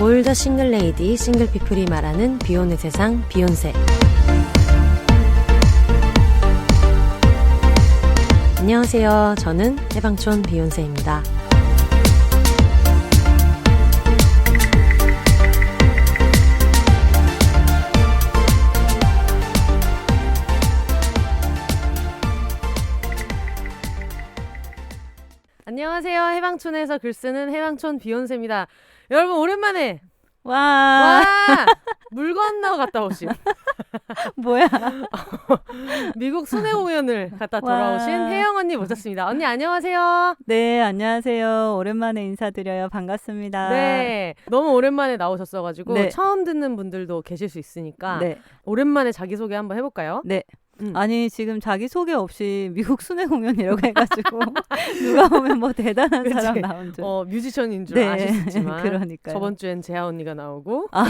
올더 싱글 레이디, 싱글 피플이 말하는 비혼의 세상, 비욘세. 안녕하세요. 저는 해방촌 비욘세입니다. 안녕하세요. 해방촌에서 글 쓰는 해방촌 비욘세입니다. 여러분 오랜만에 와, 물 건너 갔다 오신 뭐야? 미국 순회 공연을 갔다 돌아오신 와. 혜영 언니 모셨습니다. 언니 안녕하세요. 네, 안녕하세요. 오랜만에 인사드려요. 반갑습니다. 네, 너무 오랜만에 나오셨어가지고 네. 처음 듣는 분들도 계실 수 있으니까 네, 오랜만에 자기소개 한번 해볼까요? 네. 음. 아니 지금 자기 소개 없이 미국 순회 공연이라고 해가지고 누가 보면 뭐 대단한 그치? 사람 나온 줄. 뮤지션인 줄 네, 아실 수 있지만 그러니까요. 저번 주엔 재하 언니가 나오고 아.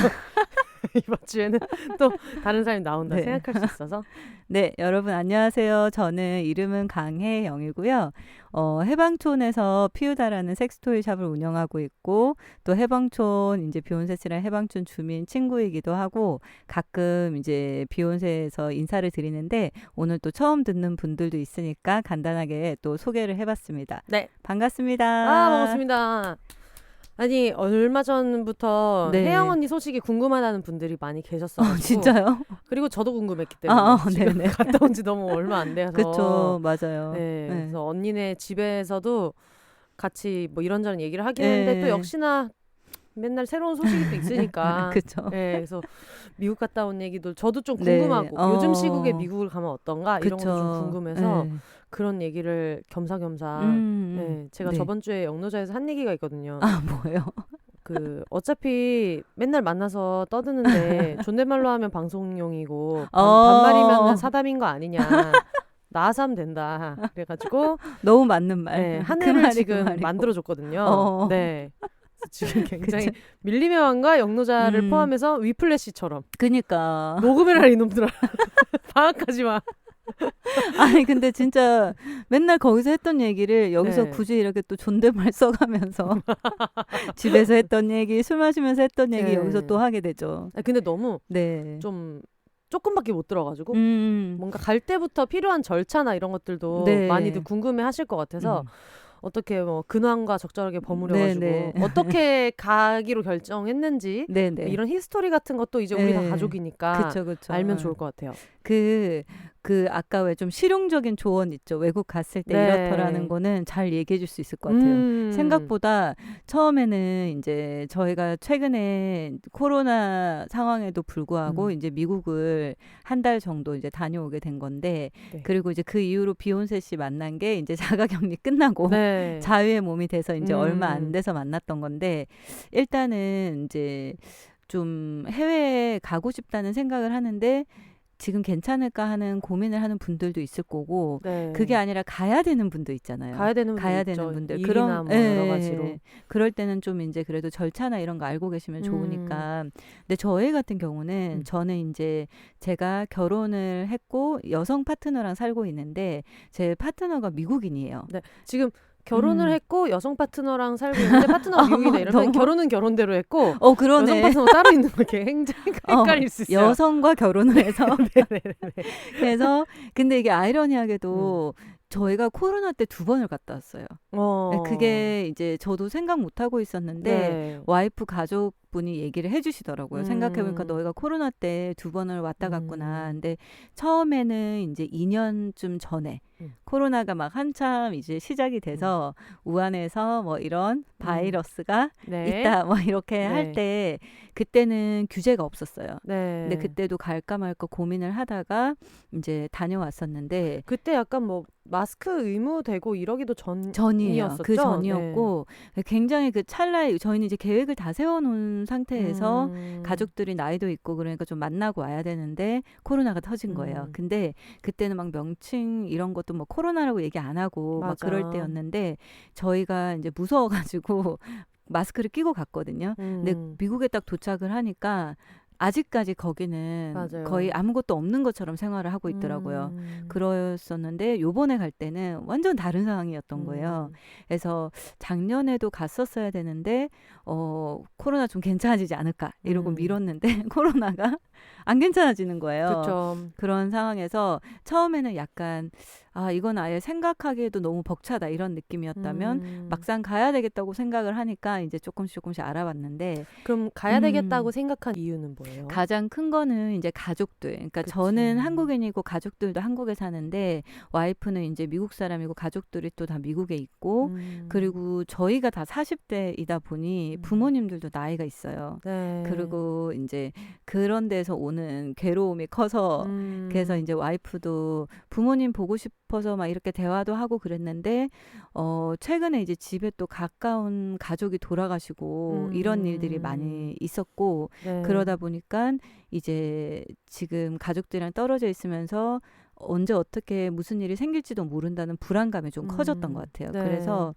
이번 주에는 또 다른 사람이 나온다 네. 생각할 수 있어서 네, 여러분 안녕하세요. 저는 이름은 강혜영이고요. 해방촌에서 피우다라는 섹스토이 샵을 운영하고 있고 또 해방촌 이제 비욘세 씨랑 해방촌 주민 친구이기도 하고 가끔 이제 비욘세에서 인사를 드리는데 오늘 또 처음 듣는 분들도 있으니까 간단하게 또 소개를 해봤습니다. 네. 반갑습니다. 반갑습니다. 아니 얼마 전부터 네. 혜영 언니 소식이 궁금하다는 분들이 많이 계셨어가지고 진짜요? 그리고 저도 궁금했기 때문에 지금 네네. 갔다 온 지 너무 얼마 안 돼서 그쵸, 맞아요. 네, 네. 그래서 언니네 집에서도 같이 뭐 이런저런 얘기를 하긴 했는데 또 역시나 맨날 새로운 소식이 또 있으니까 그쵸. 네, 그래서 미국 갔다 온 얘기도 저도 좀 네. 궁금하고 요즘 시국에 미국을 가면 어떤가 이런 것도 좀 궁금해서 네. 그런 얘기를 겸사겸사 네, 제가 네. 저번 주에 영노자에서 한 얘기가 있거든요. 아, 뭐예요? 어차피 맨날 만나서 떠드는데 존댓말로 하면 방송용이고 어. 반말이면 사담인 거 아니냐. 나와서 하면 된다. 그래가지고 너무 맞는 말. 네, 한 그 해를 말이 지금 그 말이고. 만들어줬거든요. 네. 그래서 지금 굉장히 밀림의 왕과 영노자를 포함해서 위플래시처럼 그니까. 녹음을 할 이놈들아. 방학하지 마. 아니 근데 진짜 맨날 거기서 했던 얘기를 여기서 네. 굳이 이렇게 또 존댓말 써가면서 집에서 했던 얘기, 술 마시면서 했던 얘기 네. 여기서 또 하게 되죠. 근데 너무 네. 좀 조금밖에 못 들어가지고 뭔가 갈 때부터 필요한 절차나 이런 것들도 네. 많이들 궁금해 하실 것 같아서 어떻게 뭐 근황과 적절하게 버무려가지고 네. 어떻게 가기로 결정했는지 네네. 이런 히스토리 같은 것도 이제 우리 다 네. 가족이니까 그쵸. 알면 좋을 것 같아요. 아까 왜 좀 실용적인 조언 있죠. 외국 갔을 때 네. 이렇더라는 거는 잘 얘기해 줄 수 있을 것 같아요. 생각보다 처음에는 이제 저희가 최근에 코로나 상황에도 불구하고 이제 미국을 한 달 정도 이제 다녀오게 된 건데 네. 그리고 이제 그 이후로 비욘세 씨 만난 게 이제 자가격리 끝나고 네. 자유의 몸이 돼서 이제 얼마 안 음. 돼서 만났던 건데 일단은 이제 좀 해외에 가고 싶다는 생각을 하는데 지금 괜찮을까 하는 고민을 하는 분들도 있을 거고 네. 그게 아니라 가야 되는 분도 있잖아요. 가야 되는 되는 분들 일이나 뭐 여러 가지로 그럴 때는 좀 이제 그래도 절차나 이런 거 알고 계시면 좋으니까. 근데 저희 같은 경우는 저는 이제 제가 결혼을 했고 여성 파트너랑 살고 있는데 제 파트너가 미국인이에요. 네. 지금 결혼을 했고 여성 파트너랑 살고 있는데 파트너가 미국이다 이러면 결혼은 결혼대로 했고 그러네. 여성 파트너 따로 있는 거 이렇게 굉장히 헷갈릴 수 있어요. 여성과 결혼을 해서 네네네. 그래서 근데 이게 아이러니하게도 저희가 코로나 때 2번을 갔다 왔어요. 그게 이제 저도 생각 못 하고 있었는데 네. 와이프 가족분이 얘기를 해주시더라고요. 생각해보니까 너희가 코로나 때 2번을 왔다 갔구나. 근데 처음에는 이제 2년쯤 전에 코로나가 막 한참 이제 시작이 돼서 우한에서 뭐 이런 바이러스가 네. 있다 뭐 이렇게 네. 할 때 그때는 규제가 없었어요. 네. 근데 그때도 갈까 말까 고민을 하다가 이제 다녀왔었는데 그때 약간 뭐 마스크 의무되고 이러기도 전이에요. 전이었었죠? 그 전이었고 굉장히 그 찰나에 저희는 이제 계획을 다 세워놓은 상태에서 가족들이 나이도 있고 그러니까 좀 만나고 와야 되는데 코로나가 터진 거예요. 근데 그때는 막 명칭 이런 것도 뭐 코로나라고 얘기 안 하고 막 맞아. 그럴 때였는데 저희가 이제 무서워가지고 마스크를 끼고 갔거든요. 근데 미국에 딱 도착을 하니까 아직까지 거기는 맞아요. 거의 아무것도 없는 것처럼 생활을 하고 있더라고요. 그랬었는데 요번에 갈 때는 완전 다른 상황이었던 거예요. 그래서 작년에도 갔었어야 되는데 코로나 좀 괜찮아지지 않을까 이러고 밀었는데 코로나가 안 괜찮아지는 거예요. 그쵸. 그런 상황에서 처음에는 약간 이건 아예 생각하기에도 너무 벅차다 이런 느낌이었다면 막상 가야 되겠다고 생각을 하니까 이제 조금씩 알아봤는데 그럼 가야 되겠다고 생각한 이유는 뭐예요? 가장 큰 거는 이제 가족들. 그러니까 그치. 저는 한국인이고 가족들도 한국에 사는데 와이프는 이제 미국 사람이고 가족들이 또 다 미국에 있고 그리고 저희가 다 40대이다 보니 부모님들도 나이가 있어요. 네. 그리고 이제 그런 데서 오는 괴로움이 커서 그래서 이제 와이프도 부모님 보고 싶어서 막 이렇게 대화도 하고 그랬는데 최근에 이제 집에 또 가까운 가족이 돌아가시고 이런 일들이 많이 있었고 네. 그러다 보니까 이제 지금 가족들이랑 떨어져 있으면서 언제 어떻게 무슨 일이 생길지도 모른다는 불안감이 좀 커졌던 것 같아요. 네. 그래서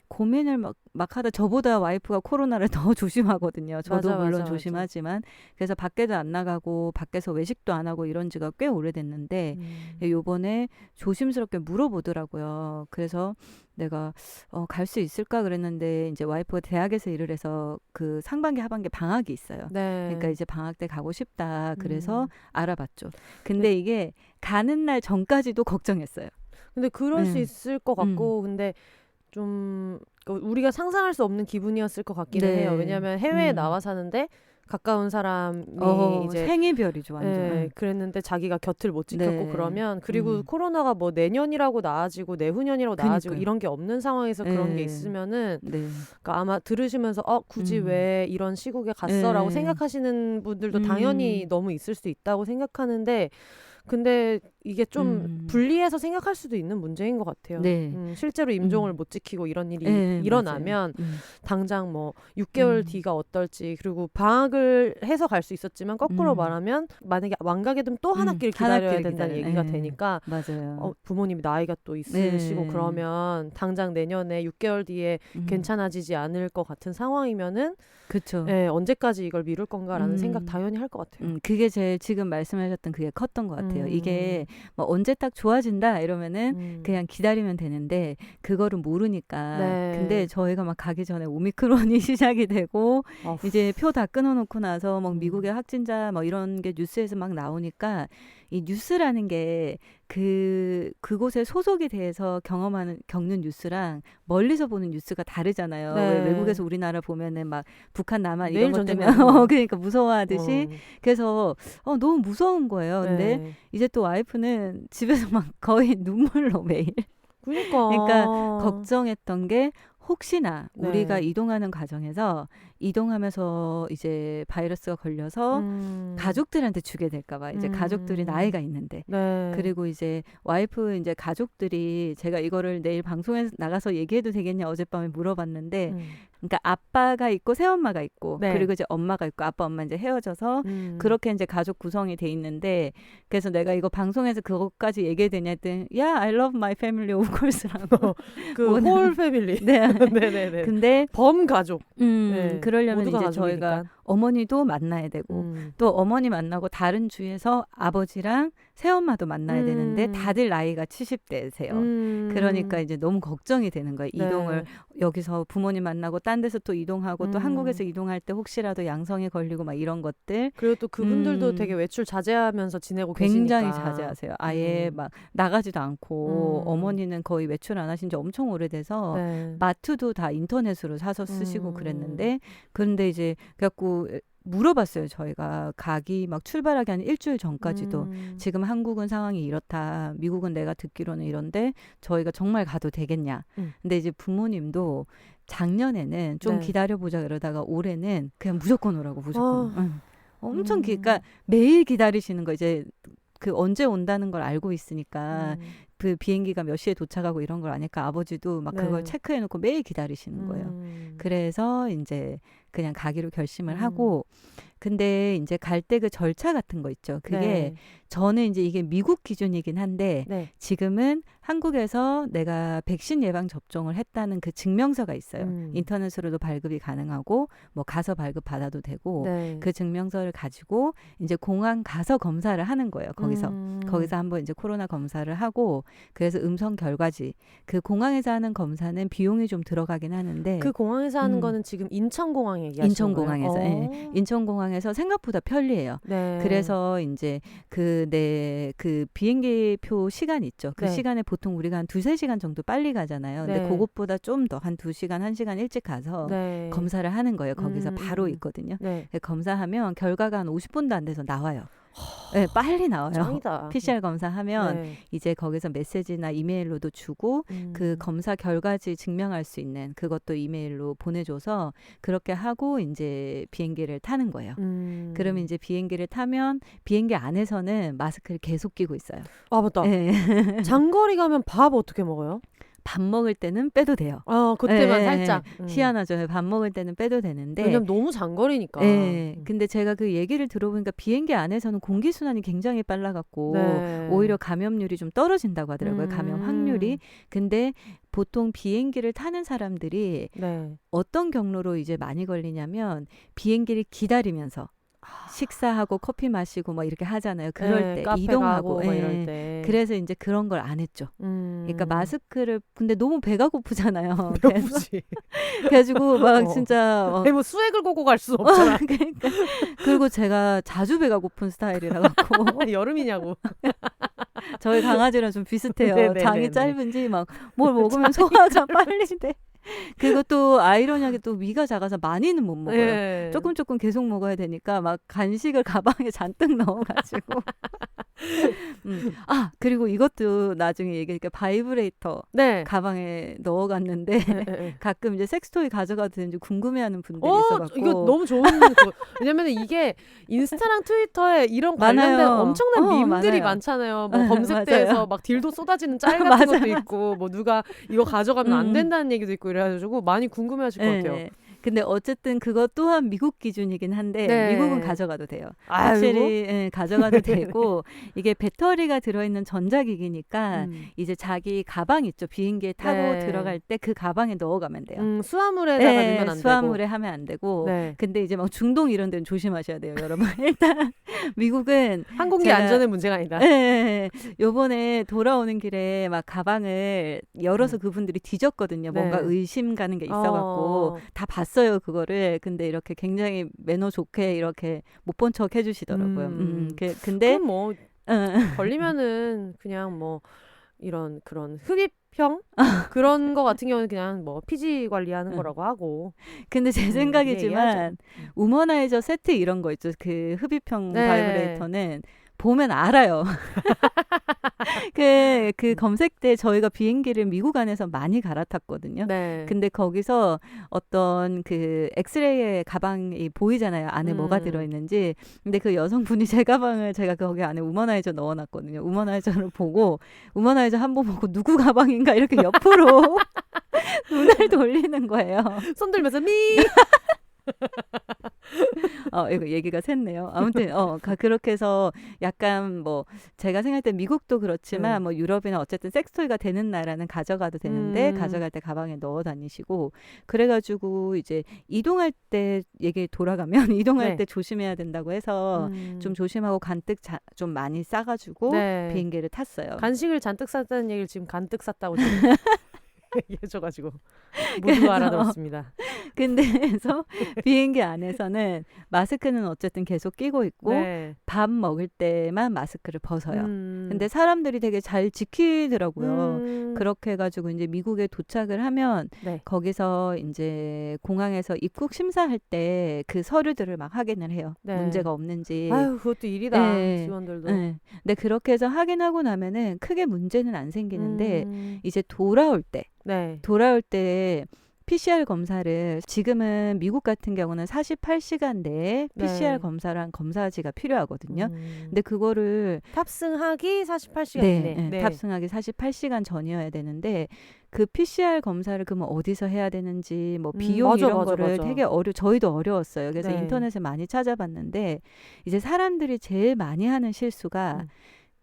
고민을 막 하다 저보다 와이프가 코로나를 더 조심하거든요. 저도 맞아, 물론 맞아, 조심하지만 그래서 밖에도 안 나가고 밖에서 외식도 안 하고 이런 지가 꽤 오래됐는데 요번에 조심스럽게 물어보더라고요. 그래서 내가 갈 수 있을까 그랬는데 이제 와이프가 대학에서 일을 해서 그 상반기 하반기 방학이 있어요. 네. 그러니까 이제 방학 때 가고 싶다. 그래서 알아봤죠. 근데 이게 가는 날 전까지도 걱정했어요. 근데 그럴 수 있을 것 같고 근데 좀 우리가 상상할 수 없는 기분이었을 것 같기는 네. 해요. 왜냐하면 해외에 나와 사는데 가까운 사람이 이제 생이별이죠 완전. 네, 그랬는데 자기가 곁을 못 지켰고 네. 그러면 그리고 코로나가 뭐 내년이라고 나아지고 내후년이라고 나아지고 그러니까요. 이런 게 없는 상황에서 그런 게 네. 있으면은 네. 그러니까 아마 들으시면서 굳이 왜 이런 시국에 갔어라고 네. 생각하시는 분들도 당연히 너무 있을 수 있다고 생각하는데 근데 이게 좀 분리해서 생각할 수도 있는 문제인 것 같아요. 네. 실제로 임종을 못 지키고 이런 일이 네, 일어나면 당장 뭐 6개월 뒤가 어떨지 그리고 방학을 해서 갈 수 있었지만 거꾸로 말하면 만약에 왕가게 되면 또 한 학기를 기다려야 된다는 얘기가 되니까 맞아요. 부모님이 나이가 또 있으시고 네. 그러면 당장 내년에 6개월 뒤에 괜찮아지지 않을 것 같은 상황이면은 그렇죠. 네, 언제까지 이걸 미룰 건가라는 생각 당연히 할 것 같아요. 그게 제일 지금 말씀하셨던 그게 컸던 것 같아요. 이게 뭐 언제 딱 좋아진다 이러면은 그냥 기다리면 되는데 그거를 모르니까. 네. 근데 저희가 막 가기 전에 오미크론이 시작이 되고 이제 표 다 끊어놓고 나서 막 미국의 확진자 뭐 이런 게 뉴스에서 막 나오니까 이 뉴스라는 게 그곳에 소속이 돼서 겪는 뉴스랑 멀리서 보는 뉴스가 다르잖아요. 네. 왜 외국에서 우리나라 보면은 막 북한 남한 내일 이런 것 전쟁 때문에 나는 거. 그러니까 무서워하듯이 그래서 너무 무서운 거예요. 근데 네. 이제 또 와이프는 집에서 막 거의 눈물로 매일 그러니까 걱정했던 게 혹시나 우리가 이동하는 과정에서 이동하면서 이제 바이러스가 걸려서 가족들한테 주게 될까 봐. 이제 가족들이 나이가 있는데. 네. 그리고 이제 와이프 이제 가족들이 제가 이거를 내일 방송에 나가서 얘기해도 되겠냐 어젯밤에 물어봤는데 그러니까 아빠가 있고 새엄마가 있고 네. 그리고 이제 엄마가 있고 아빠 엄마 이제 헤어져서 그렇게 이제 가족 구성이 돼 있는데 그래서 내가 이거 방송에서 그것까지 얘기해야 되냐 했더니 I love my family of course라고 그 홀 패밀리. 네. 네네네. 근데 범가족. 그러려면 모두가 이제 가족이니까. 저희가 어머니도 만나야 되고 또 어머니 만나고 다른 주에서 아버지랑 새엄마도 만나야 되는데 다들 나이가 70대세요. 그러니까 이제 너무 걱정이 되는 거예요. 이동을 여기서 부모님 만나고 딴 데서 또 이동하고 또 한국에서 이동할 때 혹시라도 양성에 걸리고 막 이런 것들. 그리고 또 그분들도 되게 외출 자제하면서 지내고 굉장히 계시니까. 자제하세요. 아예 막 나가지도 않고 어머니는 거의 외출 안 하신 지 엄청 오래돼서 마트도 다 인터넷으로 사서 쓰시고 그랬는데 그런데 이제 그래갖고 물어봤어요. 저희가 가기 막 출발하기 한 일주일 전까지도 지금 한국은 상황이 이렇다. 미국은 내가 듣기로는 이런데 저희가 정말 가도 되겠냐. 근데 이제 부모님도 작년에는 좀 기다려보자 그러다가 올해는 그냥 무조건 오라고 무조건. 엄청 그러니까 매일 기다리시는 거 이제 그 언제 온다는 걸 알고 있으니까 그 비행기가 몇 시에 도착하고 이런 걸 아니까 아버지도 막 네. 그걸 체크해놓고 매일 기다리시는 거예요. 그래서 이제 그냥 가기로 결심을 하고 근데 이제 갈 때 그 절차 같은 거 있죠. 그게 네. 저는 이제 이게 미국 기준이긴 한데 네. 지금은 한국에서 내가 백신 예방 접종을 했다는 그 증명서가 있어요. 인터넷으로도 발급이 가능하고 뭐 가서 발급 받아도 되고 네. 그 증명서를 가지고 이제 공항 가서 검사를 하는 거예요. 거기서 한번 이제 코로나 검사를 하고 그래서 음성 결과지 그 공항에서 하는 검사는 비용이 좀 들어가긴 하는데 그 공항에서 하는 거는 지금 인천공항 얘기하시는 인천공항에서 거예요? 예. 인천공항에서 생각보다 편리해요. 네. 그래서 이제 그 비행기표 시간 있죠. 그 네. 시간에 보통 우리가 한 2-3시간 정도 빨리 가잖아요. 근데 네. 그것보다 좀 더 한 2시간, 1시간 일찍 가서 네. 검사를 하는 거예요. 거기서 바로 있거든요. 네. 검사하면 결과가 한 50분도 안 돼서 나와요. 네, 빨리 나와요. 짱이다. PCR 검사하면 네. 이제 거기서 메시지나 이메일로도 주고 그 검사 결과지 증명할 수 있는 그것도 이메일로 보내줘서 그렇게 하고 이제 비행기를 타는 거예요. 그러면 이제 비행기를 타면 비행기 안에서는 마스크를 계속 끼고 있어요. 아 맞다. 네. 장거리 가면 밥 어떻게 먹어요? 밥 먹을 때는 빼도 돼요. 그때만 네, 살짝. 희한하죠. 밥 먹을 때는 빼도 되는데. 왜냐면 너무 장거리니까. 네. 근데 제가 그 얘기를 들어보니까 비행기 안에서는 공기순환이 굉장히 빨라갖고 네. 오히려 감염률이 좀 떨어진다고 하더라고요. 감염 확률이. 근데 보통 비행기를 타는 사람들이 네. 어떤 경로로 이제 많이 걸리냐면 비행기를 기다리면서 식사하고 커피 마시고 뭐 이렇게 하잖아요. 그럴 네, 때 카페 이동하고 가고 막 이럴 때. 그래서 이제 그런 걸 안 했죠. 그러니까 마스크를 근데 너무 배가 고프잖아요. 배고프지. 그래가지고 막 진짜 뭐 수액을 고고 갈 수 없잖아. 그러니까 그리고 제가 자주 배가 고픈 스타일이라 갖고 여름이냐고. 저희 강아지랑 좀 비슷해요. 네네네네. 장이 짧은지 막 뭘 먹으면 소화가 빨리 돼. 그리고 또 아이러니하게 또 위가 작아서 많이는 못 먹어요. 네. 조금 계속 먹어야 되니까 막 간식을 가방에 잔뜩 넣어가지고. 그리고 이것도 나중에 얘기하니까 바이브레이터 네. 가방에 넣어갔는데 네. 가끔 이제 섹스토이 가져가도 되는지 궁금해하는 분들이 있어갖고. 이거 너무 좋은 거. 왜냐면 이게 인스타랑 트위터에 이런 관련된 많아요. 엄청난 밈들이 많아요. 많잖아요. 뭐 검색대에서 맞아요. 막 딜도 쏟아지는 짤 같은 것도 있고 뭐 누가 이거 가져가면 안 된다는 얘기도 있고 이래가지고 많이 궁금해하실 것 같아요. 근데 어쨌든 그것 또한 미국 기준이긴 한데 네. 미국은 가져가도 돼요. 아이고. 확실히 가져가도 되고 이게 배터리가 들어있는 전자기기니까 이제 자기 가방 있죠. 비행기에 타고 네. 들어갈 때 그 가방에 넣어가면 돼요. 수화물에다가 넣으면 안 수화물에 되고. 하면 안 되고. 네. 근데 이제 막 중동 이런 데는 조심하셔야 돼요, 여러분. 일단 미국은 항공기 안전의 문제가 아니다. 요번에 돌아오는 길에 막 가방을 열어서 그분들이 뒤졌거든요. 뭔가 의심 가는 게 있어갖고 다 봤어요 그거를. 근데 이렇게 굉장히 매너 좋게 이렇게 못 본 척 해주시더라고요. 근데 그럼 뭐 걸리면은 그냥 뭐 이런 그런 흡입형 그런 거 같은 경우는 그냥 뭐 피지 관리하는 거라고 하고. 근데 제 생각이지만 우머나이저 세트 이런 거 있죠. 그 흡입형 바이브레이터는 보면 알아요. 그 검색 때 저희가 비행기를 미국 안에서 많이 갈아탔거든요. 네. 근데 거기서 어떤 그 엑스레이의 가방이 보이잖아요. 안에 뭐가 들어있는지. 근데 그 여성분이 제 가방을 제가 거기 안에 우머나이저 넣어놨거든요. 우머나이저를 보고 우머나이저 한 번 보고 누구 가방인가 이렇게 옆으로 눈을 돌리는 거예요. 손 들면서 미. 이거 얘기가 샜네요. 아무튼 그렇게 해서 약간 뭐 제가 생각할 때 미국도 그렇지만 뭐 유럽이나 어쨌든 섹스토이가 되는 나라는 가져가도 되는데 가져갈 때 가방에 넣어 다니시고 그래가지고 이제 이동할 때 얘기 돌아가면 이동할 때 조심해야 된다고 해서 좀 조심하고 간뜩 좀 많이 싸가지고 비행기를 탔어요. 간식을 잔뜩 쌌다는 얘기를 지금 간뜩 쌌다고 지금 얘기해줘가지고 모두가 알아들었습니다. 근데 그래서 비행기 안에서는 마스크는 어쨌든 계속 끼고 있고 밥 먹을 때만 마스크를 벗어요. 근데 사람들이 되게 잘 지키더라고요. 그렇게 해가지고 이제 미국에 도착을 하면 거기서 이제 공항에서 입국 심사할 때 그 서류들을 막 확인을 해요. 문제가 없는지. 아유 그것도 일이다. 직원들도. 근데 그렇게 해서 확인하고 나면은 크게 문제는 안 생기는데 이제 돌아올 때 PCR 검사를 지금은 미국 같은 경우는 48시간 내에 PCR 네. 검사를 한 검사지가 필요하거든요. 근데 그거를 탑승하기 48시간 네, 이내. 네, 탑승하기 48시간 전이어야 되는데 그 PCR 검사를 그러면 어디서 해야 되는지 뭐 비용 맞아, 이런 맞아, 거를 맞아. 되게 저희도 어려웠어요. 그래서 네. 인터넷에 많이 찾아봤는데 이제 사람들이 제일 많이 하는 실수가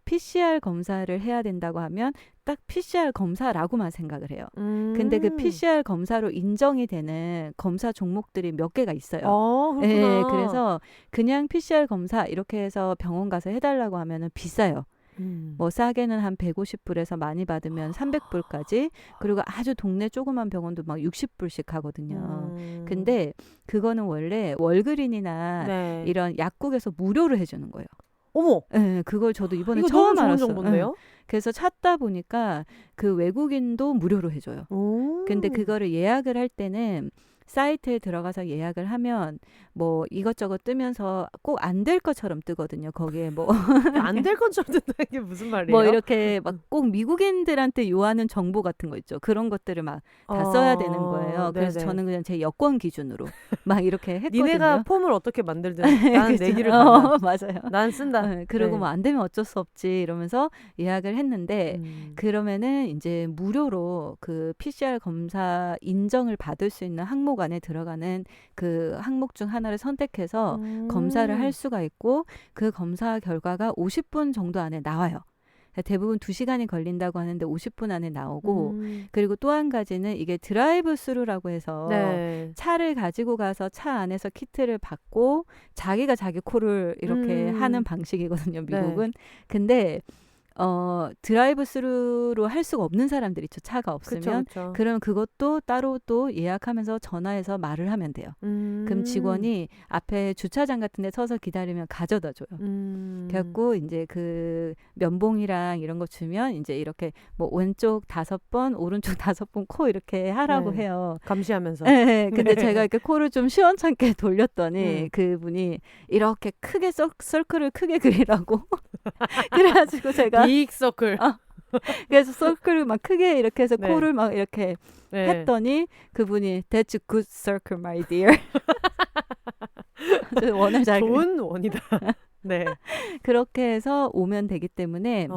PCR 검사를 해야 된다고 하면 딱 PCR 검사라고만 생각을 해요. 근데 그 PCR 검사로 인정이 되는 검사 종목들이 몇 개가 있어요. 그렇구나. 네, 그래서 그냥 PCR 검사 이렇게 해서 병원 가서 해달라고 하면은 비싸요. 뭐 싸게는 한 150불에서 많이 받으면 300불까지. 그리고 아주 동네 조그만 병원도 막 60불씩 하거든요. 근데 그거는 원래 월그린이나 네. 이런 약국에서 무료로 해주는 거예요. 어머, 네, 그걸 저도 이번에 이거 처음 너무 좋은 알았어요. 정보인데요? 그래서 찾다 보니까 그 외국인도 무료로 해줘요. 근데 그거를 예약을 할 때는 사이트에 들어가서 예약을 하면 뭐 이것저것 뜨면서 꼭 안 될 것처럼 뜨거든요. 거기에 뭐 안 될 것처럼 든다는 게 무슨 말이에요? 뭐 이렇게 막 꼭 미국인들한테 요하는 정보 같은 거 있죠. 그런 것들을 막 다 써야 되는 거예요. 그래서 네네. 저는 그냥 제 여권 기준으로 막 이렇게 했거든요. 니네가 폼을 어떻게 만들든 나는 내 그죠? 길을 간다. 맞아요. 난 쓴다. 그리고 네. 뭐 안 되면 어쩔 수 없지 이러면서 예약을 했는데 그러면은 이제 무료로 그 PCR 검사 인정을 받을 수 있는 항목 안에 들어가는 그 항목 중 하나를 선택해서 검사를 할 수가 있고 그 검사 결과가 50분 정도 안에 나와요. 대부분 2시간이 걸린다고 하는데 50분 안에 나오고 그리고 또 한 가지는 이게 드라이브 스루라고 해서 네. 차를 가지고 가서 차 안에서 키트를 받고 자기가 자기 코를 이렇게 하는 방식이거든요, 미국은. 근데 드라이브 스루로 할 수가 없는 사람들 있죠. 차가 없으면. 그쵸. 그럼 그것도 따로 또 예약하면서 전화해서 말을 하면 돼요. 그럼 직원이 앞에 주차장 같은 데 서서 기다리면 가져다 줘요. 그래갖고 이제 그 면봉이랑 이런 거 주면 이제 이렇게 뭐 왼쪽 5번, 오른쪽 5번 코 이렇게 하라고 네. 해요. 감시하면서. 네. 근데 네. 제가 이렇게 코를 좀 시원찮게 돌렸더니 그분이 이렇게 크게 서클을 크게 그리라고 그래가지고 제가 빅 서클. 그래서 서클을 막 크게 이렇게 해서 네. 코를 막 이렇게 네. 했더니 그분이 That's a good circle, my dear. 원을 잘 좋은 원이다. 네. 그렇게 해서 오면 되기 때문에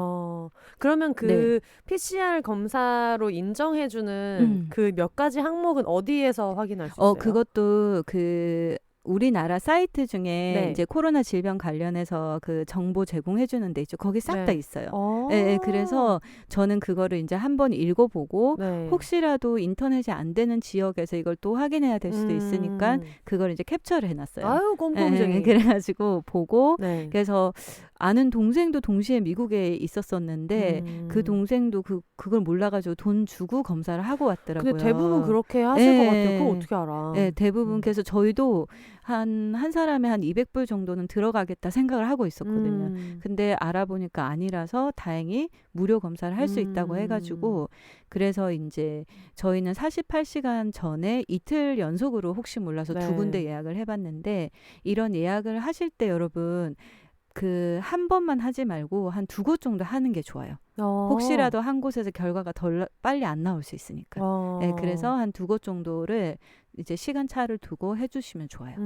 그러면 그 네. PCR 검사로 인정해주는 그 몇 가지 항목은 어디에서 확인할 수 있어요? 그것도 그 우리나라 사이트 중에 네. 이제 코로나 질병 관련해서 그 정보 제공해 주는 데 있죠. 거기 싹 다 네. 있어요. 네, 그래서 저는 그거를 이제 한번 읽어보고 네. 혹시라도 인터넷이 안 되는 지역에서 이걸 또 확인해야 될 수도 있으니까 그걸 이제 캡처를 해놨어요. 아유 꼼꼼쟁이. 네, 그래가지고 보고 네. 그래서 아는 동생도 동시에 미국에 있었었는데 그 동생도 그걸 몰라가지고 돈 주고 검사를 하고 왔더라고요. 근데 대부분 그렇게 하실 것 같아요. 그거 어떻게 알아? 네, 대부분 그래서 저희도 한 사람에 한 200불 정도는 들어가겠다 생각을 하고 있었거든요. 근데 알아보니까 아니라서 다행히 무료 검사를 할 수 있다고 해가지고 그래서 이제 저희는 48시간 전에 이틀 연속으로 혹시 몰라서 네. 2군데 예약을 해봤는데 이런 예약을 하실 때 여러분 그 한 번만 하지 말고 한 2곳 정도 하는 게 좋아요. 혹시라도 한 곳에서 결과가 덜 빨리 안 나올 수 있으니까. 네, 그래서 한 2곳 정도를 이제 시간차를 두고 해주시면 좋아요.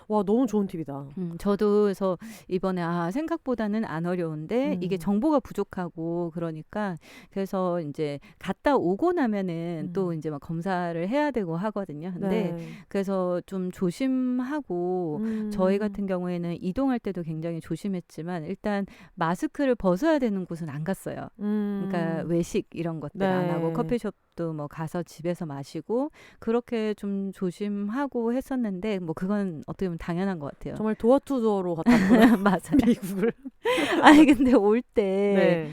와 너무 좋은 팁이다. 저도 그래서 이번에 생각보다는 안 어려운데 이게 정보가 부족하고 그러니까 그래서 이제 갔다 오고 나면은 또 이제 막 검사를 해야 되고 하거든요. 근데 네. 그래서 좀 조심하고 저희 같은 경우에는 이동할 때도 굉장히 조심했지만 일단 마스크를 벗어야 되는 곳은 안 갔어요. 그러니까 외식 이런 것들 네. 안 하고 커피숍도 뭐 가서 집에서 마시고 그렇게 좀 조심하고 했었는데 뭐 그건 어떻게 보면 당연한 것 같아요. 정말 도어투도어로 갔다 왔구나. 맞아요. 미국을. 아니 근데 올 때 네.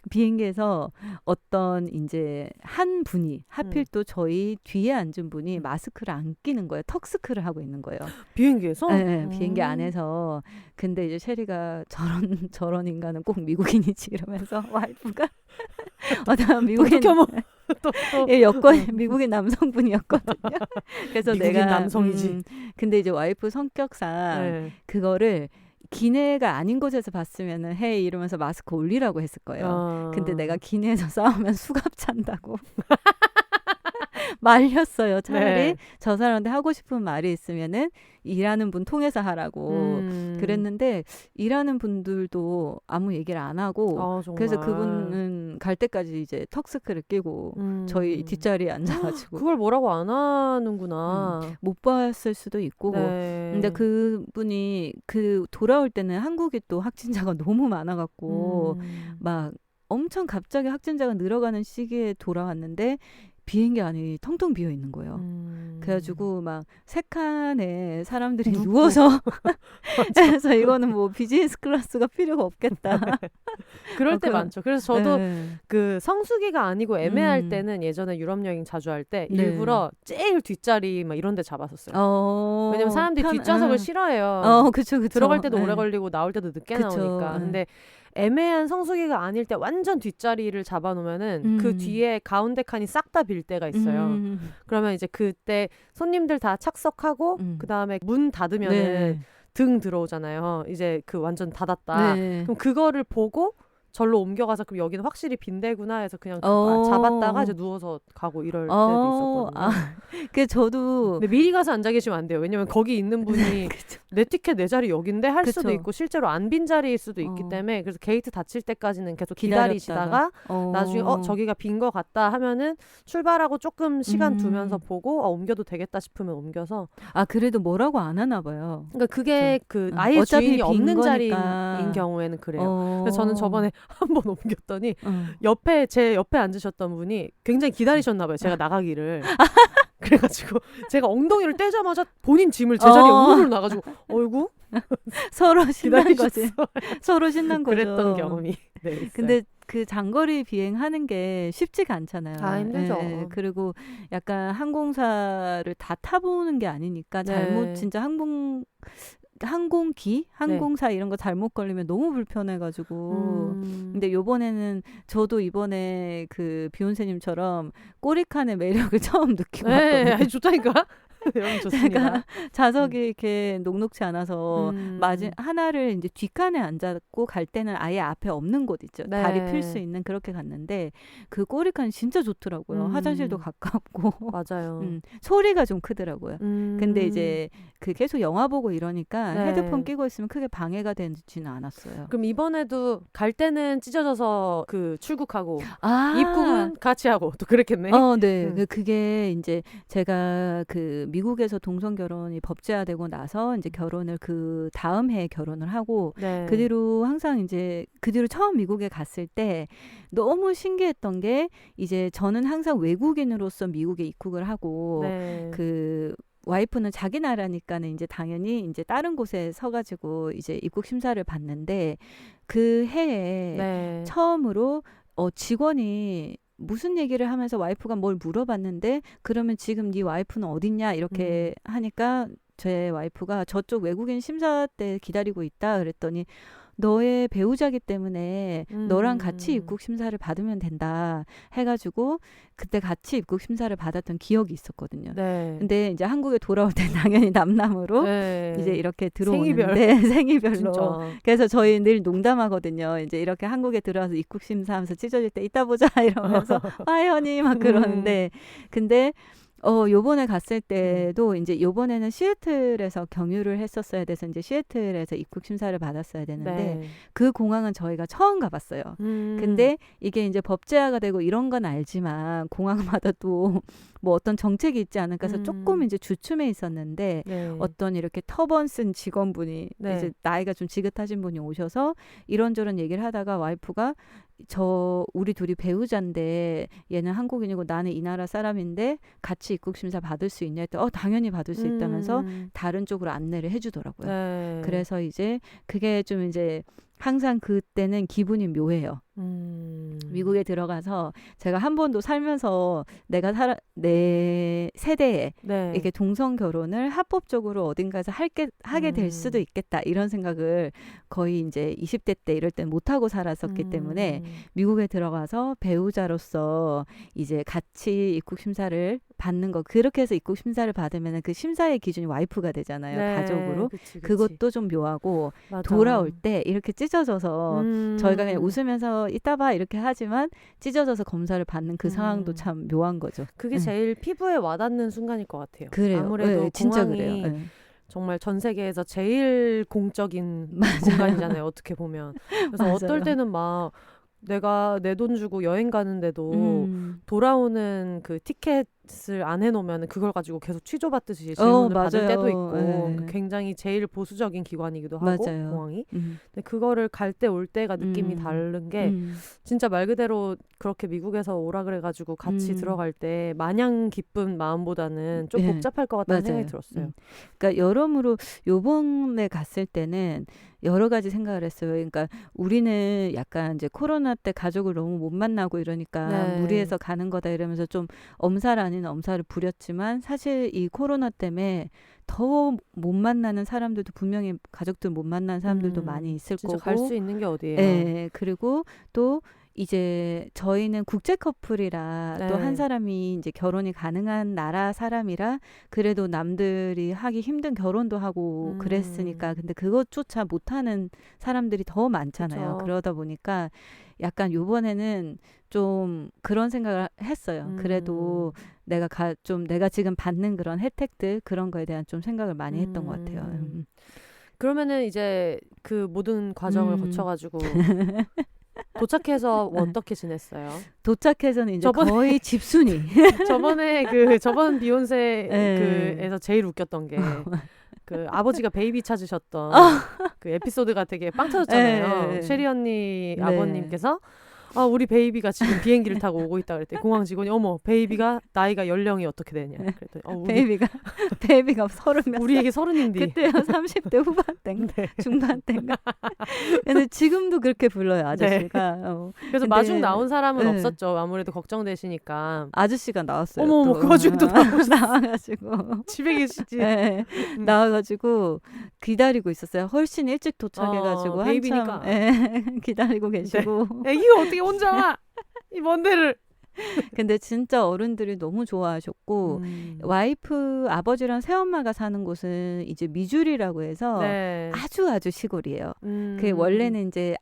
비행기에서 어떤 이제 한 분이 하필 또 저희 뒤에 앉은 분이 마스크를 안 끼는 거예요. 턱스크를 하고 있는 거예요. 비행기에서? 네, 비행기 안에서. 근데 이제 셰리가 저런 인간은 꼭 미국인이지 이러면서 와이프가 나 미국인 또. 예, 여권 미국인 남성분이었거든요. 그래서 미국인 내가 남성이지. 근데 이제 와이프 성격상 네. 그거를 기내가 아닌 곳에서 봤으면은 헤이 이러면서 마스크 올리라고 했을 거예요. 근데 내가 기내에서 싸우면 수갑 찬다고 말렸어요. 차라리 네. 저 사람한테 하고 싶은 말이 있으면은 일하는 분 통해서 하라고 그랬는데 일하는 분들도 아무 얘기를 안 하고 정말. 그래서 그분은 갈 때까지 이제 턱스크를 끼고 저희 뒷자리에 앉아가지고 그걸 뭐라고 안 하는구나. 못 봤을 수도 있고 네. 근데 그분이 그 돌아올 때는 한국에 또 확진자가 너무 많아갖고 막 엄청 갑자기 확진자가 늘어가는 시기에 돌아왔는데 비행기 안이 텅텅 비어 있는 거예요. 그래가지고 막 세 칸에 사람들이 누워서 그래서 이거는 뭐 비즈니스 클래스가 필요가 없겠다. 그럴 때 많죠. 그래서 저도 네. 그 성수기가 아니고 애매할 때는 예전에 유럽 여행 자주 할 때 네. 일부러 제일 뒷자리 막 이런 데 잡았었어요. 왜냐면 사람들이 뒷좌석을 싫어해요. 그쵸. 들어갈 때도 네. 오래 걸리고 나올 때도 늦게 그쵸. 나오니까. 네. 근데 애매한 성수기가 아닐 때 완전 뒷자리를 잡아놓으면은 그 뒤에 가운데 칸이 싹 다 빌 때가 있어요. 그러면 이제 그때 손님들 다 착석하고 그 다음에 문 닫으면은 네. 등 들어오잖아요. 이제 그 완전 닫았다. 네. 그럼 그거를 보고 절로 옮겨가서 그럼 여기는 확실히 빈대구나 해서 그냥 잡았다가 이제 누워서 가고 이럴 때도 있었거든요. 그 저도 근데 미리 가서 앉아 계시면 안 돼요. 왜냐면 거기 있는 분이 내 티켓 내 자리 여긴데 할 그쵸. 수도 있고 실제로 안 빈 자리일 수도 있기 때문에 그래서 게이트 닫힐 때까지는 계속 기다리시다가 나중에 저기가 빈 거 같다 하면은 출발하고 조금 시간 두면서 보고 옮겨도 되겠다 싶으면 옮겨서 그래도 뭐라고 안 하나 봐요. 그러니까 그게 그 아예 어차피 주인이 빈 없는 거니까. 자리인 경우에는 그래요. 그래서 저는 저번에 한 번 옮겼더니 제 옆에 앉으셨던 분이 굉장히 기다리셨나 봐요. 제가 나가기를. 그래가지고 제가 엉덩이를 떼자마자 본인 짐을 제 자리에 우르르 나가지고 어이구 서로 신난 거지. 기다리셨어. 서로 신난 거죠. 그랬던 경험이 있어요. 근데 그 장거리 비행하는 게 쉽지가 않잖아요. 힘들죠. 그리고 약간 항공사를 다 타보는 게 아니니까 잘못 진짜 항공기, 항공사 이런 거 잘못 걸리면 너무 불편해가지고. 근데 요번에는 저도 이번에 그 비욘세님처럼 꼬리칸의 매력을 처음 느끼고 왔거든요. 좋다니까. 여러분 좋습니다. 제가 좌석이 이렇게 녹록지 않아서 하나를 이제 뒷칸에 앉았고 갈 때는 아예 앞에 없는 곳 있죠. 네. 다리 필 수 있는 그렇게 갔는데 그 꼬리칸이 진짜 좋더라고요. 화장실도 가깝고 맞아요. 소리가 좀 크더라고요. 근데 이제 그 계속 영화 보고 이러니까 네. 헤드폰 끼고 있으면 크게 방해가 되지는 않았어요. 그럼 이번에도 갈 때는 찢어져서 그 출국하고 입국은 같이 하고 또 그랬겠네. 네. 그게 이제 제가 그 미국에서 동성 결혼이 법제화되고 나서 이제 결혼을 그 다음 해에 결혼을 하고 그 뒤로 항상 이제 그 뒤로 처음 미국에 갔을 때 너무 신기했던 게 이제 저는 항상 외국인으로서 미국에 입국을 하고 그 와이프는 자기 나라니까는 이제 당연히 이제 다른 곳에 서가지고 이제 입국 심사를 받는데 그 해에 처음으로 직원이 무슨 얘기를 하면서 와이프가 뭘 물어봤는데 그러면 지금 네 와이프는 어딨냐 이렇게 하니까 제 와이프가 저쪽 외국인 심사 때 기다리고 있다 그랬더니 너의 배우자기 때문에 너랑 같이 입국 심사를 받으면 된다 해가지고 그때 같이 입국 심사를 받았던 기억이 있었거든요. 근데 이제 한국에 돌아올 때 당연히 남남으로 이제 이렇게 들어오는데 생이별로. 진짜. 그래서 저희 늘 농담하거든요. 이제 이렇게 한국에 들어와서 입국 심사하면서 찢어질 때 이따 보자 이러면서 화연이 막 그러는데 근데 요번에 갔을 때도 이제 요번에는 시애틀에서 경유를 했었어야 돼서 이제 시애틀에서 입국 심사를 받았어야 되는데 그 공항은 저희가 처음 가봤어요. 근데 이게 이제 법제화가 되고 이런 건 알지만 공항마다 또 뭐 어떤 정책이 있지 않을까 해서 조금 이제 주춤해 있었는데 어떤 이렇게 터번 쓴 직원분이 이제 나이가 좀 지긋하신 분이 오셔서 이런저런 얘기를 하다가 와이프가 우리 둘이 배우자인데 얘는 한국인이고 나는 이 나라 사람인데 같이 입국 심사 받을 수 있냐 했더니 당연히 받을 수 있다면서 다른 쪽으로 안내를 해주더라고요. 그래서 이제 그게 좀 이제 항상 그때는 기분이 묘해요. 미국에 들어가서 제가 한 번도 살면서 내 세대에 이렇게 동성 결혼을 합법적으로 어딘가에서 하게 될 수도 있겠다 이런 생각을 거의 이제 20대 때 이럴 땐 못하고 살았었기 때문에 미국에 들어가서 배우자로서 이제 같이 입국 심사를 받는 거 그렇게 해서 입국 심사를 받으면 그 심사의 기준이 와이프가 되잖아요. 가족으로. 그치. 그것도 좀 묘하고 맞아. 돌아올 때 이렇게 찢어져서 저희가 그냥 웃으면서 이따 봐 이렇게 하지만 찢어져서 검사를 받는 그 상황도 참 묘한 거죠. 그게 제일 피부에 와닿는 순간일 것 같아요. 그래요. 아무래도 네, 진짜 공항이 그래요. 네. 정말 전 세계에서 제일 공적인 맞아요. 공간이잖아요. 어떻게 보면. 그래서 맞아요. 어떨 때는 막 내가 내 돈 주고 여행 가는데도 돌아오는 그 티켓을 안 해놓으면 그걸 가지고 계속 취조받듯이 질문을 받을 때도 있고 네. 굉장히 제일 보수적인 기관이기도 하고 맞아요. 공항이. 근데 그거를 갈 때 올 때가 느낌이 다른 게 진짜 말 그대로 그렇게 미국에서 오라 그래가지고 같이 들어갈 때 마냥 기쁜 마음보다는 좀 네. 복잡할 것 같다는 맞아요. 생각이 들었어요. 그러니까 여러모로 요번에 갔을 때는 여러 가지 생각을 했어요. 그러니까 우리는 약간 이제 코로나 때 가족을 너무 못 만나고 이러니까 네. 무리해서 가는 거다 이러면서 좀 엄살 아닌 엄살을 부렸지만 사실 이 코로나 때문에 더 못 만나는 사람들도 분명히 가족들 못 만나는 사람들도 많이 있을 진짜 거고 갈 수 있는 게 어디예요? 네, 그리고 또 이제 저희는 국제 커플이라 또 한 네. 사람이 이제 결혼이 가능한 나라 사람이라 그래도 남들이 하기 힘든 결혼도 하고 그랬으니까 근데 그것조차 못하는 사람들이 더 많잖아요. 그쵸. 그러다 보니까 약간 요번에는 좀 그런 생각을 했어요. 그래도 내가 지금 받는 그런 혜택들 그런 거에 대한 좀 생각을 많이 했던 것 같아요. 그러면은 이제 그 모든 과정을 거쳐가지고 도착해서 어떻게 지냈어요? 도착해서는 이제 저번에- 거의 집순이. 저번에 저번 비욘세 그에서 제일 웃겼던 게 그 아버지가 베이비 찾으셨던 그 에피소드가 되게 빵 터졌잖아요. 네. 셰리 언니 네. 아버님께서 우리 베이비가 지금 비행기를 타고 오고 있다 그랬더니 공항 직원이 어머 베이비가 나이가 연령이 어떻게 되냐 그랬더니 베이비가 30몇 우리에게 30인데 그때요 30대 후반대인가 네. 중반대인가. 근데 지금도 그렇게 불러요 아저씨가. 그래서 근데- 마중 나온 사람은 네. 없었죠. 아무래도 걱정되시니까 아저씨가 나왔어요. 어머, 또. 그 와중에도 나와가지고 집에 계시지. 네, 나와가지고 기다리고 있었어요. 훨씬 일찍 도착해가지고 베이비니까. 한참 기다리고 계시고. 애기가 어떻게 혼자 와? 이 먼 데를. 근데 진짜 어른들이 너무 좋아하셨고 와이프 아버지랑 새엄마가 사는 곳은 이제 미주리라고 해서 네. 아주 시골이에요. 그 원래는 이제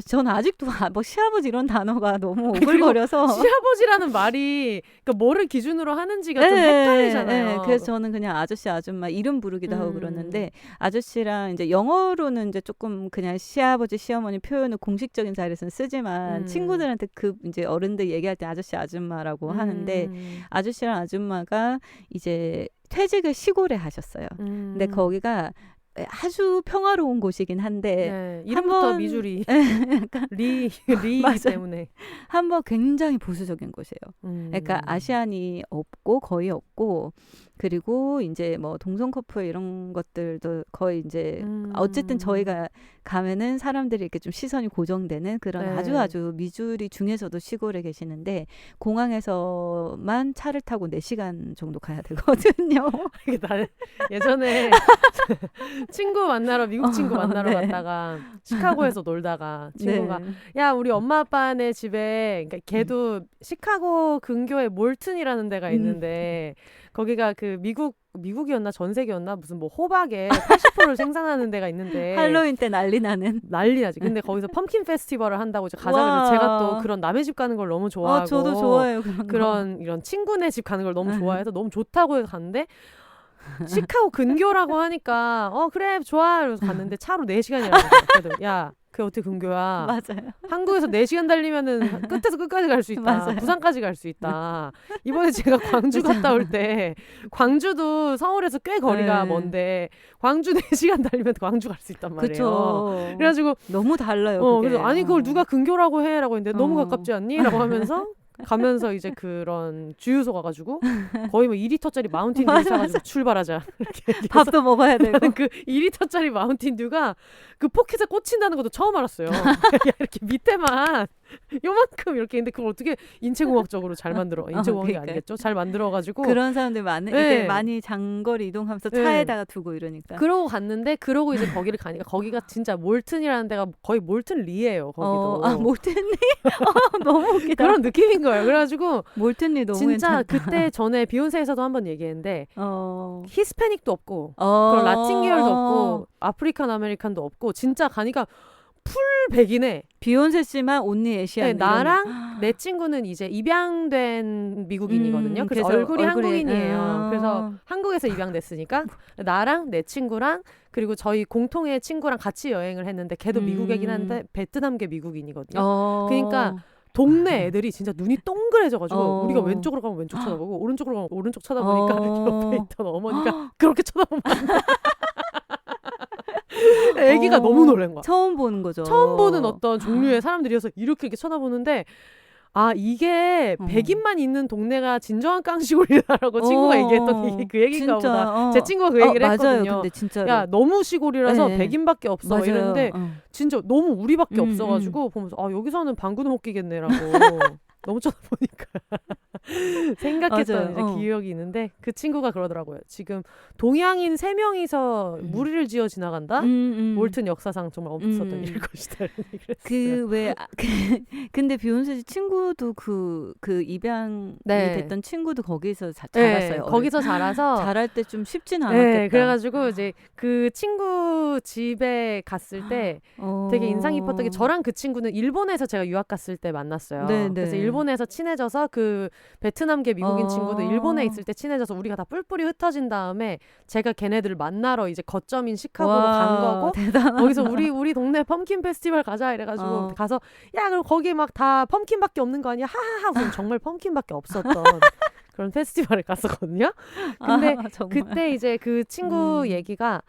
저는 아직도 뭐 시아버지 이런 단어가 너무 오글거려서 시아버지라는 말이 그러니까 뭐를 기준으로 하는지가 좀 헷갈리잖아요. 네, 그래서 저는 그냥 아저씨 아줌마 이름 부르기도 하고 그러는데 아저씨랑 이제 영어로는 이제 조금 그냥 시아버지 시어머니 표현을 공식적인 자리에서는 쓰지만 친구들한테 그 이제 어른들 얘기할 때 아저씨 아줌마라고 하는데 아저씨랑 아줌마가 이제 퇴직을 시골에 하셨어요. 근데 거기가 아주 평화로운 곳이긴 한데 이름부터 한번- 미주리 약간 리이기 맞아요. 때문에 한번 굉장히 보수적인 곳이에요. 그러니까 아시안이 없고 거의 없고 그리고 이제 뭐 동성 커플 이런 것들도 거의 이제 어쨌든 저희가 가면은 사람들이 이렇게 좀 시선이 고정되는 그런 네. 아주 미주리 중에서도 시골에 계시는데 공항에서만 차를 타고 4시간 정도 가야 되거든요. 이게 나는 예전에 친구 만나러 미국 친구 만나러 네. 갔다가 시카고에서 놀다가 친구가 네. 야 우리 엄마 아빠네 집에 그러니까 걔도 시카고 근교에 몰튼이라는 데가 있는데 거기가 그 미국이었나 전 세계였나 무슨 뭐 호박에 80%를 생산하는 데가 있는데 할로윈 때 난리 나는. 난리 나지. 근데 거기서 펌킨 페스티벌을 한다고 이제 가자 와. 그래서 제가 또 그런 남의 집 가는 걸 너무 좋아하고 저도 좋아해요 그런 이런 친구네 집 가는 걸 너무 좋아해서 너무 좋다고 해서 갔는데 시카고 근교라고 하니까 그래 좋아 이러면서 갔는데 차로 4시간이라는 거야. 그래도 야 그게 어떻게 근교야. 맞아요. 한국에서 4시간 달리면은 끝에서 끝까지 갈 수 있다. 맞아요. 부산까지 갈 수 있다. 이번에 제가 광주 갔다 올 때 광주도 서울에서 꽤 거리가 네. 먼데 광주 4시간 달리면 광주 갈 수 있단 말이에요. 그렇죠. 그래가지고 너무 달라요. 그게. 그래서 아니 그걸 누가 근교라고 해라고 했는데 너무 가깝지 않니? 라고 하면서 가면서 이제 그런 주유소 가가지고 거의 뭐 2리터짜리 마운틴 듀 사가지고 출발하자 이렇게 얘기해서 밥도 먹어야 되고. 나는 그 2리터짜리 마운틴 듀가 그 포켓에 꽂힌다는 것도 처음 알았어요. 이렇게 밑에만 요만큼 이렇게 있는데 그걸 어떻게 인체공학적으로 잘 만들어? 인체공학이 그러니까요. 아니겠죠? 잘 만들어가지고 그런 사람들 많은 네. 이게 많이 장거리 이동하면서 네. 차에다가 두고 이러니까. 그러고 갔는데 그러고 이제 거기를 가니까 거기가 진짜 몰튼이라는 데가 거의 몰튼 리예요. 거기도 몰튼리 너무 웃기다. 그런 느낌인 거예요. 그래가지고 몰튼리 너무 진짜 괜찮다. 그때 전에 비욘세에서도 한번 얘기했는데 히스패닉도 없고 그런 라틴 계열도 없고 아프리칸 아메리칸도 없고 진짜 가니까 풀 백인에 비욘세 씨만 온리 에시안. 네, 나랑 내 친구는 이제 입양된 미국인이거든요. 그래서 얼굴이 한국인이에요. 그래서 한국에서 입양됐으니까 나랑 내 친구랑 그리고 저희 공통의 친구랑 같이 여행을 했는데 걔도 미국이긴 한데 베트남계 미국인이거든요. 그러니까 동네 애들이 진짜 눈이 동그래져가지고 우리가 왼쪽으로 가면 왼쪽 쳐다보고 오른쪽으로 가면 오른쪽 쳐다보니까 옆에 있던 어머니가 그렇게 쳐다보면 안 돼. 애기가 너무 놀란 거야. 처음 보는 거죠. 처음 보는 어떤 종류의 사람들이어서 이렇게 쳐다보는데 이게 백인만 있는 동네가 진정한 깡시골이다라고 친구가 얘기했던 그 얘기인가 보다. 제 친구가 그 얘기를 했거든요. 맞아요. 근데 진짜로. 야 너무 시골이라서 네. 백인밖에 없어. 맞아요. 이랬는데 진짜 너무 우리밖에 없어가지고 보면서 여기서는 방구도 못 끼겠네라고. 너무 쳐다보니까 생각했던 이제 기억이 있는데 그 친구가 그러더라고요. 지금 동양인 3명이서 무리를 지어 지나간다? 몰튼 역사상 정말 없었던 일일 것이다. 근데 비욘세 씨 친구도 그 입양이 됐던 친구도 거기서 자랐어요. 거기서 자라서 자랄 때 좀 쉽진 않았겠다. 네, 그래가지고 이제 그 친구 집에 갔을 때 되게 인상 깊었던 게 저랑 그 친구는 일본에서 제가 유학 갔을 때 만났어요. 그래서 일본에서 친해져서 그 베트남계 미국인 친구도 일본에 있을 때 친해져서 우리가 다 뿔뿔이 흩어진 다음에 제가 걔네들을 만나러 이제 거점인 시카고로 간 거고 대단하다. 거기서 우리 동네 펌킨 페스티벌 가자 이래가지고 가서 야 그럼 거기 막 다 펌킨밖에 없는 거 아니야? 하하하. 그럼 정말 펌킨밖에 없었던 그런 페스티벌에 갔었거든요. 근데 그때 이제 그 친구 얘기가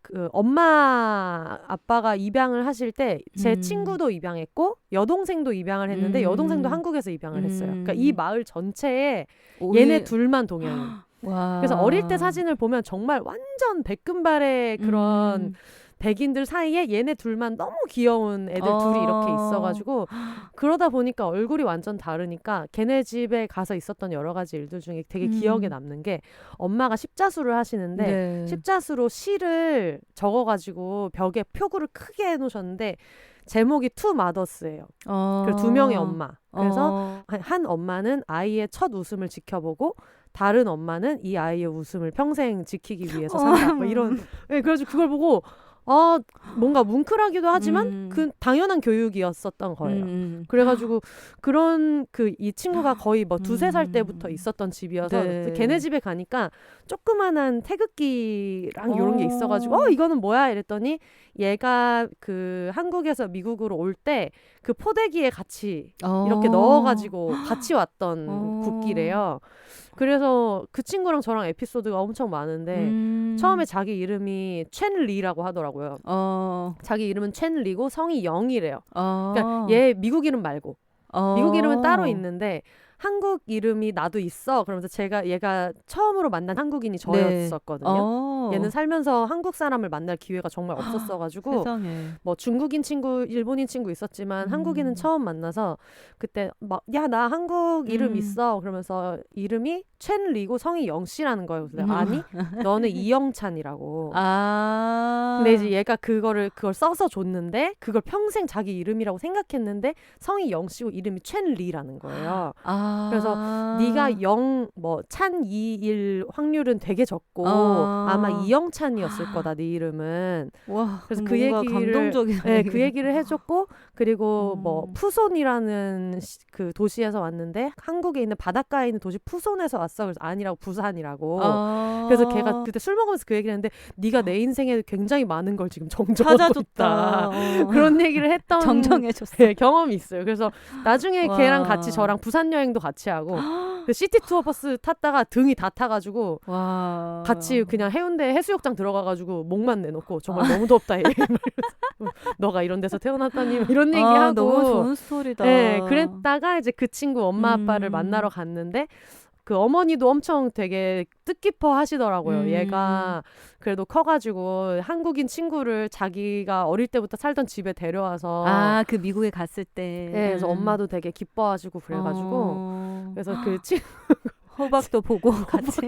그 엄마 아빠가 입양을 하실 때 제 친구도 입양했고 여동생도 입양을 했는데 여동생도 한국에서 입양을 했어요. 그러니까 이 마을 전체에 얘네 둘만 동양인. 그래서 어릴 때 사진을 보면 정말 완전 백금발의 그런 백인들 사이에 얘네 둘만 너무 귀여운 애들 둘이 이렇게 있어가지고 그러다 보니까 얼굴이 완전 다르니까 걔네 집에 가서 있었던 여러 가지 일들 중에 되게 기억에 남는 게 엄마가 십자수를 하시는데 십자수로 시를 적어가지고 벽에 표구를 크게 해놓으셨는데 제목이 투 마더스예요. 그리고 2명의 엄마. 그래서 한 엄마는 아이의 첫 웃음을 지켜보고 다른 엄마는 이 아이의 웃음을 평생 지키기 위해서 산다. 뭐 이런. 그래가지고 그걸 보고 뭔가 뭉클하기도 하지만 그 당연한 교육이었었던 거예요. 그래가지고 그런 이 친구가 거의 뭐 2-3살 때부터 있었던 집이어서 걔네 집에 가니까 조그만한 태극기랑 이런 게 있어가지고 이거는 뭐야 이랬더니 얘가 그 한국에서 미국으로 올 때 그 포대기에 같이 이렇게 넣어가지고 같이 왔던 국기래요. 그래서 그 친구랑 저랑 에피소드가 엄청 많은데 처음에 자기 이름이 첸리라고 하더라고요. 자기 이름은 첸리고 성이 영이래요. 그러니까 얘 미국 이름 말고 미국 이름은 따로 있는데 한국 이름이 나도 있어. 그러면서 얘가 처음으로 만난 한국인이 저였었거든요. 얘는 살면서 한국 사람을 만날 기회가 정말 없었어가지고 뭐 중국인 친구, 일본인 친구 있었지만 한국인은 처음 만나서 그때 막 야 나 한국 이름 있어. 그러면서 이름이 첸리고 성이 영씨라는 거예요. 그래서 아니 너는 이영찬이라고. 근데 이제 얘가 그걸 써서 줬는데 그걸 평생 자기 이름이라고 생각했는데 성이 영씨고 이름이 첸리라는 거예요. 그래서 네가 찬이일 확률은 되게 적고 아마 이영찬이었을 거다 네 이름은. 그래서 그 얘기를 그 얘기를 해줬고 그리고 뭐 푸손이라는 그 도시에서 왔는데 한국에 있는 바닷가에 있는 도시 푸손에서 왔어. 그래서 아니라고 부산이라고. 그래서 걔가 그때 술 먹으면서 그 얘기를 했는데 네가 내 인생에 굉장히 많은 걸 지금 정정하고 있다. 그런 얘기를 했던 정정해줬어. 경험이 있어요. 그래서 나중에 걔랑 같이 저랑 부산 여행도 같이 하고 그 시티 투어 버스 탔다가 등이 다 타가지고 같이 그냥 해운대 해수욕장 들어가가지고 목만 내놓고 정말 너무 덥다 너가 이런 데서 태어났다니 이런 얘기하고 너무 좋은 스토리다. 그랬다가 이제 그 친구 엄마 아빠를 만나러 갔는데 그 어머니도 엄청 되게 뜻깊어 하시더라고요. 얘가 그래도 커가지고 한국인 친구를 자기가 어릴 때부터 살던 집에 데려와서 그 미국에 갔을 때 그래서 엄마도 되게 기뻐하시고 그래가지고 그래서 그 친구 호박도 보고 같이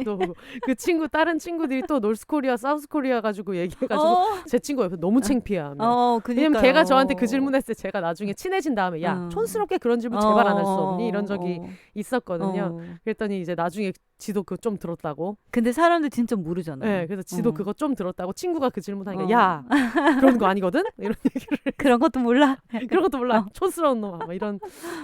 그 친구 다른 친구들이 또 노스코리아 사우스코리아 가지고 얘기해가지고 제 친구 옆에 너무 창피해하면 왜냐면 걔가 저한테 그 질문했을 때 제가 나중에 친해진 다음에 야 촌스럽게 그런 질문 제발 안 할 수 없니 이런 적이 있었거든요. 그랬더니 이제 나중에 지도 그거 좀 들었다고. 근데 사람들 진짜 모르잖아요. 네, 그래서 지도 그거 좀 들었다고 친구가 그 질문하니까 어. 야 그런 거 아니거든? 이런 얘기를 그런 것도 몰라. 그런 것도 몰라. 촌스러운 놈아. 막 이런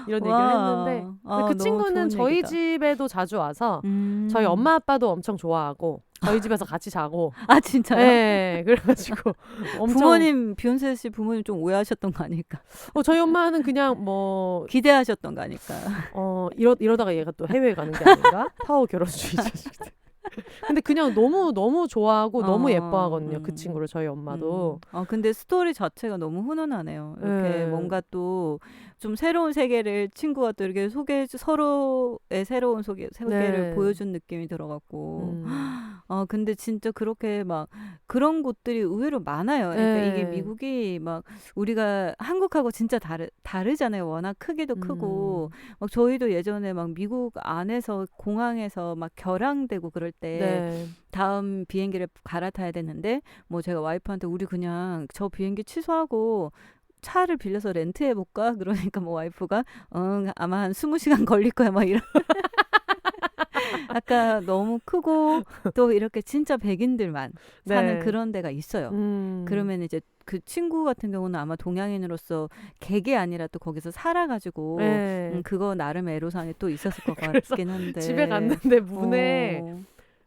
얘기를 와. 했는데 근데 아, 그 너무 친구는 좋은 저희 얘기다. 집에도 자주 와서 저희 엄마 아빠도 엄청 좋아하고 저희 집에서 같이 자고. 아 진짜요? 네, 그래가지고 엄청 부모님 비욘세 씨 부모님 좀 오해하셨던 거 아닐까? 저희 엄마는 그냥 뭐 기대하셨던 거 아닐까? 이러다가 얘가 또 해외에 가는 게 아닌가? 타오 결혼주의 자식들. 근데 그냥 너무 좋아하고 너무 예뻐하거든요. 그 친구를 저희 엄마도. 근데 스토리 자체가 너무 훈훈하네요. 이렇게 뭔가 또 좀 새로운 세계를 친구가 또 이렇게 서로의 새로운 세계를 보여준 느낌이 들어갔고. 근데 진짜 그렇게 막 그런 곳들이 의외로 많아요. 그러니까 이게 미국이 막 우리가 한국하고 진짜 다르잖아요. 워낙 크기도 크고. 막 저희도 예전에 막 미국 안에서 공항에서 막 결항되고 그럴 때 다음 비행기를 갈아타야 되는데 뭐 제가 와이프한테 우리 그냥 저 비행기 취소하고 차를 빌려서 렌트해볼까? 그러니까 뭐 와이프가 아마 한 20시간 걸릴 거야 막 이런. 아까 너무 크고 또 이렇게 진짜 백인들만 사는 그런 데가 있어요. 그러면 이제 그 친구 같은 경우는 아마 동양인으로서 객이 아니라 또 거기서 살아가지고 그거 나름 애로사항이 또 있었을 것 같긴 한데 집에 갔는데 문에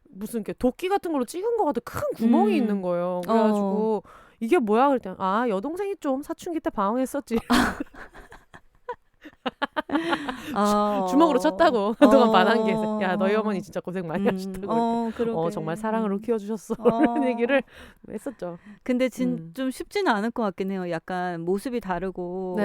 무슨 이렇게 도끼 같은 걸로 찍은 것 같은 큰 구멍이 있는 거예요. 그래가지고 이게 뭐야 그랬더니 여동생이 좀 사춘기 때 방황했었지. 주먹으로 쳤다고 한동안 반한 게 야 너희 어머니 진짜 고생 많이 하셨다고 정말 사랑으로 키워주셨어 이런 얘기를 했었죠. 근데 좀 쉽지는 않을 것 같긴 해요. 약간 모습이 다르고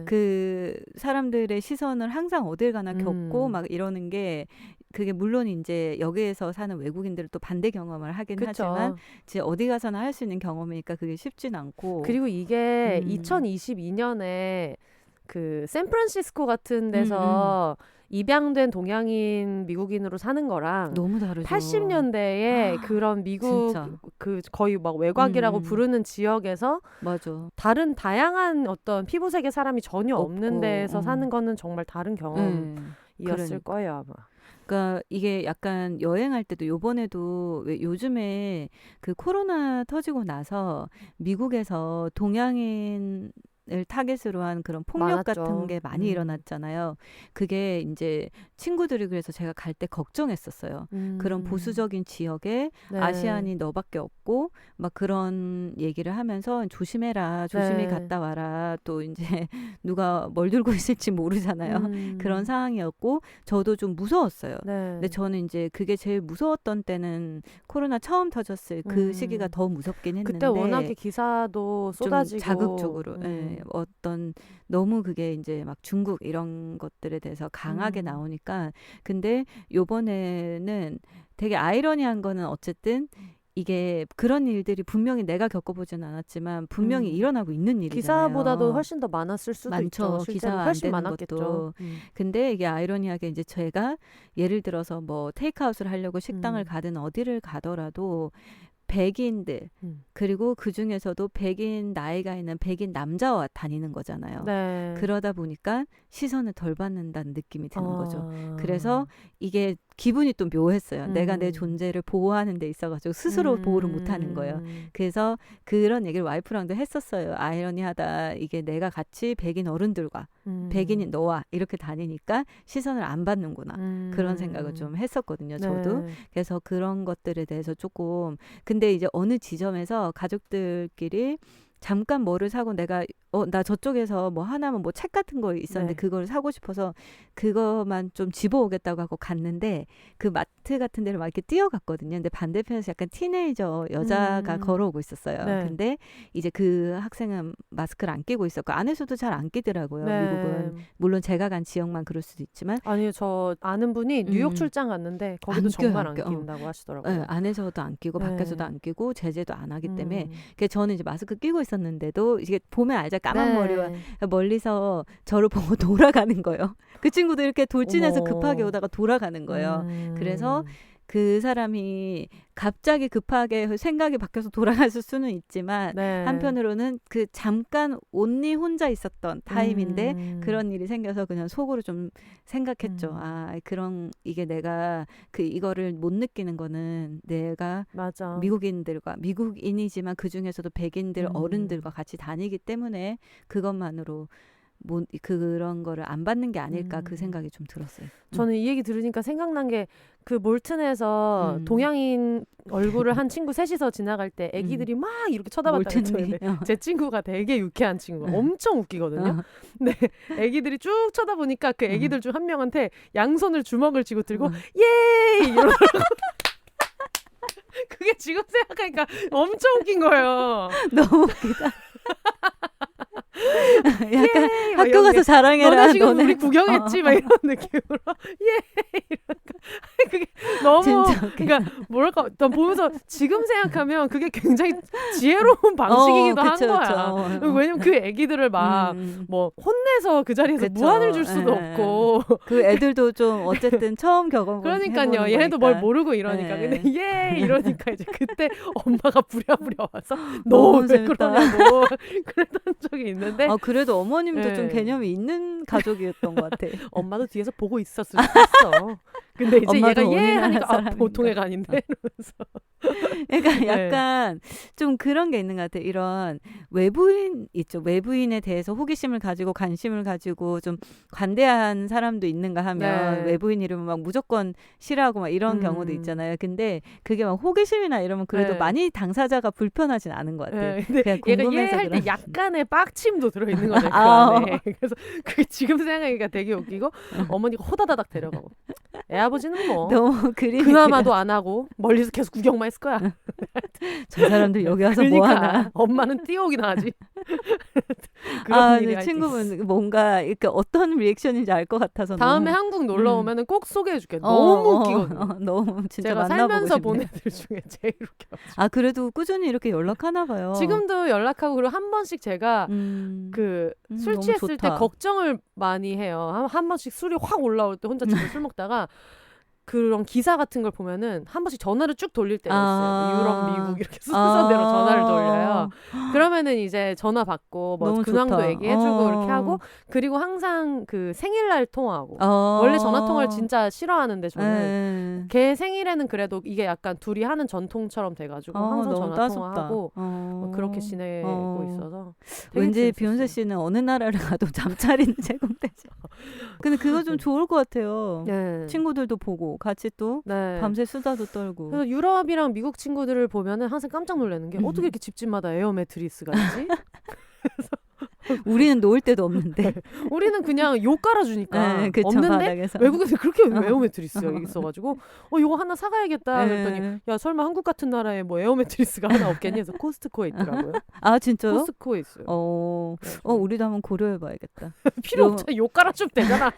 그 사람들의 시선을 항상 어딜 가나 겪고 막 이러는 게 그게 물론 이제 여기에서 사는 외국인들은 또 반대 경험을 하긴 하지만 이제 어디 가서나 할 수 있는 경험이니까 그게 쉽진 않고. 그리고 이게 2022년에 그 샌프란시스코 같은 데서 입양된 동양인 미국인으로 사는 거랑 너무 다르죠. 80년대에 그런 미국 진짜. 그 거의 막 외곽이라고 부르는 지역에서 맞아. 다양한 어떤 피부색의 사람이 전혀 없는 데에서 사는 거는 정말 다른 경험이었을 거예요 아마. 그러니까 이게 약간 여행할 때도 요번에도 왜 요즘에 그 코로나 터지고 나서 미국에서 동양인 을 타겟으로 한 그런 폭력 많았죠. 같은 게 많이 일어났잖아요. 그게 이제 친구들이 그래서 제가 갈 때 걱정했었어요. 그런 보수적인 지역에 아시안이 너밖에 없고 막 그런 얘기를 하면서 조심해라, 조심히 갔다 와라. 또 이제 누가 뭘 들고 있을지 모르잖아요. 그런 상황이었고 저도 좀 무서웠어요. 근데 저는 이제 그게 제일 무서웠던 때는 코로나 처음 터졌을 그 시기가 더 무섭긴 했는데 그때 워낙에 기사도 쏟아지고 좀 자극적으로 어떤 너무 그게 이제 막 중국 이런 것들에 대해서 강하게 나오니까. 근데 요번에는 되게 아이러니한 거는 어쨌든 이게 그런 일들이 분명히 내가 겪어보진 않았지만 분명히 일어나고 있는 일이잖아요. 기사보다도 훨씬 더 많았을 수도 많죠. 있죠. 기사 안 훨씬 되는 많았겠죠. 것도. 근데 이게 아이러니하게 이제 제가 예를 들어서 뭐 테이크아웃을 하려고 식당을 가든 어디를 가더라도 백인들 그리고 그 중에서도 백인 나이가 있는 백인 남자와 다니는 거잖아요. 그러다 보니까 시선을 덜 받는다는 느낌이 드는 거죠. 그래서 이게 기분이 또 묘했어요. 내가 내 존재를 보호하는 데 있어가지고 스스로 보호를 못하는 거예요. 그래서 그런 얘기를 와이프랑도 했었어요. 아이러니하다. 이게 내가 같이 백인 어른들과 백인인 너와 이렇게 다니니까 시선을 안 받는구나. 그런 생각을 좀 했었거든요. 저도. 그래서 그런 것들에 대해서 조금 근데 이제 어느 지점에서 가족들끼리 잠깐 뭐를 사고 내가 나 저쪽에서 뭐 하나만 뭐 책 같은 거 있었는데 그걸 사고 싶어서 그거만 좀 집어오겠다고 하고 갔는데 그 마트 같은 데를 막 이렇게 뛰어갔거든요. 근데 반대편에서 약간 티네이저 여자가 걸어오고 있었어요. 근데 이제 그 학생은 마스크를 안 끼고 있었고 안에서도 잘 안 끼더라고요. 미국은. 물론 제가 간 지역만 그럴 수도 있지만 아니요. 저 아는 분이 뉴욕 출장 갔는데 거기도 정말 안 낀다고 하시더라고요. 안에서도 안 끼고 밖에서도 안 끼고 제재도 안 하기 때문에 그래서 저는 이제 마스크 끼고 있었는데도 이게 보면 알죠. 까만 머리와 멀리서 저를 보고 돌아가는 거예요. 그 친구도 이렇게 돌진해서 급하게 오다가 돌아가는 거예요. 그래서 그 사람이 갑자기 급하게 생각이 바뀌어서 돌아갔을 수는 있지만 네. 한편으로는 그 잠깐 온리 혼자 있었던 타임인데 그런 일이 생겨서 그냥 속으로 좀 생각했죠. 그런 이게 내가 이거를 못 느끼는 거는 내가 맞아. 미국인이지만 그 중에서도 백인들 어른들과 같이 다니기 때문에 그것만으로 그런 거를 안 받는 게 아닐까 그 생각이 좀 들었어요. 저는 이 얘기 들으니까 생각난 게 그 몰튼에서 동양인 얼굴을 한 친구 셋이서 지나갈 때 애기들이 막 이렇게 쳐다봤다는 거예요. 제 친구가 되게 유쾌한 친구가 엄청 웃기거든요. 근데 애기들이 쭉 쳐다보니까 그 애기들 중 한 명한테 양손을 주먹을 쥐고 들고 예! 이러더라고. 그게 지금 생각하니까 엄청 웃긴 거예요. 너무 웃기다. 약간 학교 가서 자랑해라. 너네 지금 우리 구경했지? 막 이런 느낌으로 예! 이러니까 그게 너무 진짜 그러니까 뭐랄까 난 보면서 지금 생각하면 그게 굉장히 지혜로운 방식이기도 한 거야. 왜냐면 그 애기들을 막 뭐 혼내서 그 자리에서 무안을 줄 수도 없고 그 애들도 좀 어쨌든 처음 경험을 그러니까요. 얘네도 뭘 모르고 이러니까 근데 예! 이러니까 이제 그때 엄마가 부랴부랴 와서 너 왜 그러냐고 그랬던 적이 있는데 그래도 어머님도 좀 개념이 있는 가족이었던 것 같아. 엄마도 뒤에서 보고 있었을 수도 있어. 근데 이제 얘가 예 하니까 보통 애가 아닌데 이러면서. 그러니까 약간 좀 그런 게 있는 것 같아. 이런 외부인 있죠. 외부인에 대해서 호기심을 가지고 관심을 가지고 좀 관대한 사람도 있는가 하면 외부인 이름은 막 무조건 싫어하고 막 이런 경우도 있잖아요. 근데 그게 막 호기심이나 이러면 그래도 많이 당사자가 불편하진 않은 것 같아. 근데 얘가 예 할 때 약간의 빡침도 들어있는 거죠. 그 안에. 그래서 그게 지금 생각하니까 되게 웃기고 어머니가 호다다닥 데려가고 애 아버지는 뭐 너무 그나마도 안 하고 멀리서 계속 구경만 했을 거야. 저 사람들 여기 와서 그러니까, 뭐 하나. 엄마는 뛰어오긴 하지. 그런 일이 친구분 뭔가 이렇게 어떤 리액션인지 알 것 같아서 다음에 한국 놀러 오면은 꼭 소개해줄게. 너무 웃기거든요. 너무 진짜 제가 만나보고 살면서 싶네. 본 애들 중에 제일 웃겨. 그래도 꾸준히 이렇게 연락하나 봐요. 지금도 연락하고 그리고 한 번씩 제가 술 취했을 때 걱정을 많이 해요. 한 번씩 술이 확 올라올 때 혼자 집에 술 먹다가 그런 기사 같은 걸 보면은 한 번씩 전화를 쭉 돌릴 때가 있어요. 유럽, 미국 이렇게 순서대로 전화를 돌려요. 그러면은 이제 전화 받고 뭐 근황도 얘기해주고 이렇게 하고 그리고 항상 그 생일날 통화하고 원래 전화 통화를 진짜 싫어하는데 저는 걔 생일에는 그래도 이게 약간 둘이 하는 전통처럼 돼가지고 항상 전화 통화하고 뭐 그렇게 지내고 있어서 왠지 비욘세 씨는 어느 나라를 가도 잠자리는 제공되죠. 근데 그거 좀 좋을 것 같아요. 친구들도 보고 같이 또 밤새 수다도 떨고. 그래서 유럽이랑 미국 친구들을 보면은 항상 깜짝 놀라는 게 어떻게 이렇게 집집마다 에어 매트리스가 있지? 우리는 놓을 데도 없는데. 우리는 그냥 요 깔아주니까 그쵸, 없는데 바닥에서. 외국에서 그렇게 에어 매트리스가 있어가지고 이거 하나 사가야겠다 그랬더니 야 설마 한국 같은 나라에 뭐 에어 매트리스가 하나 없겠니 해서 코스트코에 있더라고요. 진짜요? 코스트코에 있어요. 우리도 한번 고려해봐야겠다. 필요 없잖아. 요 깔아주면 되잖아.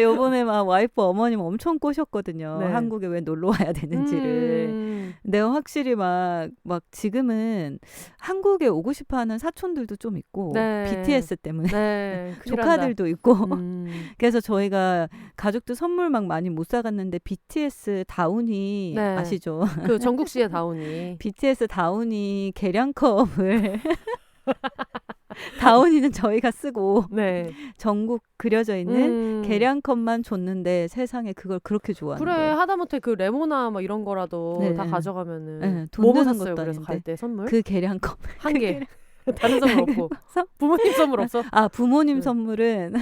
요번에 막 와이프 어머님 엄청 꼬셨거든요. 한국에 왜 놀러 와야 되는지를. 내가 확실히 막 지금은 한국에 오고 싶어 하는 사촌들도 좀 있고, BTS 때문에. 조카들도 있고. 그래서 저희가 가족들 선물 막 많이 못 사갔는데, BTS 다운이 아시죠? 그 정국씨의 다운이. BTS 다운이 계량컵을. 다운이는 저희가 쓰고 전국 그려져 있는 계량컵만 줬는데 세상에 그걸 그렇게 좋아하는 그래 거예요. 하다못해 그 레모나 뭐 이런 거라도 다 가져가면은 돈 드는 샀어요? 것도 그래서 갈 때 선물 그 계량컵 한 개. 다른 선물 없고 부모님 선물 없어? 부모님 선물은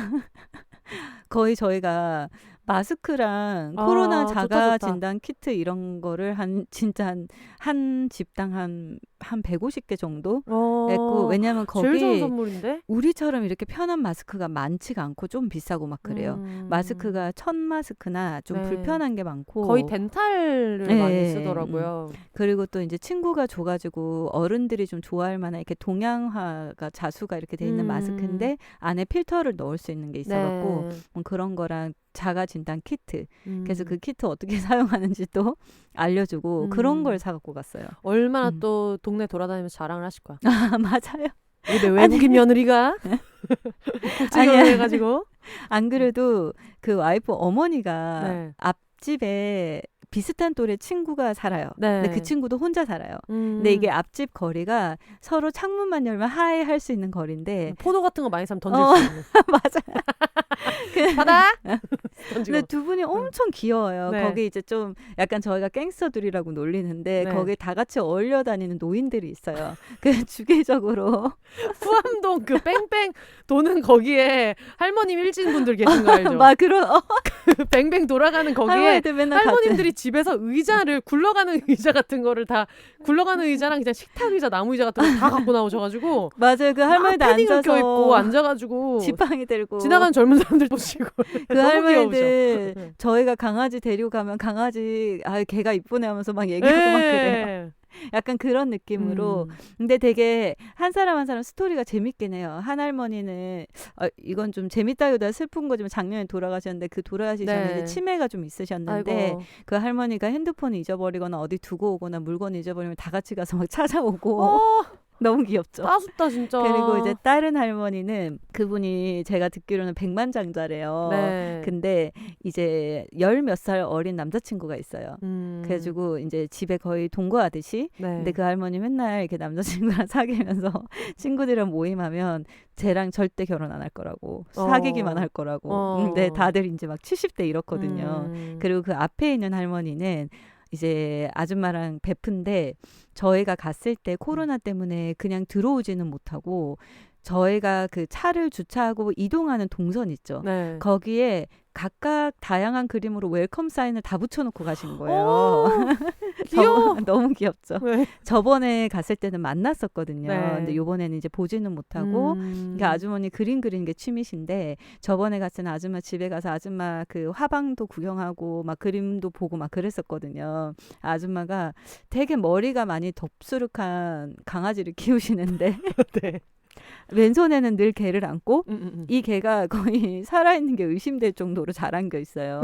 거의 저희가 마스크랑 코로나 자가 좋다. 진단 키트 이런 거를 진짜 한 집당 한 150개 정도 했고, 왜냐면 거기 제일 좋은 선물인데? 우리처럼 이렇게 편한 마스크가 많지가 않고 좀 비싸고 막 그래요. 마스크가 천 마스크나 좀 불편한 게 많고 거의 덴탈을 많이 쓰더라고요. 그리고 또 이제 친구가 줘가지고 어른들이 좀 좋아할 만한 이렇게 동양화가 자수가 이렇게 돼 있는 마스크인데 안에 필터를 넣을 수 있는 게 있어갖고 그런 거랑 자가 진단 키트. 그래서 그 키트 어떻게 사용하는지 또 알려주고 그런 걸 사갖고 갔어요. 얼마나 또 동네 돌아다니면서 자랑을 하실 거야. 맞아요. 근데 외국인 며느리가 국제결혼 해가지고 안 그래도 그 와이프 어머니가 앞집에 비슷한 또래 친구가 살아요. 네. 근데 그 친구도 혼자 살아요. 근데 이게 앞집 거리가 서로 창문만 열면 하이 할 수 있는 거리인데 포도 같은 거 많이 사면 던질 수 있는. 맞아요. 받아. 근데 두 분이 엄청 귀여워요. 네. 거기 이제 좀 약간 저희가 갱스터들이라고 놀리는데 네. 거기 다 같이 어울려 다니는 노인들이 있어요. 그 주기적으로 후암동 그 뺑뺑 도는 거기에 할머님 일진분들 계신 거 알죠? 막 그런 그 뱅뱅 돌아가는 거기에 할머니들 맨날 할머님들이 집에서 의자를 굴러가는 의자 같은 거를 다 굴러가는 의자랑 그냥 식탁 의자, 나무 의자 같은 거 다 갖고 나오셔가지고 맞아요. 그 할머니들 패딩을 껴입고 앉아서 앉아가지고 지팡이 들고 지나가는 젊은 사람들 보시고 그 너무 할머니들 귀여우셔. 저희가 강아지 데리고 가면 강아지 걔가 이쁘네 하면서 막 얘기하고 막 그래요. 네. 약간 그런 느낌으로. 근데 되게 한 사람 한 사람 스토리가 재밌긴 해요. 한 할머니는 이건 좀 재밌다기보다 슬픈 거지만 작년에 돌아가셨는데 그 돌아가시기 전에 네. 이제 치매가 좀 있으셨는데 아이고. 그 할머니가 핸드폰을 잊어버리거나 어디 두고 오거나 물건 잊어버리면 다 같이 가서 막 찾아오고 너무 귀엽죠. 따숩다 진짜. 그리고 이제 다른 할머니는 그분이 제가 듣기로는 백만장자래요. 네. 근데 이제 10몇 살 어린 남자친구가 있어요. 그래가지고 이제 집에 거의 동거하듯이. 네. 근데 그 할머니 맨날 이렇게 남자친구랑 사귀면서 친구들이랑 모임하면 쟤랑 절대 결혼 안 할 거라고 사귀기만 할 거라고. 근데 다들 이제 막 70대 이렇거든요. 그리고 그 앞에 있는 할머니는 이제 아줌마랑 베프인데 저희가 갔을 때 코로나 때문에 그냥 들어오지는 못하고 저희가 그 차를 주차하고 이동하는 동선 있죠. 네. 거기에 각각 다양한 그림으로 웰컴 사인을 다 붙여놓고 가신 거예요. 귀여워. 너무 귀엽죠. 네. 저번에 갔을 때는 만났었거든요. 네. 근데 요번에는 이제 보지는 못하고 그 아주머니 그림 그리는 게 취미신데 저번에 갔을 때는 아줌마 집에 가서 아줌마 그 화방도 구경하고 막 그림도 보고 막 그랬었거든요. 아줌마가 되게 머리가 많이 덥수룩한 강아지를 키우시는데 네. 왼손에는 늘 개를 안고 음. 이 개가 거의 살아있는 게 의심될 정도로 잘 안겨 있어요.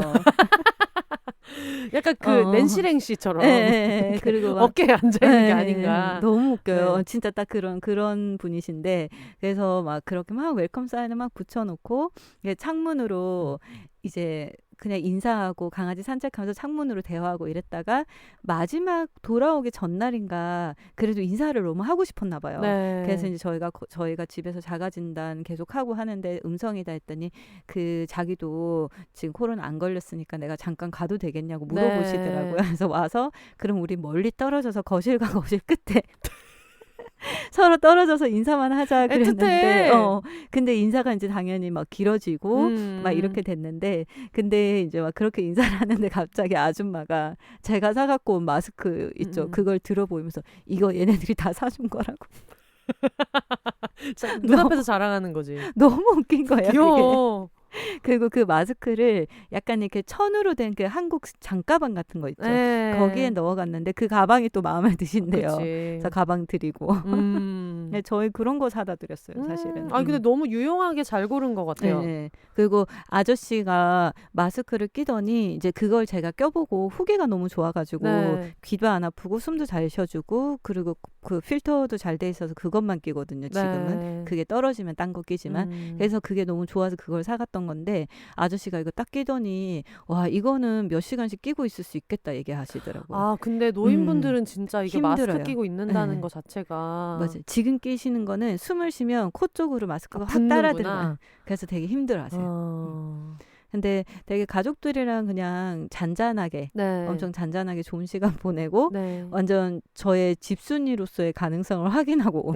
약간 그 낸시랭 씨처럼 네, 그리고 막, 어깨에 앉아 있는 게 아닌가. 너무 웃겨요. 네. 진짜 딱 그런 분이신데 그래서 막 그렇게 막 웰컴 사인을 막 붙여놓고 창문으로 이제 그냥 인사하고 강아지 산책하면서 창문으로 대화하고 이랬다가 마지막 돌아오기 전날인가 그래도 인사를 너무 하고 싶었나 봐요. 네. 그래서 이제 저희가 집에서 자가진단 계속 하고 하는데 음성이다 했더니 그 자기도 지금 코로나 안 걸렸으니까 내가 잠깐 가도 되겠냐고 물어보시더라고요. 네. 그래서 와서 그럼 우리 멀리 떨어져서 거실과 거실 끝에 서로 떨어져서 인사만 하자 그랬는데 근데 인사가 이제 당연히 막 길어지고 막 이렇게 됐는데 근데 이제 막 그렇게 인사를 하는데 갑자기 아줌마가 제가 사갖고 온 마스크 있죠. 그걸 들어보이면서 이거 얘네들이 다 사준 거라고. 눈앞에서 자랑하는 거지. 너무 웃긴 거예요. 귀여워. 그리고 그 마스크를 약간 이렇게 천으로 된 그 한국 장가방 같은 거 있죠. 네. 거기에 넣어갔는데 그 가방이 또 마음에 드신대요. 그치. 그래서 가방 드리고. 네, 저희 그런 거 사다 드렸어요, 사실은. 아니 근데 너무 유용하게 잘 고른 것 같아요. 네. 그리고 아저씨가 마스크를 끼더니 이제 그걸 제가 껴보고 후기가 너무 좋아가지고 네. 귀도 안 아프고 숨도 잘 쉬어주고 그리고 그 필터도 잘 돼 있어서 그것만 끼거든요. 지금은 네. 그게 떨어지면 딴 거 끼지만 그래서 그게 너무 좋아서 그걸 사갔던 건데 아저씨가 이거 딱 끼더니 와 이거는 몇 시간씩 끼고 있을 수 있겠다 얘기하시더라고요. 아 근데 노인분들은 진짜 이게 힘들어요. 마스크 끼고 있는다는 네. 거 자체가 맞아요. 지금 끼시는 거는 숨을 쉬면 코 쪽으로 마스크가 확 붙는구나. 따라들어요. 그래서 되게 힘들어하세요. 근데 되게 가족들이랑 그냥 잔잔하게 네. 엄청 잔잔하게 좋은 시간 보내고 네. 완전 저의 집순이로서의 가능성을 확인하고 온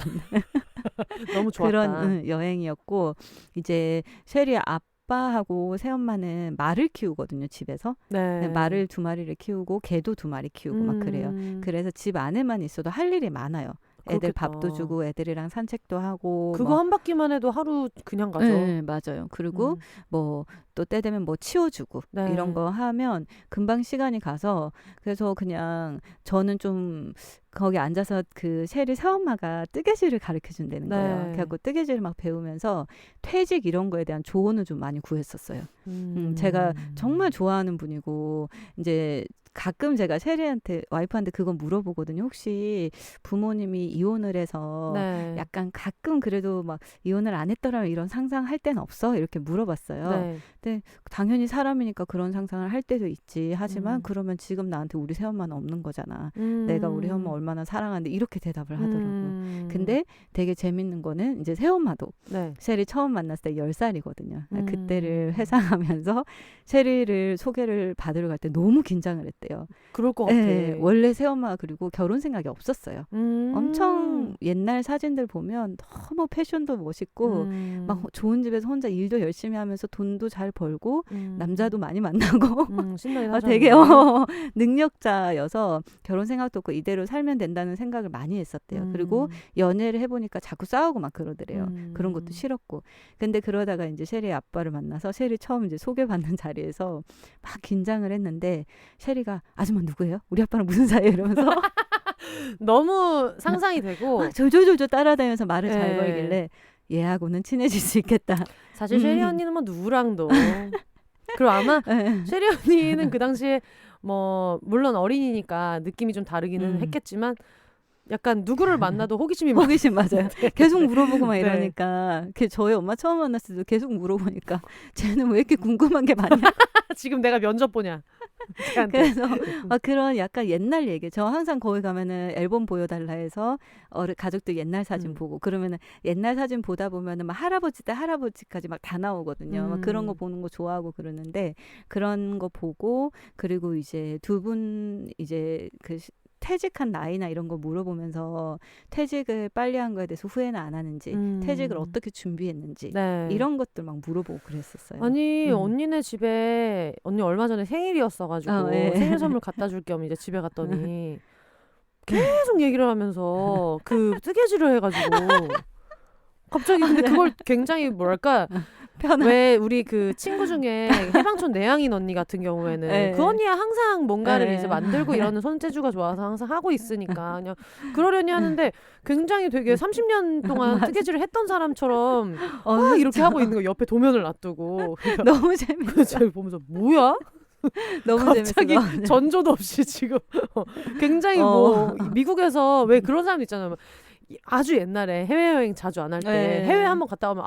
너무 좋았다. 그런 여행이었고 이제 쉐리 아빠하고 새엄마는 말을 키우거든요 집에서. 네. 말을 2마리를 키우고 개도 2마리 키우고 막 그래요. 그래서 집 안에만 있어도 할 일이 많아요. 애들 그렇겠다. 밥도 주고 애들이랑 산책도 하고 그거 한 바퀴만 해도 하루 그냥 가죠. 네, 맞아요. 그리고 뭐 또 때 되면 뭐 치워주고 네. 이런 거 하면 금방 시간이 가서 그래서 그냥 저는 좀 거기 앉아서 그 셰리 새엄마가 뜨개질을 가르쳐 준다는 거예요. 네. 그래갖고 뜨개질을 막 배우면서 퇴직 이런 거에 대한 조언을 좀 많이 구했었어요. 제가 정말 좋아하는 분이고 이제 가끔 제가 셰리한테 와이프한테 그건 물어보거든요. 혹시 부모님이 이혼을 해서 네. 약간 가끔 그래도 막 이혼을 안 했더라면 이런 상상할 때는 없어? 이렇게 물어봤어요. 네. 근데 당연히 사람이니까 그런 상상을 할 때도 있지. 하지만 음. 그러면 지금 나한테 우리 새엄마는 없는 거잖아. 내가 우리 엄마 얼마나 사랑하는데 이렇게 대답을 하더라고. 근데 되게 재밌는 거는 이제 새엄마도 네. 셰리 처음 만났을 때 10살이거든요. 그때를 회상하면서 셰리를 소개를 받으러 갈 때 너무 긴장을 했대요. 그럴 것 같아. 네, 원래 새엄마가 그리고 결혼 생각이 없었어요. 엄청 옛날 사진들 보면 너무 패션도 멋있고 막 좋은 집에서 혼자 일도 열심히 하면서 돈도 잘 벌고 남자도 많이 만나고 신나긴 하잖아요. 되게 능력자여서 결혼 생각도 없고 이대로 살면 된다는 생각을 많이 했었대요. 그리고 연애를 해보니까 자꾸 싸우고 막 그러더래요. 그런 것도 싫었고. 근데 그러다가 이제 셰리의 아빠를 만나서 셰리 처음 이제 소개받는 자리에서 막 긴장을 했는데 셰리가 아줌마 누구예요? 우리 아빠랑 무슨 사이예요? 이러면서 너무 상상이 되고 막 졸졸졸 따라다니면서 말을 잘 네. 걸길래 얘하고는 친해질 수 있겠다. 사실 셰리 언니는 뭐 누구랑도 그리고 아마 셰리 언니는 그 당시에 뭐 물론 어린이니까 느낌이 좀 다르기는 했겠지만 약간 누구를 만나도 호기심이 많 호기심 맞아요. 계속 물어보고 막 네. 이러니까 저희 엄마 처음 만났을 때도 계속 물어보니까 쟤는 왜 이렇게 궁금한 게 많냐. 지금 내가 면접 보냐. 걔한테. 그래서 막 그런 약간 옛날 얘기. 저 항상 거기 가면은 앨범 보여달라 해서 가족들 옛날 사진 보고 그러면은 옛날 사진 보다 보면은 막 할아버지 때 할아버지까지 막 다 나오거든요. 막 그런 거 보는 거 좋아하고 그러는데 그런 거 보고 그리고 이제 두 분 이제 그 퇴직한 나이나 이런 거 물어보면서 퇴직을 빨리 한 거에 대해서 후회는 안 하는지 퇴직을 어떻게 준비했는지 네. 이런 것들 막 물어보고 그랬었어요. 아니 언니네 집에 언니 얼마 전에 생일이었어가지고 네. 생일 선물 갖다 줄 겸 이제 집에 갔더니 계속 얘기를 하면서 그 뜨개질을 해가지고 갑자기 근데 그걸 굉장히 뭐랄까 왜 우리 그 친구 중에 해방촌 내향인 언니 같은 경우에는 네. 그 언니가 항상 뭔가를 네. 이제 만들고 이러는 손재주가 좋아서 항상 하고 있으니까 그냥 그러려니 하는데 굉장히 되게 30년 동안 뜨개질을 했던 사람처럼 막 이렇게 하고 있는 거 옆에 도면을 놔두고 그러니까 너무 재밌어. 제가 보면서 뭐야? 너무 갑자기 재밌어. 전조도 없이 지금 굉장히 뭐 미국에서 왜 그런 사람 있잖아요. 아주 옛날에 해외여행 자주 안 할 때 네. 해외 한번 갔다 오면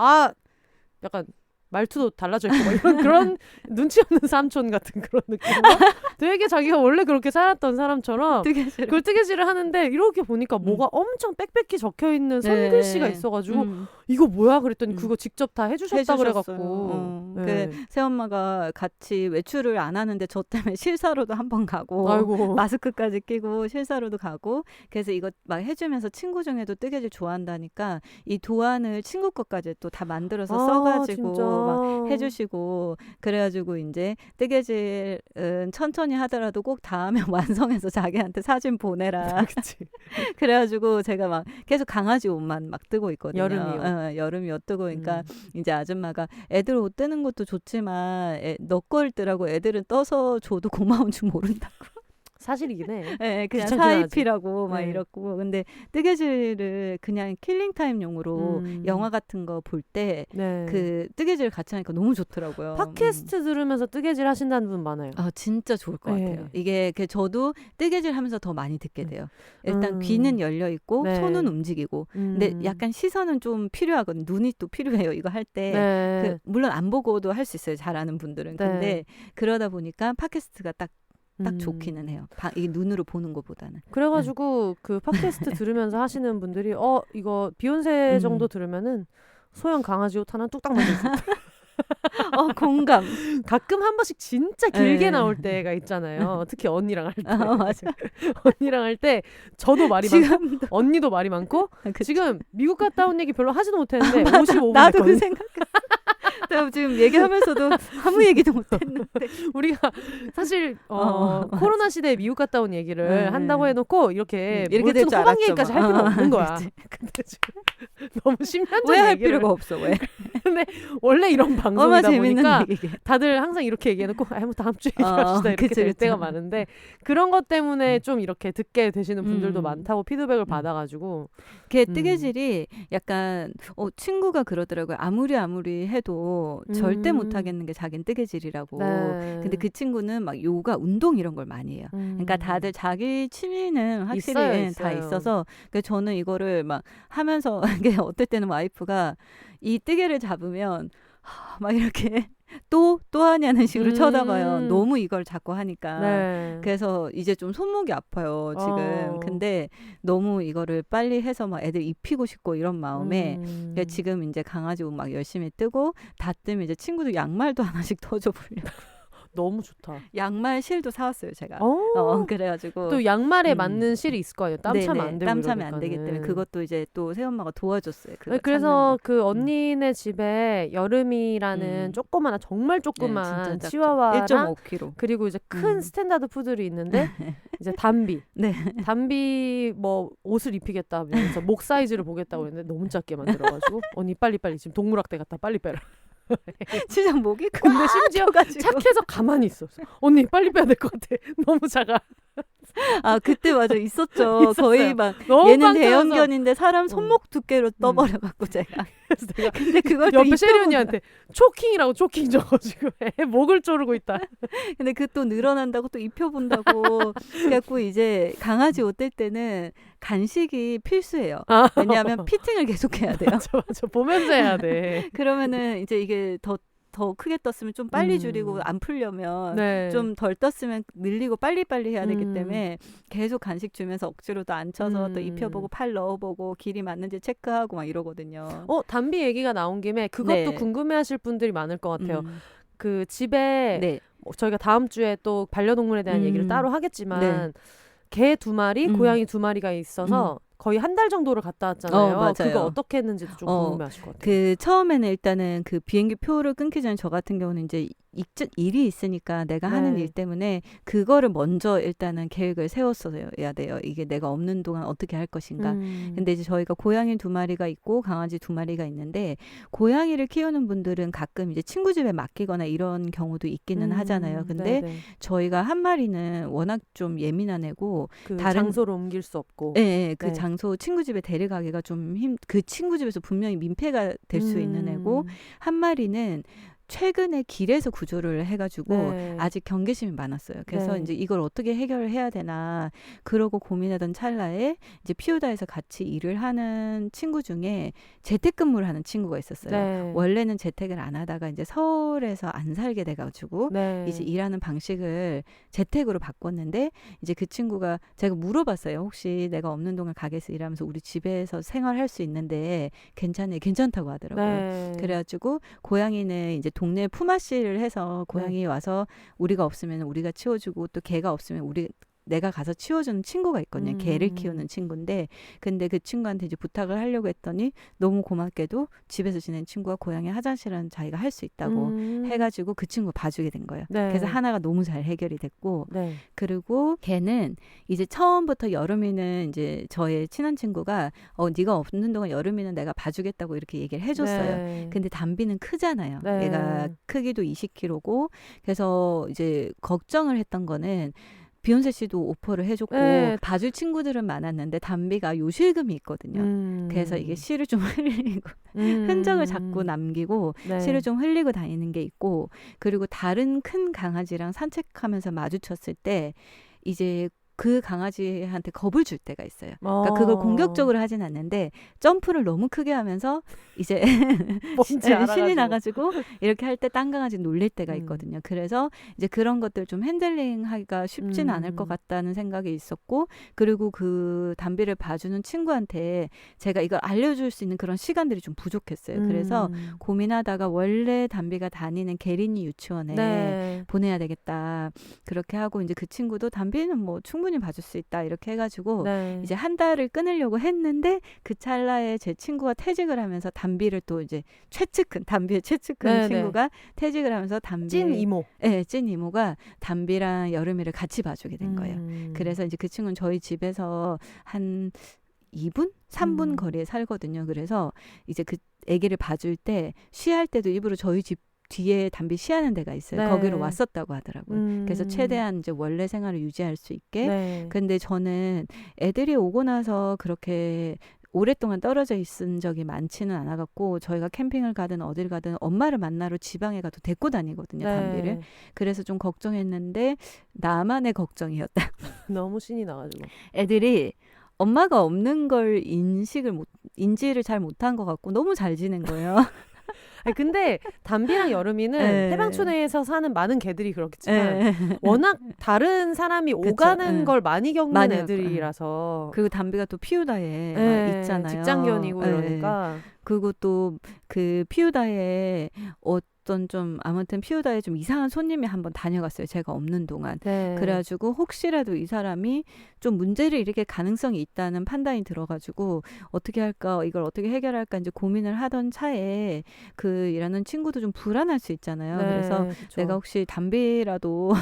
약간 말투도 달라져 있고 막 이런 그런 눈치 없는 삼촌 같은 그런 느낌으로 되게 자기가 원래 그렇게 살았던 사람처럼 뜨개질. 그걸 뜨개질을 하는데 이렇게 보니까 뭐가 엄청 빽빽히 적혀 있는 손글씨가 있어가지고 이거 뭐야 그랬더니 그거 직접 다 해주셨다 그래갖고 그 새엄마가 같이 외출을 안 하는데 저 때문에 실사로도 한 번 가고 아이고. 마스크까지 끼고 실사로도 가고 그래서 이거 막 해주면서 친구 중에도 뜨개질 좋아한다니까 이 도안을 친구 것까지 또 다 만들어서 써가지고 진짜. 막 해주시고 그래가지고 이제 뜨개질은 천천히 하더라도 꼭 다음에 완성해서 자기한테 사진 보내라. 그치. 그래가지고 제가 막 계속 강아지 옷만 막 뜨고 있거든요. 여름이요. 여름이 옷 뜨고 그러니까 이제 아줌마가 애들 옷 뜨는 것도 좋지만 너 걸 뜨라고 애들은 떠서 줘도 고마운 줄 모른다고. 사실이긴 해. 네, 그냥 귀찮긴 사입히라고 막 네. 이렇고 근데 뜨개질을 그냥 킬링타임용으로 영화 같은 거 볼 때 네. 그 뜨개질 같이 하니까 너무 좋더라고요. 팟캐스트 들으면서 뜨개질 하신다는 분 많아요. 진짜 좋을 것 네. 같아요. 이게 저도 뜨개질 하면서 더 많이 듣게 돼요. 일단 귀는 열려 있고 네. 손은 움직이고 근데 약간 시선은 좀 필요하거든요. 눈이 또 필요해요. 이거 할 때 네. 물론 안 보고도 할 수 있어요. 잘하는 분들은. 네. 근데 그러다 보니까 팟캐스트가 딱 좋기는 해요. 이 눈으로 보는 것보다는. 그래가지고 그 팟캐스트 들으면서 하시는 분들이 이거 비욘세 정도 들으면은 소형 강아지 옷 하나 뚝딱 만들 수 있다. 공감. 가끔 한 번씩 진짜 길게 네. 나올 때가 있잖아요. 특히 언니랑 할 때. 맞아. 언니랑 할 때 저도 말이 많고 언니도 말이 많고 그치. 지금 미국 갔다 온 얘기 별로 하지도 못했는데 55분 나도 됐거든요. 그 생각했어. 내가 지금 얘기하면서도 아무 얘기도 못했는데. 우리가 사실 코로나 시대에 미국 갔다 온 얘기를 네. 한다고 해놓고 이렇게 이렇게 될 줄 호박 알았죠, 얘기까지 막. 할 필요 없는 거야. 그치. 근데 지금 너무 10년 왜 전 할 얘기를 필요가 없어? 왜? 근데 원래 이런 얼마나 방송이다 재밌는 보니까 얘기. 다들 항상 이렇게 얘기해놓고 뭐 다음 주에 얘기합시다 이렇게 그치, 될 그치. 때가 많은데 그런 것 때문에 좀 이렇게 듣게 되시는 분들도 많다고 피드백을 받아가지고 뜨개질이 약간 친구가 그러더라고요. 아무리 해도 친구도 절대 못하겠는 게 자기는 뜨개질이라고. 네. 근데 그 친구는 막 요가, 운동 이런 걸 많이 해요. 그러니까 다들 자기 취미는 확실히 있어요, 다 있어요. 있어서 그러니까 저는 이거를 막 하면서 이게 어떨 때는 와이프가 이 뜨개를 잡으면 막 이렇게 또 하냐는 식으로 쳐다봐요. 너무 이걸 자꾸 하니까. 네. 그래서 이제 좀 손목이 아파요, 지금. 근데 너무 이거를 빨리 해서 막 애들 입히고 싶고 이런 마음에 그러니까 지금 이제 강아지 옷 막 열심히 뜨고 다 뜨면 이제 친구도 양말도 하나씩 더 줘보려고. 너무 좋다. 양말 실도 사왔어요, 제가. 그래가지고 또 양말에 맞는 실이 있을 거 아니에요. 땀 차면 안 되고 땀 차면 안 되기 이러니까는. 때문에 그것도 이제 또 새엄마가 도와줬어요. 그거 그래서 찾는 거. 그 언니네 집에 여름이라는 조그마한 정말 조그만 진짜 작죠. 치와와랑 1.5kg. 그리고 이제 큰 스탠다드 푸들이 있는데 이제 담비. 네. 담비 뭐 옷을 입히겠다 하면서 목 사이즈를 보겠다고 했는데 너무 작게 만들어가지고 언니 빨리 지금 동물학대 갔다 빨리 빼라. 진짜 목이 근데 심지어 착해서 가만히 있어. 언니 빨리 빼야 될 것 같아. 너무 작아. 아 그때 맞아 있었죠. 거의 막 너무 얘는 빵 터져서. 대형견인데 사람 손목 두께로 떠버려갖고 제가. 그래서 내가 근데 그걸 또 옆에 입혀보니까- 셰리 언니한테 초킹이라고 초킹 적어가지고 애 목을 조르고 있다. 근데 그 또 늘어난다고 또 입혀본다고. 그래갖고 이제 강아지 옷 뗄 때는 간식이 필수예요. 왜냐하면 피팅을 계속해야 돼요. 맞아. 보면서 해야 돼. 그러면은 이제 이게 더 크게 떴으면 좀 빨리 줄이고 안 풀려면 네. 좀 덜 떴으면 늘리고 빨리빨리 해야 되기 때문에 계속 간식 주면서 억지로 또 앉혀서 또 입혀보고 팔 넣어보고 길이 맞는지 체크하고 막 이러거든요. 담비 얘기가 나온 김에 그것도 네. 궁금해하실 분들이 많을 것 같아요. 그 집에 네. 저희가 다음 주에 또 반려동물에 대한 얘기를 따로 하겠지만 개 2마리, 고양이 2마리가 있어서 거의 한 달 정도를 갔다 왔잖아요. 맞아요. 그거 어떻게 했는지도 좀 궁금해하실 것 같아요. 그 처음에는 일단은 그 비행기 표를 끊기 전에 저 같은 경우는 이제 일이 있으니까 내가 하는 일 때문에 그거를 먼저 일단은 계획을 세웠어야 돼요. 이게 내가 없는 동안 어떻게 할 것인가. 근데 이제 저희가 고양이 2마리가 있고 강아지 2마리가 있는데 고양이를 키우는 분들은 가끔 이제 친구 집에 맡기거나 이런 경우도 있기는 하잖아요. 근데 네네. 저희가 한 마리는 워낙 좀 예민한 애고 그 다른 장소를 옮길 수 없고. 네, 그 네. 장소 친구 집에 데려가기가 좀 그 친구 집에서 분명히 민폐가 될 수 있는 애고 한 마리는 최근에 길에서 구조를 해가지고 네. 아직 경계심이 많았어요. 그래서 네. 이제 이걸 어떻게 해결을 해야 되나 그러고 고민하던 찰나에 이제 피우다에서 같이 일을 하는 친구 중에 재택근무를 하는 친구가 있었어요. 네. 원래는 재택을 안 하다가 이제 서울에서 안 살게 돼가지고 네. 이제 일하는 방식을 재택으로 바꿨는데 이제 그 친구가 제가 물어봤어요. 혹시 내가 없는 동안 가게에서 일하면서 우리 집에서 생활할 수 있는데 괜찮다고 하더라고요. 네. 그래가지고 고양이는 이제 동네 품앗이를 해서 고양이 와서 우리가 없으면 우리가 치워주고 또 개가 없으면 내가 가서 치워주는 친구가 있거든요. 개를 키우는 친구인데 근데 그 친구한테 이제 부탁을 하려고 했더니 너무 고맙게도 집에서 지낸 친구가 고양이 화장실은 자기가 할 수 있다고 해가지고 그 친구 봐주게 된 거예요. 네. 그래서 하나가 너무 잘 해결이 됐고 네. 그리고 걔는 이제 처음부터 여름이는 이제 저의 친한 친구가 네가 없는 동안 여름이는 내가 봐주겠다고 이렇게 얘기를 해줬어요. 네. 근데 담비는 크잖아요. 네. 얘가 크기도 20kg고 그래서 이제 걱정을 했던 거는 비욘세 씨도 오퍼를 해줬고 네. 봐줄 친구들은 많았는데 담비가 요실금이 있거든요. 그래서 이게 실을 좀 흘리고 흔적을 자꾸 남기고 네. 실을 좀 흘리고 다니는 게 있고 그리고 다른 큰 강아지랑 산책하면서 마주쳤을 때 이제 그 강아지한테 겁을 줄 때가 있어요. 그러니까 그걸 공격적으로 하진 않는데 점프를 너무 크게 하면서 이제 신이 나가지고 이렇게 할 때 딴 강아지 놀릴 때가 있거든요. 그래서 이제 그런 것들 좀 핸들링하기가 쉽진 않을 것 같다는 생각이 있었고 그리고 그 담비를 봐주는 친구한테 제가 이걸 알려줄 수 있는 그런 시간들이 좀 부족했어요. 그래서 고민하다가 원래 담비가 다니는 게리니 유치원에 네. 보내야 되겠다. 그렇게 하고 이제 그 친구도 담비는 뭐 충분히 봐줄 수 있다 이렇게 해가지고 네. 이제 한 달을 끊으려고 했는데 그 찰나에 제 친구가 퇴직을 하면서 담비를 또 이제 담비의 최측근 네, 친구가 퇴직을 하면서 담비 찐 이모. 네, 찐 이모가 담비랑 여름이를 같이 봐주게 된 거예요. 그래서 이제 그 친구는 저희 집에서 한 2분? 3분 거리에 살거든요. 그래서 이제 그 아기를 봐줄 때 쉬할 때도 일부러 저희 집 뒤에 담비 쉬하는 데가 있어요. 네. 거기로 왔었다고 하더라고요. 그래서 최대한 이제 원래 생활을 유지할 수 있게. 네. 근데 저는 애들이 오고 나서 그렇게 오랫동안 떨어져 있은 적이 많지는 않아갖고 저희가 캠핑을 가든 어딜 가든 엄마를 만나러 지방에 가도 데리고 다니거든요. 담비를. 네. 그래서 좀 걱정했는데 나만의 걱정이었다. 너무 신이 나가지고. 애들이 엄마가 없는 걸 인지를 잘 못한 것 같고 너무 잘 지낸 거예요. 아니, 근데 담비랑 여름이는 네. 해방촌에서 사는 많은 개들이 그렇겠지만 네. 워낙 다른 사람이 그쵸, 오가는 네. 걸 많이 겪는 많이 애들이라서 그리고 담비가 또 피우다에 네, 막 있잖아요. 직장견이고 네. 이러니까 그리고 또 그 피우다에 어떤 좀 아무튼 피우다에 좀 이상한 손님이 한번 다녀갔어요. 제가 없는 동안. 네. 그래가지고 혹시라도 이 사람이 좀 문제를 일으킬 가능성이 있다는 판단이 들어가지고 어떻게 할까 이걸 어떻게 해결할까 이제 고민을 하던 차에 그 일하는 친구도 좀 불안할 수 있잖아요. 네, 그래서 그쵸. 내가 혹시 담비라도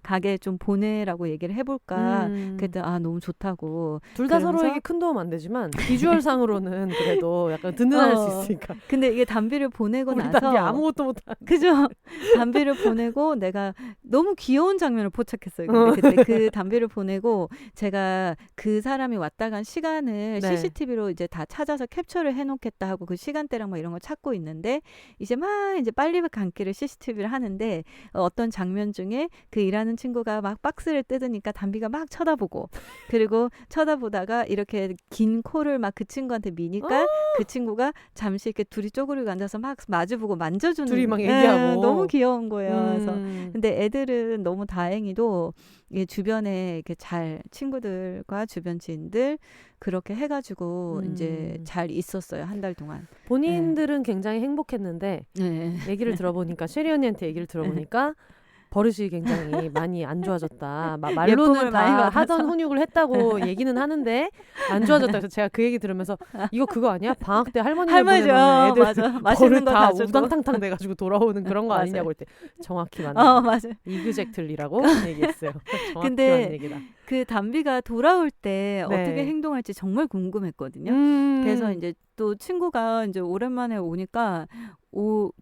가게 좀 보내라고 얘기를 해볼까. 그랬더니 너무 좋다고. 둘 다 그러면서 서로에게 큰 도움 안 되지만 비주얼상으로는 그래도 약간 든든할 수 있으니까. 근데 이게 담비를 보내고 우리 나서 담비 아무것도 못한. 그죠? 담비를 보내고 내가 너무 귀여운 장면을 포착했어요. 근데 그때 그 담비를 보내고 제가 그 사람이 왔다 간 시간을 네. CCTV로 이제 다 찾아서 캡처를 해놓겠다 하고 그 시간대랑 뭐 이런 걸 찾고 있는데 이제 막 이제 빨리 감기를 CCTV를 하는데 어떤 장면 중에 그 일하는 친구가 막 박스를 뜯으니까 담비가 막 쳐다보고 그리고 쳐다보다가 이렇게 긴 코를 막 그 친구한테 미니까 그 친구가 잠시 이렇게 둘이 쪼그리고 앉아서 막 마주보고 만져주는 둘이 막 얘기하고. 너무 귀여운 거예요. 그래서 음. 근데 애들은 너무 다행히도 이게 주변에 이렇게 잘 친구들과 주변 지인들 그렇게 해가지고 이제 잘 있었어요. 한 달 동안. 본인들은 굉장히 행복했는데 네. 얘기를 들어보니까 셰리 언니한테 얘기를 들어보니까 버릇이 굉장히 많이 안 좋아졌다. 말로는 예쁨을 많이 다 받아서. 하던 훈육을 했다고 얘기는 하는데 안 좋아졌다. 그래서 제가 그 얘기 들으면서 이거 그거 아니야? 방학 때 할머니네 보내면 애들 맞아. 버릇 맛있는 거 다 다 주고. 우당탕탕 돼가지고 돌아오는 그런 거 맞아요. 아니냐고 할 때 정확히 맞는 맞아. 이그젝틀리라고 얘기했어요. 정확히 근데 맞는 얘기다. 그 담비가 돌아올 때 네. 어떻게 행동할지 정말 궁금했거든요. 그래서 이제 또 친구가 이제 오랜만에 오니까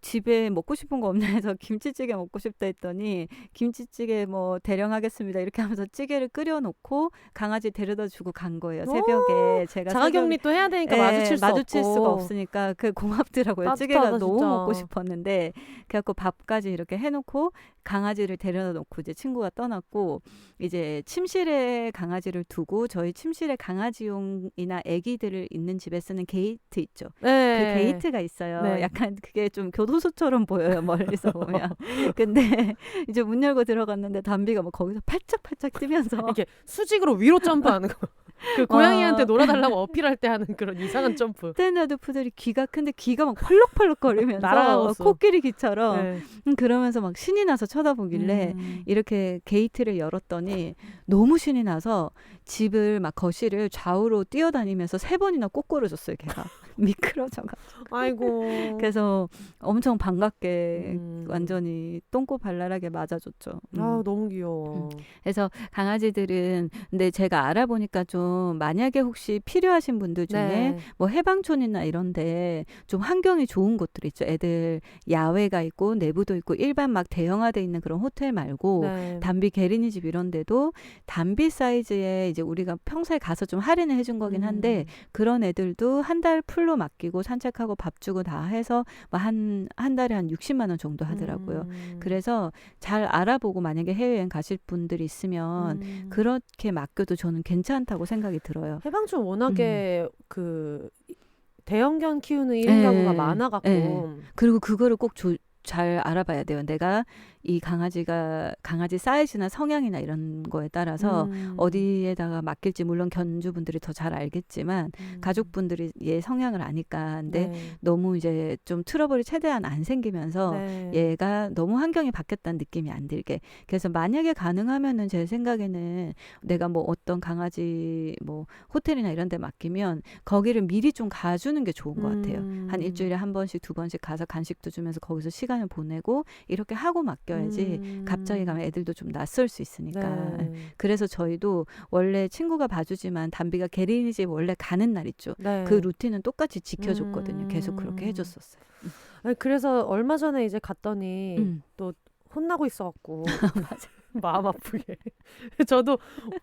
집에 먹고 싶은 거 없냐 해서 김치찌개 먹고 싶다 했더니 김치찌개 뭐 대령하겠습니다 이렇게 하면서 찌개를 끓여놓고 강아지 데려다 주고 간 거예요. 새벽에 제가 자가격리 또 해야 되니까 마주칠 수가 없고. 없으니까 그 고맙더라고요. 따뜻하다, 찌개가 너무 진짜. 먹고 싶었는데 그래갖고 밥까지 이렇게 해놓고 강아지를 데려다 놓고 이제 친구가 떠났고 이제 침실에 강아지를 두고 저희 침실에 강아지용이나 애기들을 있는 집에 쓰는 게이트 있죠. 네. 그 게이트가 있어요. 네. 약간 그게 좀 교도소처럼 보여요. 멀리서 보면. 근데 이제 문 열고 들어갔는데 담비가 막 거기서 팔짝팔짝 뛰면서 이렇게 수직으로 위로 점프하는 거. 그 고양이한테 놀아달라고 어필할 때 하는 그런 이상한 점프. 스탠다드 푸들이 귀가 큰데 귀가 막 펄럭펄럭거리면서 날아가겠어. 코끼리 귀처럼 네. 그러면서 막 신이 나서 쳐다보길래 이렇게 게이트를 열었더니 너무 신이 나서 집을 막 거실을 좌우로 뛰어다니면서 3번이나 꼬꾸러졌어요. 걔가 미끄러져가지고. 아이고. 그래서 엄청 반갑게 음. 완전히 똥꼬발랄하게 맞아줬죠. 아 너무 귀여워. 그래서 강아지들은 근데 제가 알아보니까 좀 만약에 혹시 필요하신 분들 중에 네. 뭐 해방촌이나 이런데 좀 환경이 좋은 곳들 있죠. 애들 야외가 있고 내부도 있고 일반 막 대형화돼 있는 그런 호텔 말고 네. 담비 게리니집 이런 데도 담비 사이즈에 이제 우리가 평소에 가서 좀 할인을 해준 거긴 한데 그런 애들도 한 달 풀로 맡기고 산책하고 밥 주고 다 해서 뭐 한 달에 한 60만 원 정도 하더라고요. 그래서 잘 알아보고 만약에 해외여행 가실 분들이 있으면 그렇게 맡겨도 저는 괜찮다고 생각이 들어요. 해방촌 워낙에 그 대형견 키우는 1인 가구가 많아갖고 그리고 그거를 꼭 잘 알아봐야 돼요. 내가 이 강아지 사이즈나 성향이나 이런 거에 따라서 어디에다가 맡길지 물론 견주분들이 더 잘 알겠지만 가족분들이 얘 성향을 아니까 근데 네. 너무 이제 좀 트러블이 최대한 안 생기면서 네. 얘가 너무 환경이 바뀌었다는 느낌이 안 들게 그래서 만약에 가능하면은 제 생각에는 내가 뭐 어떤 강아지 뭐 호텔이나 이런 데 맡기면 거기를 미리 좀 가주는 게 좋은 것 같아요. 한 일주일에 한 번씩 2번씩 가서 간식도 주면서 거기서 시간을 보내고 이렇게 하고 맡겨야지 갑자기 가면 애들도 좀 낯설 수 있으니까 네. 그래서 저희도 원래 친구가 봐주지만 담비가 게리니집 원래 가는 날 있죠. 네. 그 루틴은 똑같이 지켜줬거든요. 계속 그렇게 해줬었어요. 아니, 그래서 얼마 전에 이제 갔더니 음. 또 혼나고 있어갖고 맞아. 마음 아프게 저도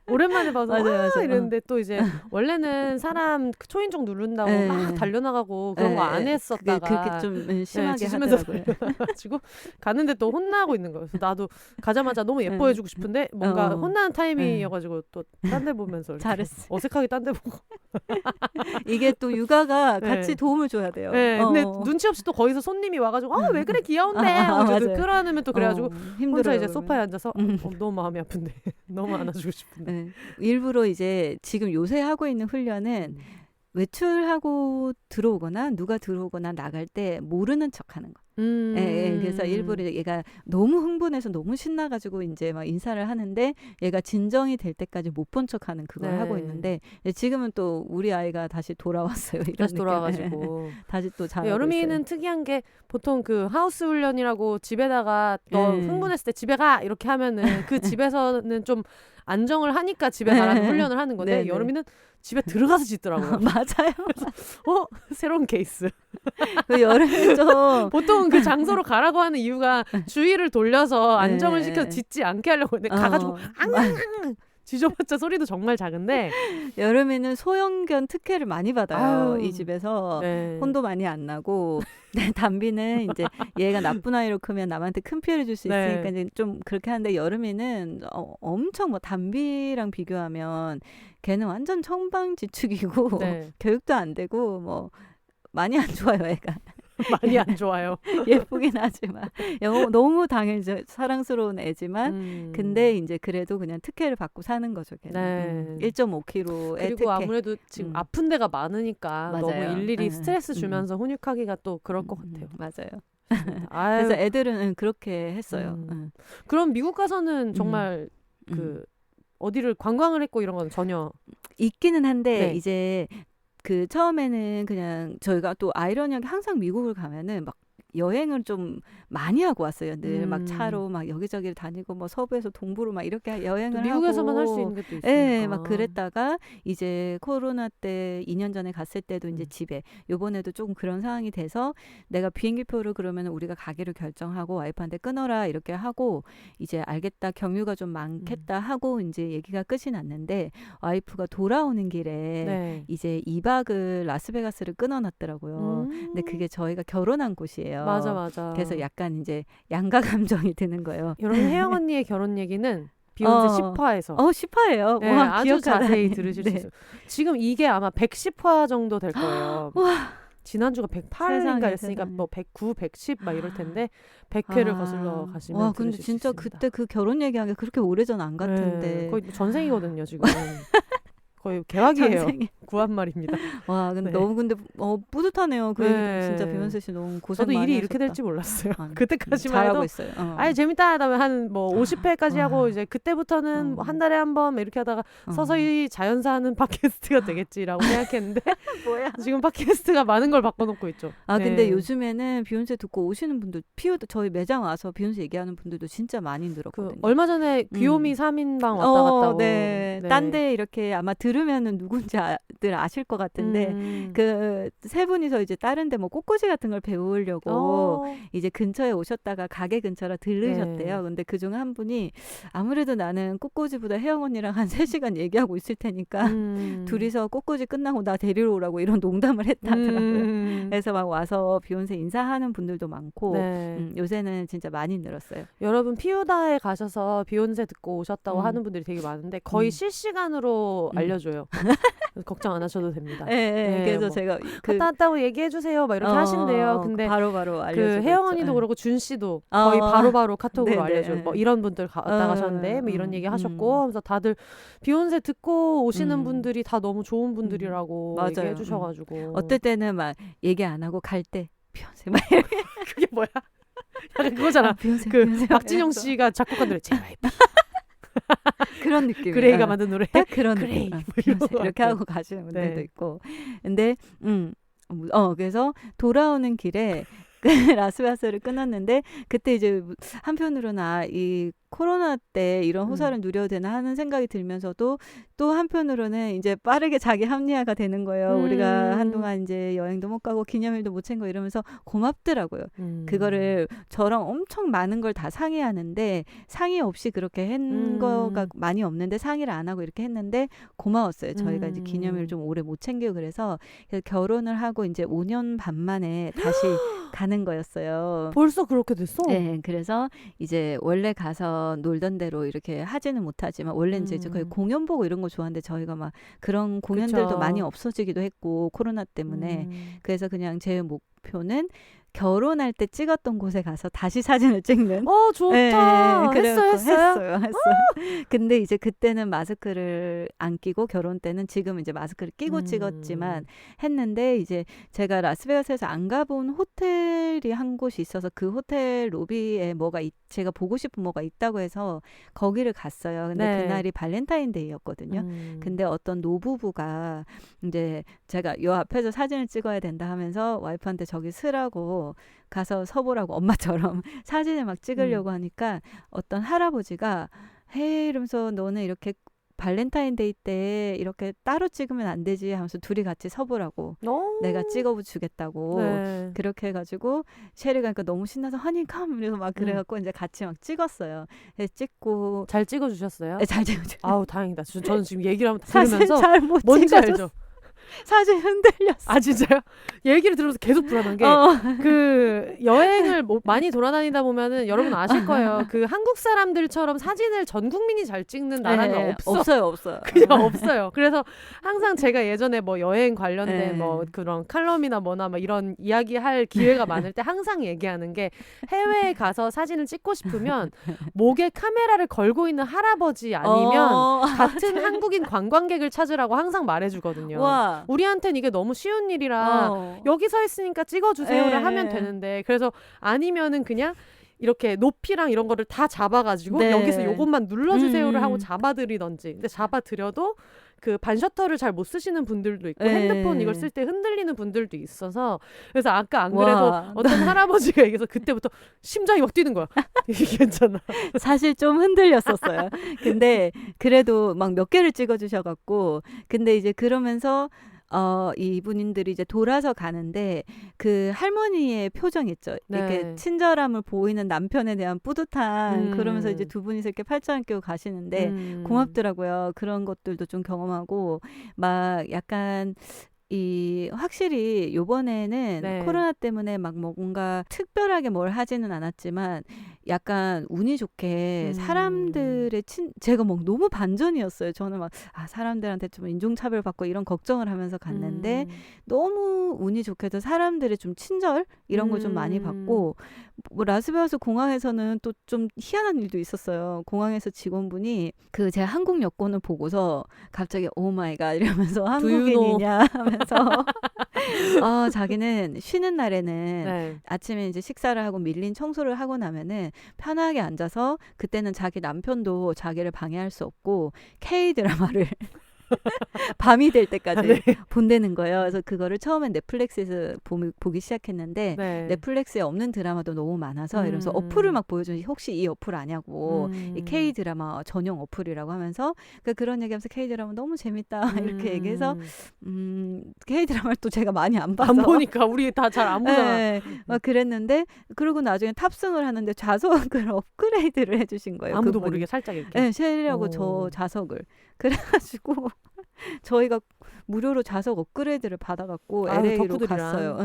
오랜만에 봐서 맞아요, 와 맞아요. 이랬는데 또 이제 원래는 사람 그 초인종 누른다고 예. 막 달려나가고 그런 거 안 그게 했었다가 좀 심하게 짖으면서 하더라고요. 달려나가지고 갔는데 또 혼나고 있는 거예요. 그래서 나도 가자마자 너무 예뻐해주고 싶은데 뭔가 혼나는 타이밍이어가지고 또 딴 데 보면서 이렇게 잘했어. 어색하게 딴 데 보고. 이게 또 육아가 네. 같이 도움을 줘야 돼요. 네, 근데 눈치 없이 또 거기서 손님이 와가지고 왜 그래 귀여운데 맞아요. 끌어안으면 또 그래가지고 힘들어요, 혼자 이제 그러면. 소파에 앉아서 너무 마음이 아픈데 너무 안아주고 싶은데. 네. 일부러 이제 지금 요새 하고 있는 훈련은 외출하고 들어오거나 누가 들어오거나 나갈 때 모르는 척하는 거. 예, 그래서 일부러 얘가 너무 흥분해서 너무 신나가지고 이제 막 인사를 하는데 얘가 진정이 될 때까지 못 본 척하는 그걸 네. 하고 있는데 지금은 또 우리 아이가 다시 돌아왔어요. 이런 다시 느낌. 돌아와가지고. 다시 또 잘하고 여름이는 있어요. 특이한 게 보통 그 하우스 훈련이라고 집에다가 너 흥분했을 때 집에 가 이렇게 하면은 그 집에서는 좀 안정을 하니까 집에 가라는 훈련을 하는 건데 네네. 여름이는 집에 들어가서 짖더라고요. 맞아요. 새로운 케이스. 그 여름에 좀 보통 그 장소로 가라고 하는 이유가 주위를 돌려서 안정을 네. 시켜 짖지 않게 하려고 했는데 가가지고 앙앙앙 짖어봤자 소리도 정말 작은데 여름에는 소형견 특혜를 많이 받아요. 아유. 이 집에서 네. 혼도 많이 안 나고 담비는 이제 얘가 나쁜 아이로 크면 남한테 큰 피해를 줄 수 네. 있으니까 이제 좀 그렇게 하는데 여름에는 엄청 뭐 담비랑 비교하면 걔는 완전 청방지축이고 네. 교육도 안 되고 뭐 많이 안 좋아요, 애가. 많이 안 좋아요. 예쁘긴 하지만 너무 당연히 사랑스러운 애지만 근데 이제 그래도 그냥 특혜를 받고 사는 거죠, 걔는. 네. 1.5kg의 그리고 특혜. 아무래도 지금 아픈 데가 많으니까 맞아요. 너무 일일이 네. 스트레스 주면서 훈육하기가 또 그럴 것 같아요. 맞아요. 아유, 그래서 애들은 그렇게 했어요. 그럼 미국 가서는 정말 그 어디를 관광을 했고 이런 건 전혀 있기는 한데 네. 이제 그 처음에는 그냥 저희가 또 아이러니하게 항상 미국을 가면은 막 여행을 좀 많이 하고 왔어요. 늘 막 차로 막 여기저기를 다니고 뭐 서부에서 동부로 막 이렇게 여행을 미국에서만 하고 할 수 있는 게 또 있으니까. 예, 막 그랬다가 이제 코로나 때 2년 전에 갔을 때도 이제 집에 요번에도 조금 그런 상황이 돼서 내가 비행기표를 그러면 우리가 가기로 결정하고 와이프한테 끊어라 이렇게 하고 이제 알겠다 경유가 좀 많겠다 하고 이제 얘기가 끝이 났는데 와이프가 돌아오는 길에 네. 이제 2박을 라스베가스를 끊어놨더라고요. 근데 그게 저희가 결혼한 곳이에요. 맞아. 그래서 약간 이제 양가 감정이 드는 거예요. 여러분 혜영 언니의 결혼 얘기는 비욘세 10화에서 10화예요. 네, 와, 아주 자세히 기억하다니. 들으실 네. 수 있어요. 지금 이게 아마 110화 정도 될 거예요. 지난주가 108인가 였으니까 뭐 109, 110 막 이럴 텐데 100회를 거슬러 가시면 와, 근데 들으실 진짜 수 있습니다. 그때 그 결혼 얘기한 게 그렇게 오래전 안 같은데. 네, 거의 전생이거든요 지금. 거의 개화기예요. 전생에. 구한 말입니다. 와, 근데 네. 너무 근데 뿌듯하네요. 그 네. 얘기 진짜 비욘세 씨 너무 고생 저도 많이 일이 하셨다. 이렇게 될지 몰랐어요. 아, 그때까지만 잘하고 해도 있어요. 아이 재밌다 하다면 한 뭐 50회까지 하고 이제 그때부터는 어. 뭐 한 달에 한 번 이렇게 하다가 서서히 자연사하는 팟캐스트가 되겠지라고 생각했는데 뭐야? 지금 팟캐스트가 많은 걸 바꿔놓고 있죠. 아, 네. 근데 요즘에는 비욘세 듣고 오시는 분들 저희 매장 와서 비욘세 얘기하는 분들도 진짜 많이 그 늘었거든요. 얼마 전에 귀요미 3인방 왔다 갔다고. 네. 딴 데 이렇게 아마 들으면은 누군지 들 아실 것 같은데 그 세 분이서 이제 다른 데 뭐 꽃꽂이 같은 걸 배우려고 이제 근처에 오셨다가 가게 근처라 들르셨대요. 네. 근데 그중 한 분이 아무래도 나는 꽃꽂이보다 혜영 언니랑 한 3시간 얘기하고 있을 테니까 둘이서 꽃꽂이 끝나고 나 데리러 오라고 이런 농담을 했다더라고요. 그래서 막 와서 비욘세 인사하는 분들도 많고 네. 요새는 진짜 많이 늘었어요. 여러분 피우다에 가셔서 비욘세 듣고 오셨다고 하는 분들이 되게 많은데 거의 실시간으로 알려줘요. 걱정 안 하셔도 됩니다. 네, 그래서 뭐 제가 갔다 왔다고 얘기해 주세요. 막 이렇게 하신대요. 근데 바로바로 알려주고 그 혜영 언니도 그러고 준 씨도 거의 바로바로 카톡으로 네네. 알려줘요. 뭐 이런 분들 갔다 가셨는데 뭐 이런 얘기 하셨고 하면서 다들 비욘세 듣고 오시는 분들이 다 너무 좋은 분들이라고 맞아요. 얘기해 주셔가지고 어떨 때는 막 얘기 안 하고 갈 때 비욘세 막 그게 뭐야? 약간 그거잖아. 비욘세, 그 비욘세 박진영 씨가 작곡한 노래 제발 그런 느낌. 그레이가 만든 노래 딱 그런 그레이 느낌. 뭐 이런 거 이렇게 같아요. 하고 가시는 분들도 네. 있고. 근데 그래서 돌아오는 길에 라스베가스를 끊었는데 그때 이제 한편으로는 이 코로나 때 이런 호사를 누려도 되나 하는 생각이 들면서도 또 한편으로는 이제 빠르게 자기 합리화가 되는 거예요. 우리가 한동안 이제 여행도 못 가고 기념일도 못 챙겨 이러면서 고맙더라고요. 그거를 저랑 엄청 많은 걸 다 상의하는데 상의 없이 그렇게 한 거가 많이 없는데 상의를 안 하고 이렇게 했는데 고마웠어요. 저희가 이제 기념일 좀 오래 못 챙기고 그래서 결혼을 하고 이제 5년 반 만에 다시 가는 거였어요. 벌써 그렇게 됐어? 네, 그래서 이제 원래 가서 놀던 대로 이렇게 하지는 못하지만 원래 이제 거의 공연 보고 이런 거 좋아하는데 저희가 막 그런 공연들도 그쵸. 많이 없어지기도 했고 코로나 때문에 그래서 그냥 제 목표는 결혼할 때 찍었던 곳에 가서 다시 사진을 찍는. 좋다. 네, 했어요? 근데 이제 그때는 마스크를 안 끼고 결혼 때는 지금 이제 마스크를 끼고 찍었지만 했는데 이제 제가 라스베가스에서 안 가본 호텔이 한 곳이 있어서 그 호텔 로비에 제가 보고 싶은 뭐가 있다고 해서 거기를 갔어요. 근데 네. 그날이 발렌타인데이였거든요. 근데 어떤 노부부가 이제 제가 요 앞에서 사진을 찍어야 된다 하면서 와이프한테 저기 서라고 가서 서보라고 엄마처럼 사진을 막 찍으려고 하니까 어떤 할아버지가 헤이 이러면서 너는 이렇게 발렌타인데이 때 이렇게 따로 찍으면 안 되지 하면서 둘이 같이 서보라고 내가 찍어주겠다고 네. 그렇게 해가지고 셰리가 그러니까 너무 신나서 허니컴 이래서 막 그래갖고 이제 같이 막 찍었어요. 찍고 잘 찍어주셨어요? 네, 잘 찍어줘. 아우 다행이다. 저는 지금 얘기를 사실 들으면서 잘 못 뭔지 찍어줬어. 알죠? 사실 흔들렸어. 아 진짜요? 얘기를 들으면서 계속 불안한 게 그 여행을 많이 돌아다니다 보면은 여러분 아실 거예요. 그 한국 사람들처럼 사진을 전 국민이 잘 찍는 나라는 없어요. 그냥 없어요. 그래서 항상 제가 예전에 뭐 여행 관련된 네. 뭐 그런 칼럼이나 뭐나 막 이런 이야기할 기회가 많을 때 항상 얘기하는 게 해외에 가서 사진을 찍고 싶으면 목에 카메라를 걸고 있는 할아버지 아니면 같은 한국인 관광객을 찾으라고 항상 말해주거든요. 와. 우리한텐 이게 너무 쉬운 일이라 여기 서 있으니까 찍어주세요를 하면 되는데 그래서 아니면은 그냥 이렇게 높이랑 이런 거를 다 잡아가지고 네. 여기서 요것만 눌러주세요를 하고 잡아드리던지 근데 잡아드려도 그 반셔터를 잘 못 쓰시는 분들도 있고 핸드폰 이걸 쓸 때 흔들리는 분들도 있어서 그래서 아까 안 그래도 어떤 할아버지가 얘기해서 그때부터 심장이 막 뛰는 거야. 이게 괜찮아. 사실 좀 흔들렸었어요. 근데 그래도 막 몇 개를 찍어주셔갖고 근데 이제 그러면서 이분들이 이제 돌아서 가는데 그 할머니의 표정 있죠. 이렇게 친절함을 보이는 남편에 대한 뿌듯한 그러면서 이제 두 분이서 이렇게 팔짱을 끼고 가시는데 고맙더라고요. 그런 것들도 좀 경험하고 막 약간 확실히 요번에는 코로나 때문에 막 뭔가 특별하게 뭘 하지는 않았지만 약간 운이 좋게 사람들의 제가 막 너무 반전이었어요. 저는 막 사람들한테 좀 인종차별 받고 이런 걱정을 하면서 갔는데 너무 운이 좋게도 사람들의 좀 친절 이런 걸 좀 많이 받고 뭐 라스베가스 공항에서는 또 좀 희한한 일도 있었어요. 공항에서 직원분이 제가 한국 여권을 보고서 갑자기 오 마이 갓 이러면서 한국인이냐 하면서 자기는 쉬는 날에는 아침에 이제 식사를 하고 밀린 청소를 하고 나면은 편하게 앉아서 그때는 자기 남편도 자기를 방해할 수 없고 K-드라마를 밤이 될 때까지 본다는 거예요. 그래서 그거를 처음엔 넷플릭스에서 보기 시작했는데 넷플릭스에 없는 드라마도 너무 많아서 이러면서 어플을 막 보여주니 혹시 이 어플 아냐고 이 K-드라마 전용 어플이라고 하면서 그런 얘기하면서 K-드라마 너무 재밌다 이렇게 얘기해서 K-드라마를 또 제가 많이 안 봐서 안 보니까 우리 다 잘 안 보잖아. 막 그랬는데 그리고 나중에 탑승을 하는데 좌석을 업그레이드를 해주신 거예요. 아무도 모르게 살짝 이렇게. 네, 쉐리하고 저 좌석을 그래가지고 저희가 무료로 좌석 업그레이드를 받아갖고 LA로 갔어요.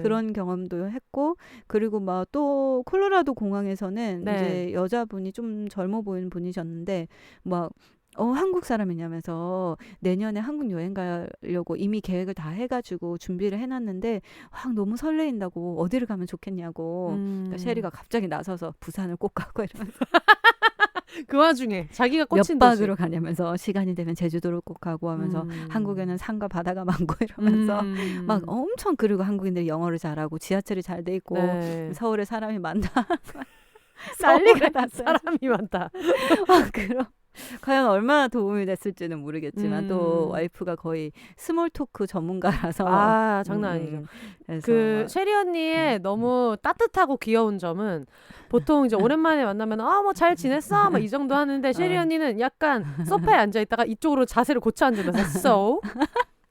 그런 경험도 했고 그리고 막 또 콜로라도 공항에서는 이제 여자분이 좀 젊어 보이는 분이셨는데 막 한국 사람이냐면서 내년에 한국 여행 가려고 이미 계획을 다 해가지고 준비를 해놨는데 너무 설레인다고 어디를 가면 좋겠냐고 그러니까 셰리가 갑자기 나서서 부산을 꼭 가고 이러면서 그 와중에 자기가 몇 꽂힌 박으로 가냐면서 시간이 되면 제주도를 꼭 가고 하면서 한국에는 산과 바다가 많고 이러면서 막 엄청 그리고 한국인들이 영어를 잘하고 지하철이 잘 돼 있고 서울에 사람이 많다 난리가 났어요. 사람이 많다. 과연 얼마나 도움이 됐을지는 모르겠지만 또 음. 와이프가 거의 스몰 토크 전문가라서 아, 장난 아니죠. 그래서 그 막 셰리 언니의 너무 따뜻하고 귀여운 점은 보통 이제 오랜만에 만나면 뭐 잘 지냈어? 막 이 정도 하는데 셰리 언니는 약간 소파에 앉아 있다가 이쪽으로 자세를 고쳐 앉으면서 So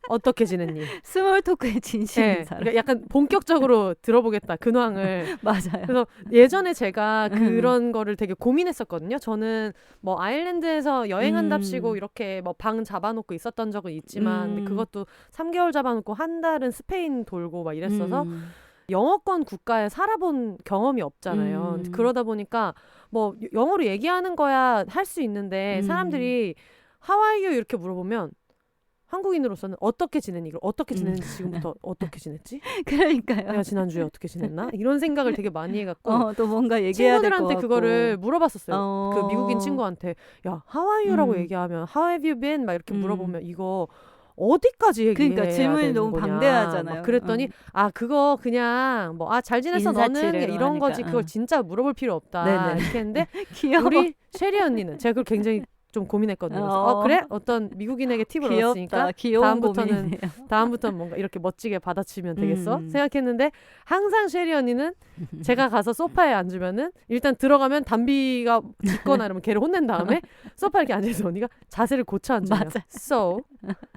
어떻게 지냈니? 스몰 토크의 진심인 네, 사람. 그러니까 약간 본격적으로 들어보겠다 근황을. 맞아요. 그래서 예전에 제가 그런 거를 되게 고민했었거든요. 저는 뭐 아일랜드에서 여행한답시고 이렇게 뭐 방 잡아놓고 있었던 적은 있지만 근데 그것도 3개월 잡아놓고 한 달은 스페인 돌고 막 이랬어서 영어권 국가에 살아본 경험이 없잖아요. 그러다 보니까 뭐 영어로 얘기하는 거야 할 수 있는데 사람들이 How are you? 이렇게 물어보면 한국인으로서는 어떻게 지냈니? 이걸 어떻게 지냈는지 지금부터 어떻게 지냈지? 그러니까요. 내가 지난주에 어떻게 지냈나? 이런 생각을 되게 많이 해갖고 또 뭔가 얘기해야 될 것 친구들한테 같고. 그거를 물어봤었어요. 그 미국인 친구한테 야, How are you라고 얘기하면 How have you been? 막 이렇게 물어보면 이거 어디까지 얘기해야 그러니까 질문이 되는 너무 거냐. 방대하잖아요. 막 그랬더니 그거 그냥 뭐 잘 지냈어 너는 인사치레로 이런 하니까, 거지 그걸 진짜 물어볼 필요 없다. 네네. 이렇게 했는데 귀여워. 우리 셰리 언니는 제가 그걸 굉장히 좀 고민했거든요. 그래서 그래? 어떤 미국인에게 팁을 얻었으니까 귀여운 고민이네요. 다음부터는 뭔가 이렇게 멋지게 받아치면 되겠어? 생각했는데 항상 셰리 언니는 제가 가서 소파에 앉으면은 일단 들어가면 담비가 짖거나 이러면 걔를 혼낸 다음에 소파에 이렇게 앉아서 언니가 자세를 고쳐 앉아요. 맞아. So,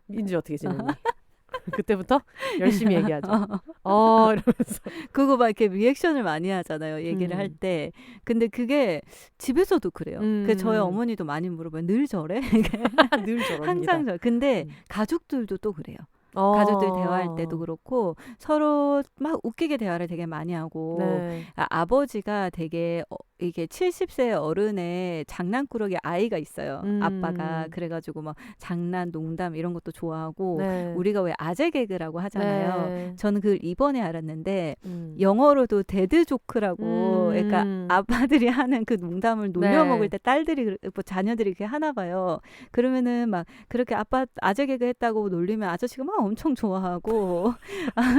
민지 어떻게 지냈니? 그때부터 열심히 얘기하죠. 이러면서. 그거 막 이렇게 리액션을 많이 하잖아요. 얘기를 할 때. 근데 그게 집에서도 그래요. 그 저희 어머니도 많이 물어봐요. 늘 저래? 늘 저럽니다. 항상 저. 근데 가족들도 또 그래요. 가족들 대화할 때도 그렇고 서로 막 웃기게 대화를 되게 많이 하고 네. 아버지가 되게 이게 70세 어른의 장난꾸러기 아이가 있어요. 아빠가. 그래가지고 막 장난, 농담 이런 것도 좋아하고 네. 우리가 왜 아재 개그라고 하잖아요. 네. 저는 그걸 이번에 알았는데 영어로도 데드 조크라고 그러니까 아빠들이 하는 그 농담을 놀려먹을 때 딸들이 뭐 자녀들이 그렇게 하나 봐요. 그러면은 막 그렇게 아빠 아재 개그 했다고 놀리면 아저씨가 막 엄청 좋아하고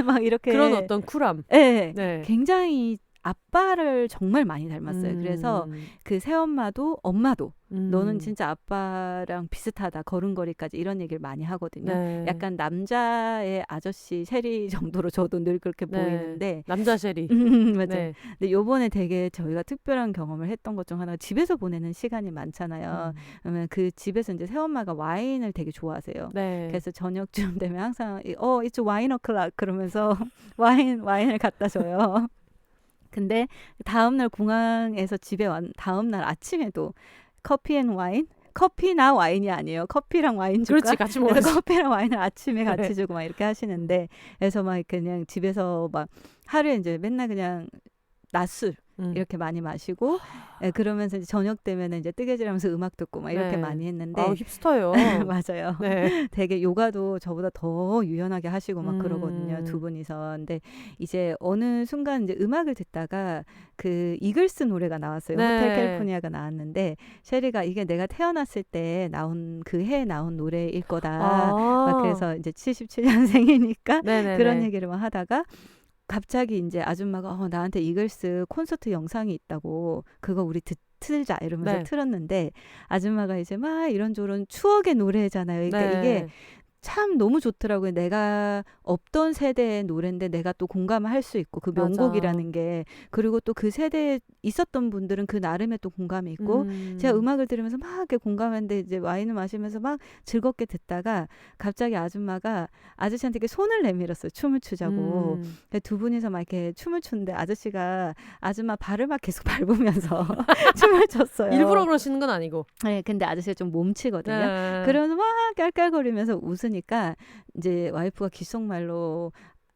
막 이렇게 그런 어떤 쿨함. 네, 네. 굉장히 아빠를 정말 많이 닮았어요. 그래서 그 새엄마도 엄마도 너는 진짜 아빠랑 비슷하다. 걸음걸이까지 이런 얘기를 많이 하거든요. 네. 약간 남자의 아저씨 셰리 정도로 저도 늘 그렇게 보이는데 남자 셰리. 맞아요. 네. 근데 요번에 되게 저희가 특별한 경험을 했던 것 중 하나가 집에서 보내는 시간이 많잖아요. 그러면 그 집에서 이제 새엄마가 와인을 되게 좋아하세요. 네. 그래서 저녁쯤 되면 항상 it's wine o'clock 그러면서 와인을 갖다 줘요. 근데 다음날 공항에서 집에 온 다음날 아침에도 커피 앤 와인? 커피나 와인이 아니에요. 커피랑 와인 줄까? 그렇지, 같이 먹어야지. 커피랑 와인을 아침에 같이 네. 주고 막 이렇게 하시는데 그래서 막 그냥 집에서 막 하루에 이제 맨날 그냥 낮술 이렇게 많이 마시고 그러면서 이제 저녁 되면 이제 뜨개질하면서 음악 듣고 막 이렇게 많이 했는데 힙스터요. 맞아요. 네. 되게 요가도 저보다 더 유연하게 하시고 막 그러거든요. 두 분이서. 근데 이제 어느 순간 이제 음악을 듣다가 그 이글스 노래가 나왔어요. 네. 호텔 캘리포니아가 나왔는데 셰리가 이게 내가 태어났을 때 나온 그 해에 나온 노래일 거다. 막 그래서 이제 77년생이니까 그런 얘기를 막 하다가 갑자기 이제 아줌마가 나한테 이글스 콘서트 영상이 있다고 그거 우리 틀자 이러면서 틀었는데 아줌마가 이제 막 이런저런 추억의 노래잖아요. 그러니까 이게 참 너무 좋더라고요. 내가 없던 세대의 노래인데 내가 또 공감을 할 수 있고 그 명곡이라는 게 그리고 또 그 세대에 있었던 분들은 그 나름의 또 공감이 있고 제가 음악을 들으면서 막 이렇게 공감했는데 이제 와인을 마시면서 막 즐겁게 듣다가 갑자기 아줌마가 아저씨한테 이렇게 손을 내밀었어요. 춤을 추자고. 두 분이서 막 이렇게 춤을 추는데 아저씨가 아줌마 발을 막 계속 밟으면서 춤을 췄어요. 일부러 그러시는 건 아니고. 네, 근데 아저씨가 좀 몸치거든요. 그러면서 막 깔깔거리면서 웃으니까 이제 와이프가 귓속말로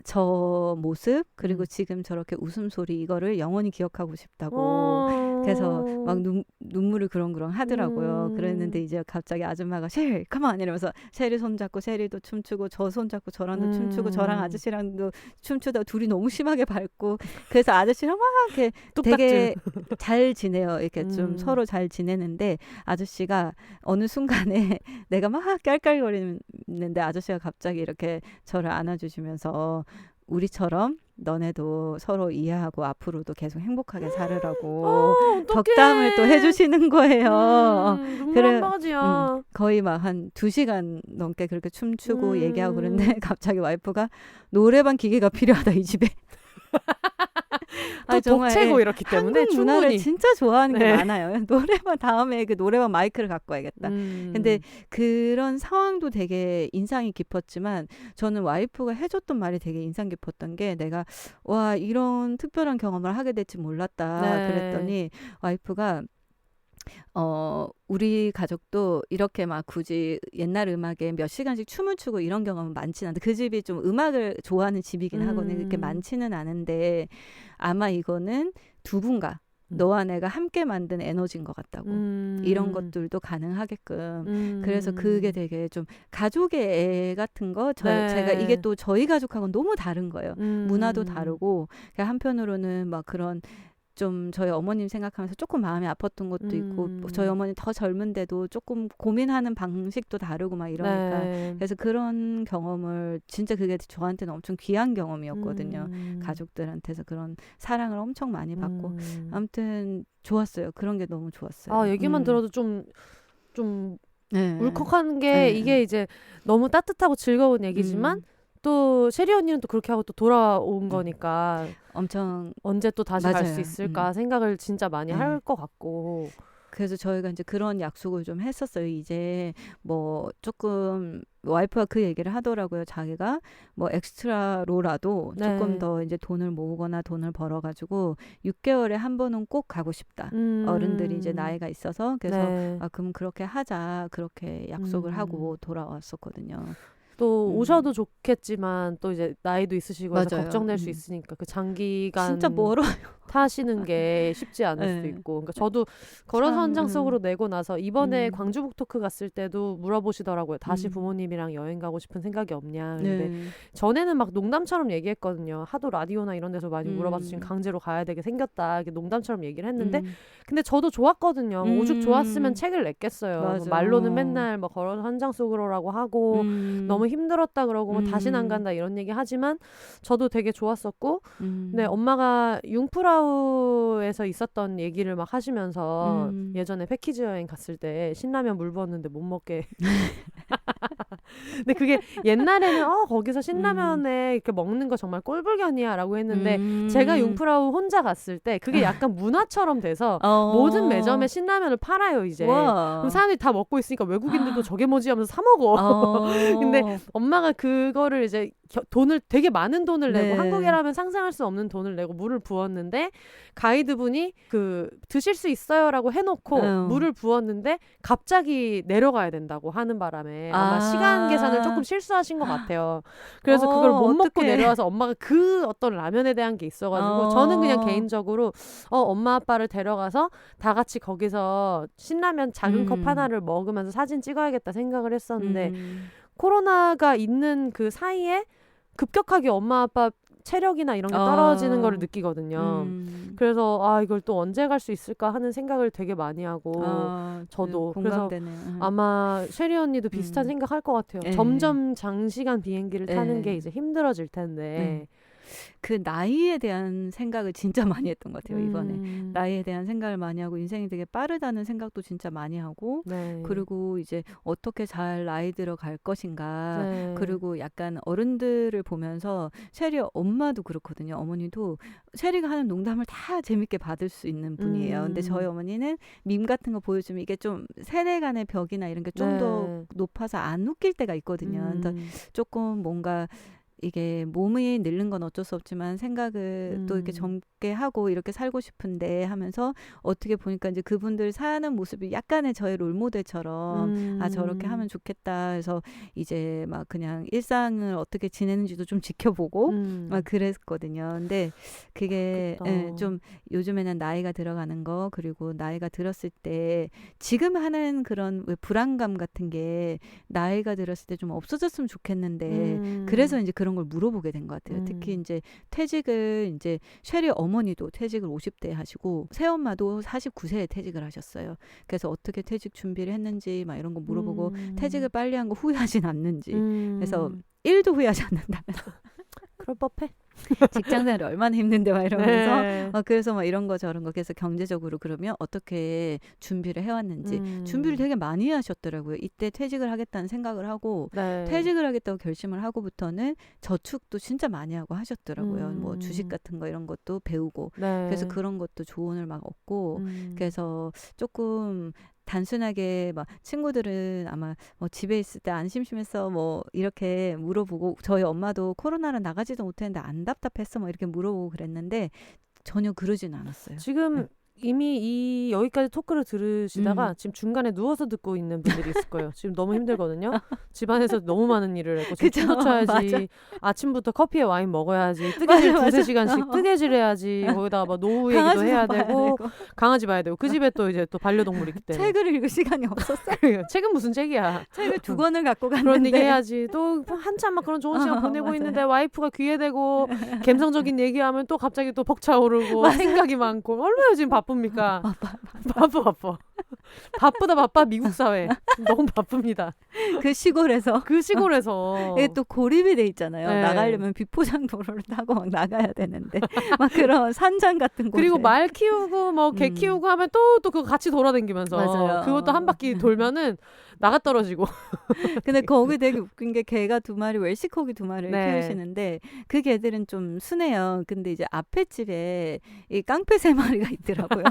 저 모습 그리고 지금 저렇게 웃음소리 이거를 영원히 기억하고 싶다고 그래서 막 눈물을 그렁그렁 하더라고요. 그랬는데 이제 갑자기 아줌마가 셰리 컴온 이러면서 셰리 손잡고 셰리도 춤추고 저 손잡고 저랑도 춤추고 저랑 아저씨랑도 춤추다 둘이 너무 심하게 밟고 그래서 아저씨랑 막 이렇게 되게 잘 지내요. 이렇게 좀 서로 잘 지내는데 아저씨가 어느 순간에 내가 막 깔깔거리는데 아저씨가 갑자기 이렇게 저를 안아주시면서 우리처럼 너네도 서로 이해하고 앞으로도 계속 행복하게 살으라고 어떡해. 덕담을 또 해주시는 거예요. 눈물 한 바가지야. 거의 막 한 2시간 넘게 그렇게 춤추고 얘기하고 그러는데 갑자기 와이프가 노래방 기계가 필요하다 이 집에. 또 정말 독채고 이렇기 때문에 한국 문화를 충분히. 진짜 좋아하는 게 네. 많아요. 노래방 다음에 그 노래방 마이크를 갖고 와야겠다. 근데 그런 상황도 되게 인상이 깊었지만 저는 와이프가 해줬던 말이 되게 인상 깊었던 게 내가 와 이런 특별한 경험을 하게 될지 몰랐다 네. 그랬더니 와이프가 우리 가족도 이렇게 막 굳이 옛날 음악에 몇 시간씩 춤을 추고 이런 경험은 많지는 않은데 그 집이 좀 음악을 좋아하는 집이긴 하거든요. 그렇게 많지는 않은데 아마 이거는 두 분과 너와 내가 함께 만든 에너지인 것 같다고. 이런 것들도 가능하게끔. 그래서 그게 되게 좀 가족의 애 같은 거 네. 제가 이게 또 저희 가족하고는 너무 다른 거예요. 문화도 다르고 한편으로는 막 그런 좀 저희 어머님 생각하면서 조금 마음이 아팠던 것도 있고 저희 어머니 더 젊은데도 조금 고민하는 방식도 다르고 막 이러니까 네. 그래서 그런 경험을 진짜 그게 저한테는 엄청 귀한 경험이었거든요. 가족들한테서 그런 사랑을 엄청 많이 받고 아무튼 좋았어요. 그런 게 너무 좋았어요. 아, 얘기만 들어도 좀 네. 울컥한 게 네. 이게 이제 너무 따뜻하고 즐거운 얘기지만 또 셰리 언니는 또 그렇게 하고 또 돌아온 거니까 엄청 언제 또 다시 갈 수 맞아요. 있을까 생각을 진짜 많이 네. 할 것 같고. 그래서 저희가 이제 그런 약속을 좀 했었어요. 이제 뭐 조금 와이프가 그 얘기를 하더라고요. 자기가 뭐 엑스트라로라도 네. 조금 더 이제 돈을 모으거나 돈을 벌어가지고 6개월에 한 번은 꼭 가고 싶다. 어른들이 이제 나이가 있어서 그래서 네. 아 그럼 그렇게 하자 그렇게 약속을 하고 돌아왔었거든요. 또 오셔도 좋겠지만 또 이제 나이도 있으시고 해서 맞아요. 걱정될 수 있으니까 그 장기간 진짜 멀어요. 타시는 게 쉽지 않을 수도 네. 있고. 그러니까 저도 걸어서 참, 현장 속으로 내고 나서 이번에 음. 광주 북토크 갔을 때도 물어보시더라고요. 다시 부모님이랑 여행 가고 싶은 생각이 없냐. 근데 네. 전에는 막 농담처럼 얘기했거든요. 하도 라디오나 이런 데서 많이 물어봐서 지금 음. 강제로 가야 되게 생겼다. 이렇게 농담처럼 얘기를 했는데 음. 근데 저도 좋았거든요. 오죽 좋았으면 책을 냈겠어요. 뭐 맞아. 말로는 맨날 뭐 걸어서 현장 속으로라고 하고 너무 힘들었다 그러고 뭐 다시는 안 간다 이런 얘기 하지만 저도 되게 좋았었고 네, 엄마가 융프라우에서 있었던 얘기를 막 하시면서 예전에 패키지 여행 갔을 때 신라면 물 부었는데 못 먹게 근데 그게 옛날에는 거기서 신라면에 이렇게 먹는 거 정말 꼴불견이야 라고 했는데 제가 융프라우 혼자 갔을 때 그게 약간 문화처럼 돼서 모든 매점에 신라면을 팔아요 이제. 그럼 사람들이 다 먹고 있으니까 외국인들도 저게 뭐지 하면서 사 먹어. 근데 엄마가 그거를 이제 돈을 되게 많은 돈을 내고 네. 한국이라면 상상할 수 없는 돈을 내고 물을 부었는데 가이드분이 그 드실 수 있어요라고 해놓고 물을 부었는데 갑자기 내려가야 된다고 하는 바람에 아마 시간 계산을 조금 실수하신 것 같아요. 그래서 그걸 못 먹고 어떡해. 내려와서 엄마가 그 어떤 라면에 대한 게 있어가지고 저는 그냥 개인적으로 엄마 아빠를 데려가서 다 같이 거기서 신라면 작은 컵 하나를 먹으면서 사진 찍어야겠다 생각을 했었는데 코로나가 있는 그 사이에 급격하게 엄마 아빠 체력이나 이런 게 떨어지는 거를 느끼거든요. 그래서 이걸 또 언제 갈 수 있을까 하는 생각을 되게 많이 하고 저도 공감되네요. 그래서 아마 셰리 언니도 비슷한 생각할 것 같아요. 네. 점점 장시간 비행기를 타는 네. 게 이제 힘들어질 텐데 그 나이에 대한 생각을 진짜 많이 했던 것 같아요. 이번에 나이에 대한 생각을 많이 하고 인생이 되게 빠르다는 생각도 진짜 많이 하고 네. 그리고 이제 어떻게 잘 나이 들어갈 것인가 네. 그리고 약간 어른들을 보면서 셰리 엄마도 그렇거든요. 어머니도 셰리가 하는 농담을 다 재밌게 받을 수 있는 분이에요. 근데 저희 어머니는 밈 같은 거 보여주면 이게 좀 세대 간의 벽이나 이런 게 좀 더 높아서 안 웃길 때가 있거든요. 그래서 조금 뭔가 이게 몸이 늙는 건 어쩔 수 없지만 생각을 또 이렇게 젊게 하고 이렇게 살고 싶은데 하면서 어떻게 보니까 이제 그분들 사는 모습이 약간의 저의 롤모델처럼 저렇게 하면 좋겠다 해서 이제 막 그냥 일상을 어떻게 지내는지도 좀 지켜보고 막 그랬거든요. 근데 그게 좀 요즘에는 나이가 들어가는 거 그리고 나이가 들었을 때 지금 하는 그런 불안감 같은 게 나이가 들었을 때 좀 없어졌으면 좋겠는데 그래서 이제 그런 걸 물어보게 된 것 같아요. 특히 이제 퇴직을 이제 셰리 어머니도 퇴직을 50대에 하시고 새엄마도 49세에 퇴직을 하셨어요. 그래서 어떻게 퇴직 준비를 했는지 막 이런 거 물어보고 퇴직을 빨리 한 거 후회하진 않는지. 그래서 1도 후회하지 않는다면서. 그럴 법해. 직장생활이 얼마나 힘든데 막 이러면서 네. 그래서 막 이런 거 저런 거 그래서 경제적으로 그러면 어떻게 준비를 해왔는지 준비를 되게 많이 하셨더라고요. 이때 퇴직을 하겠다는 생각을 하고 네. 퇴직을 하겠다고 결심을 하고부터는 저축도 진짜 많이 하고 하셨더라고요. 뭐 주식 같은 거 이런 것도 배우고 네. 그래서 그런 것도 조언을 막 얻고 그래서 조금 단순하게 막 친구들은 아마 뭐 집에 있을 때 안 심심했어 뭐 이렇게 물어보고 저희 엄마도 코로나라 나가지도 못했는데 안 답답했어 뭐 이렇게 물어보고 그랬는데 전혀 그러진 않았어요. 지금 이미 이 여기까지 토크를 들으시다가 지금 중간에 누워서 듣고 있는 분들이 있을 거예요. 지금 너무 힘들거든요. 집안에서 너무 많은 일을 했고 지금 춤도 춰야지. 맞아. 아침부터 커피에 와인 먹어야지. 뜨개질 맞아, 두세 맞아. 시간씩 뜨개질 해야지. 거기다가 막 노후 얘기도 강아지도 해야 봐야 되고 강아지 봐야 되고 그 집에 또 이제 또 반려동물이 있기 때문에 책을 읽을 시간이 없었어요. 책은 무슨 책이야. 책을 2권을 갖고 그런 갔는데 얘기 해야지. 또 한참 막 그런 좋은 시간 보내고 맞아요. 있는데 와이프가 귀에 대고 감성적인 얘기하면 또 갑자기 또 벅차오르고 생각이 많고 얼마나 지금 바쁩니까? 바빠. 바쁘다 바빠 미국 사회. 너무 바쁩니다. 그 시골에서 그 시골에서. 이게 또 고립이 돼 있잖아요. 네. 나가려면 비포장 도로를 타고 막 나가야 되는데 막 그런 산장 같은 곳에 그리고 말 키우고 뭐 개 키우고 하면 또 그거 같이 돌아다니면서 맞아요. 그것도 한 바퀴 돌면은 나가 떨어지고. 근데 거기 되게 웃긴 게 개가 2마리 웰시코기 2마리를 네. 키우시는데 그 개들은 좀 순해요. 근데 이제 앞에 집에 이 깡패 3마리가 있더라고요.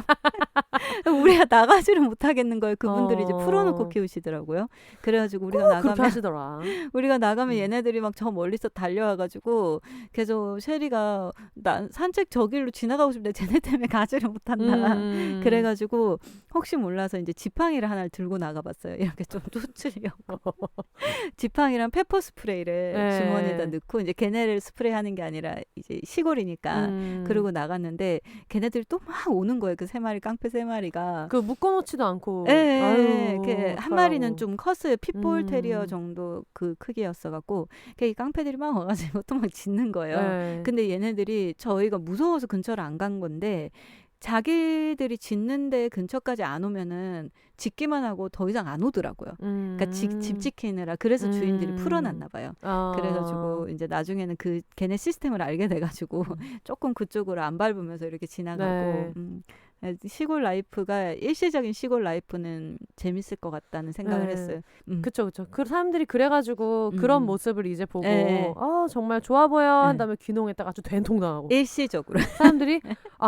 우리가 나가지를 못하겠는 걸 그분들이 이제 풀어놓고 키우시더라고요. 그래가지고 그렇게 하시더라. 우리가 나가면 얘네들이 막 저 멀리서 달려와가지고 계속 셰리가 나 산책 저 길로 지나가고 싶은데 쟤네 때문에 가지를 못한다. 그래가지고 혹시 몰라서 이제 지팡이를 하나를 들고 나가봤어요. 이렇게 좀 쫓으려고. 지팡이랑 페퍼 스프레이를 네. 주머니에다 넣고 이제 걔네를 스프레이하는 게 아니라 이제 시골이니까 그러고 나갔는데 걔네들이 또 막 오는 거예요. 그 3마리 깡패 3마리가. 그 묶어놓지도 않고. 예, 아유, 한 마리는 어떡하라고. 좀 컸어요. 핏볼 테리어 정도 그 크기였어갖고 이 깡패들이 막 와가지고 또 막 짖는 거예요. 네. 근데 얘네들이 저희가 무서워서 근처를 안 간 건데 자기들이 짖는데 근처까지 안 오면은 짖기만 하고 더 이상 안 오더라고요. 그러니까 집 지키느라 그래서 주인들이 풀어놨나 봐요. 그래가지고 이제 나중에는 그 걔네 시스템을 알게 돼가지고 조금 그쪽으로 안 밟으면서 이렇게 지나가고 시골 라이프가 일시적인 시골 라이프는 재밌을 것 같다는 생각을 네. 했어요. 그쵸. 그 사람들이 그래가지고 그런 모습을 이제 보고 네. 정말 좋아 보여 한 다음에 귀농했다가 아주 된통당하고 일시적으로. 사람들이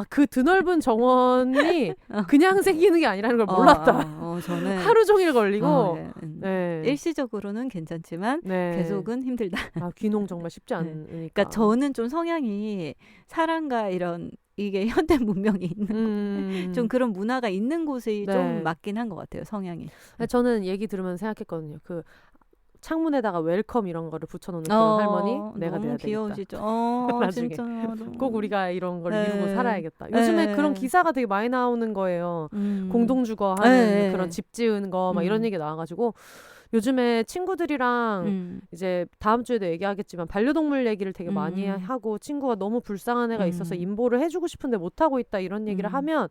그 드넓은 정원이 그냥 생기는 게 아니라는 걸 몰랐다. 저는 하루 종일 걸리고 네. 일시적으로는 괜찮지만 네. 계속은 힘들다. 귀농 정말 쉽지 네. 않으니까. 그러니까 저는 좀 성향이 사랑과 이런 이게 현대 문명이 있는 좀 그런 문화가 있는 곳이 네. 좀 맞긴 한 것 같아요. 성향이. 저는 얘기 들으면서 생각했거든요. 그 창문에다가 웰컴 이런 거를 붙여놓는 그런 할머니 내가 돼야 너무 귀여우시죠. 나중에. 진짜 꼭 우리가 이런 걸 네. 이루고 살아야겠다. 요즘에 네. 그런 기사가 되게 많이 나오는 거예요. 공동주거 하는 네. 그런 집 지은 거 막 이런 얘기 나와가지고 요즘에 친구들이랑 이제 다음 주에도 얘기하겠지만 반려동물 얘기를 되게 많이 하고 친구가 너무 불쌍한 애가 있어서 인보를 해주고 싶은데 못하고 있다 이런 얘기를 하면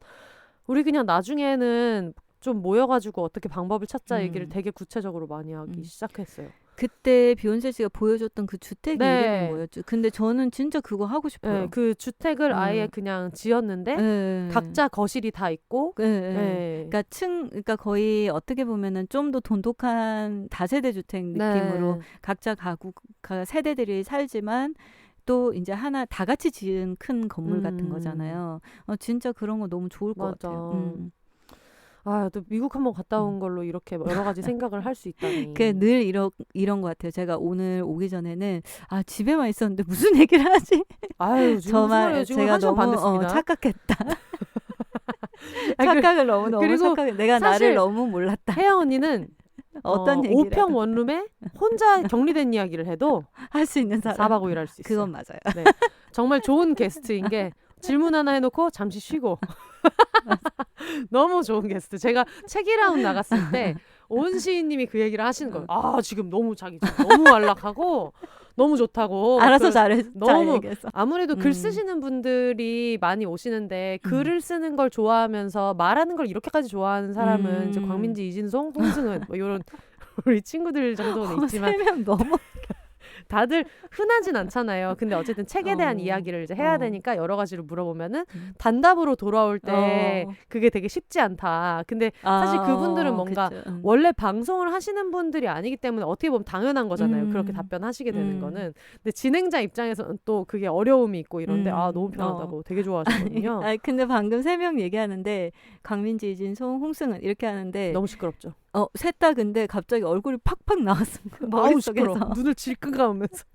우리 그냥 나중에는 좀 모여가지고 어떻게 방법을 찾자 얘기를 되게 구체적으로 많이 하기 시작했어요. 그때 비욘세 씨가 보여줬던 그 주택 네. 이름이 뭐였죠? 근데 저는 진짜 그거 하고 싶어요. 네, 그 주택을 아예 그냥 지었는데 네. 각자 거실이 다 있고 네. 그러니까 거의 어떻게 보면은 좀 더 돈독한 다세대 주택 느낌으로 각자 가구가 세대들이 살지만 또 이제 하나 다 같이 지은 큰 건물 같은 거잖아요. 진짜 그런 거 너무 좋을 것 같아요. 또 미국 한번 갔다 온 걸로 이렇게 여러 가지 생각을 할 수 있다니. 늘 이런 것 같아요. 제가 오늘 오기 전에는 집에만 있었는데 무슨 얘기를 하지? 아유, 정말 제가 너무 착각했다. 착각을 너무 내가 나를 너무 몰랐다. 혜영 언니는 어떤 얘기를 5평 원룸에 혼자 격리된 이야기를 해도 할 수 있는 사람. 4박 5일 할 수 있어요. 그건 맞아요. 네. 정말 좋은 게스트인 게 질문 하나 해놓고 잠시 쉬고 너무 좋은 게스트. 제가 책이라운 나갔을 때 온 시인님이 그 얘기를 하시는 거예요. 지금 너무 자기 너무 안락하고 너무 좋다고. 알아서 잘 너무 얘기했어. 아무래도 글 쓰시는 분들이 많이 오시는데 글을 쓰는 걸 좋아하면서 말하는 걸 이렇게까지 좋아하는 사람은 이제 광민지, 이진송, 홍승은 뭐 이런 우리 친구들 정도는 있지만 3명 너무 다들 흔하진 않잖아요. 근데 어쨌든 책에 대한 이야기를 이제 해야 되니까 여러 가지를 물어보면은 단답으로 돌아올 때 그게 되게 쉽지 않다. 근데 사실 그분들은 뭔가 원래 방송을 하시는 분들이 아니기 때문에 어떻게 보면 당연한 거잖아요. 그렇게 답변하시게 되는 거는. 근데 진행자 입장에서는 또 그게 어려움이 있고 이런데 너무 편하다고 되게 좋아하시거든요. 근데 방금 3명 얘기하는데 강민지, 이진송, 홍승은 이렇게 하는데 너무 시끄럽죠. 셋 다 근데 갑자기 얼굴이 팍팍 나왔습니다. 아우 시끄러워. 눈을 질끈 감으면서.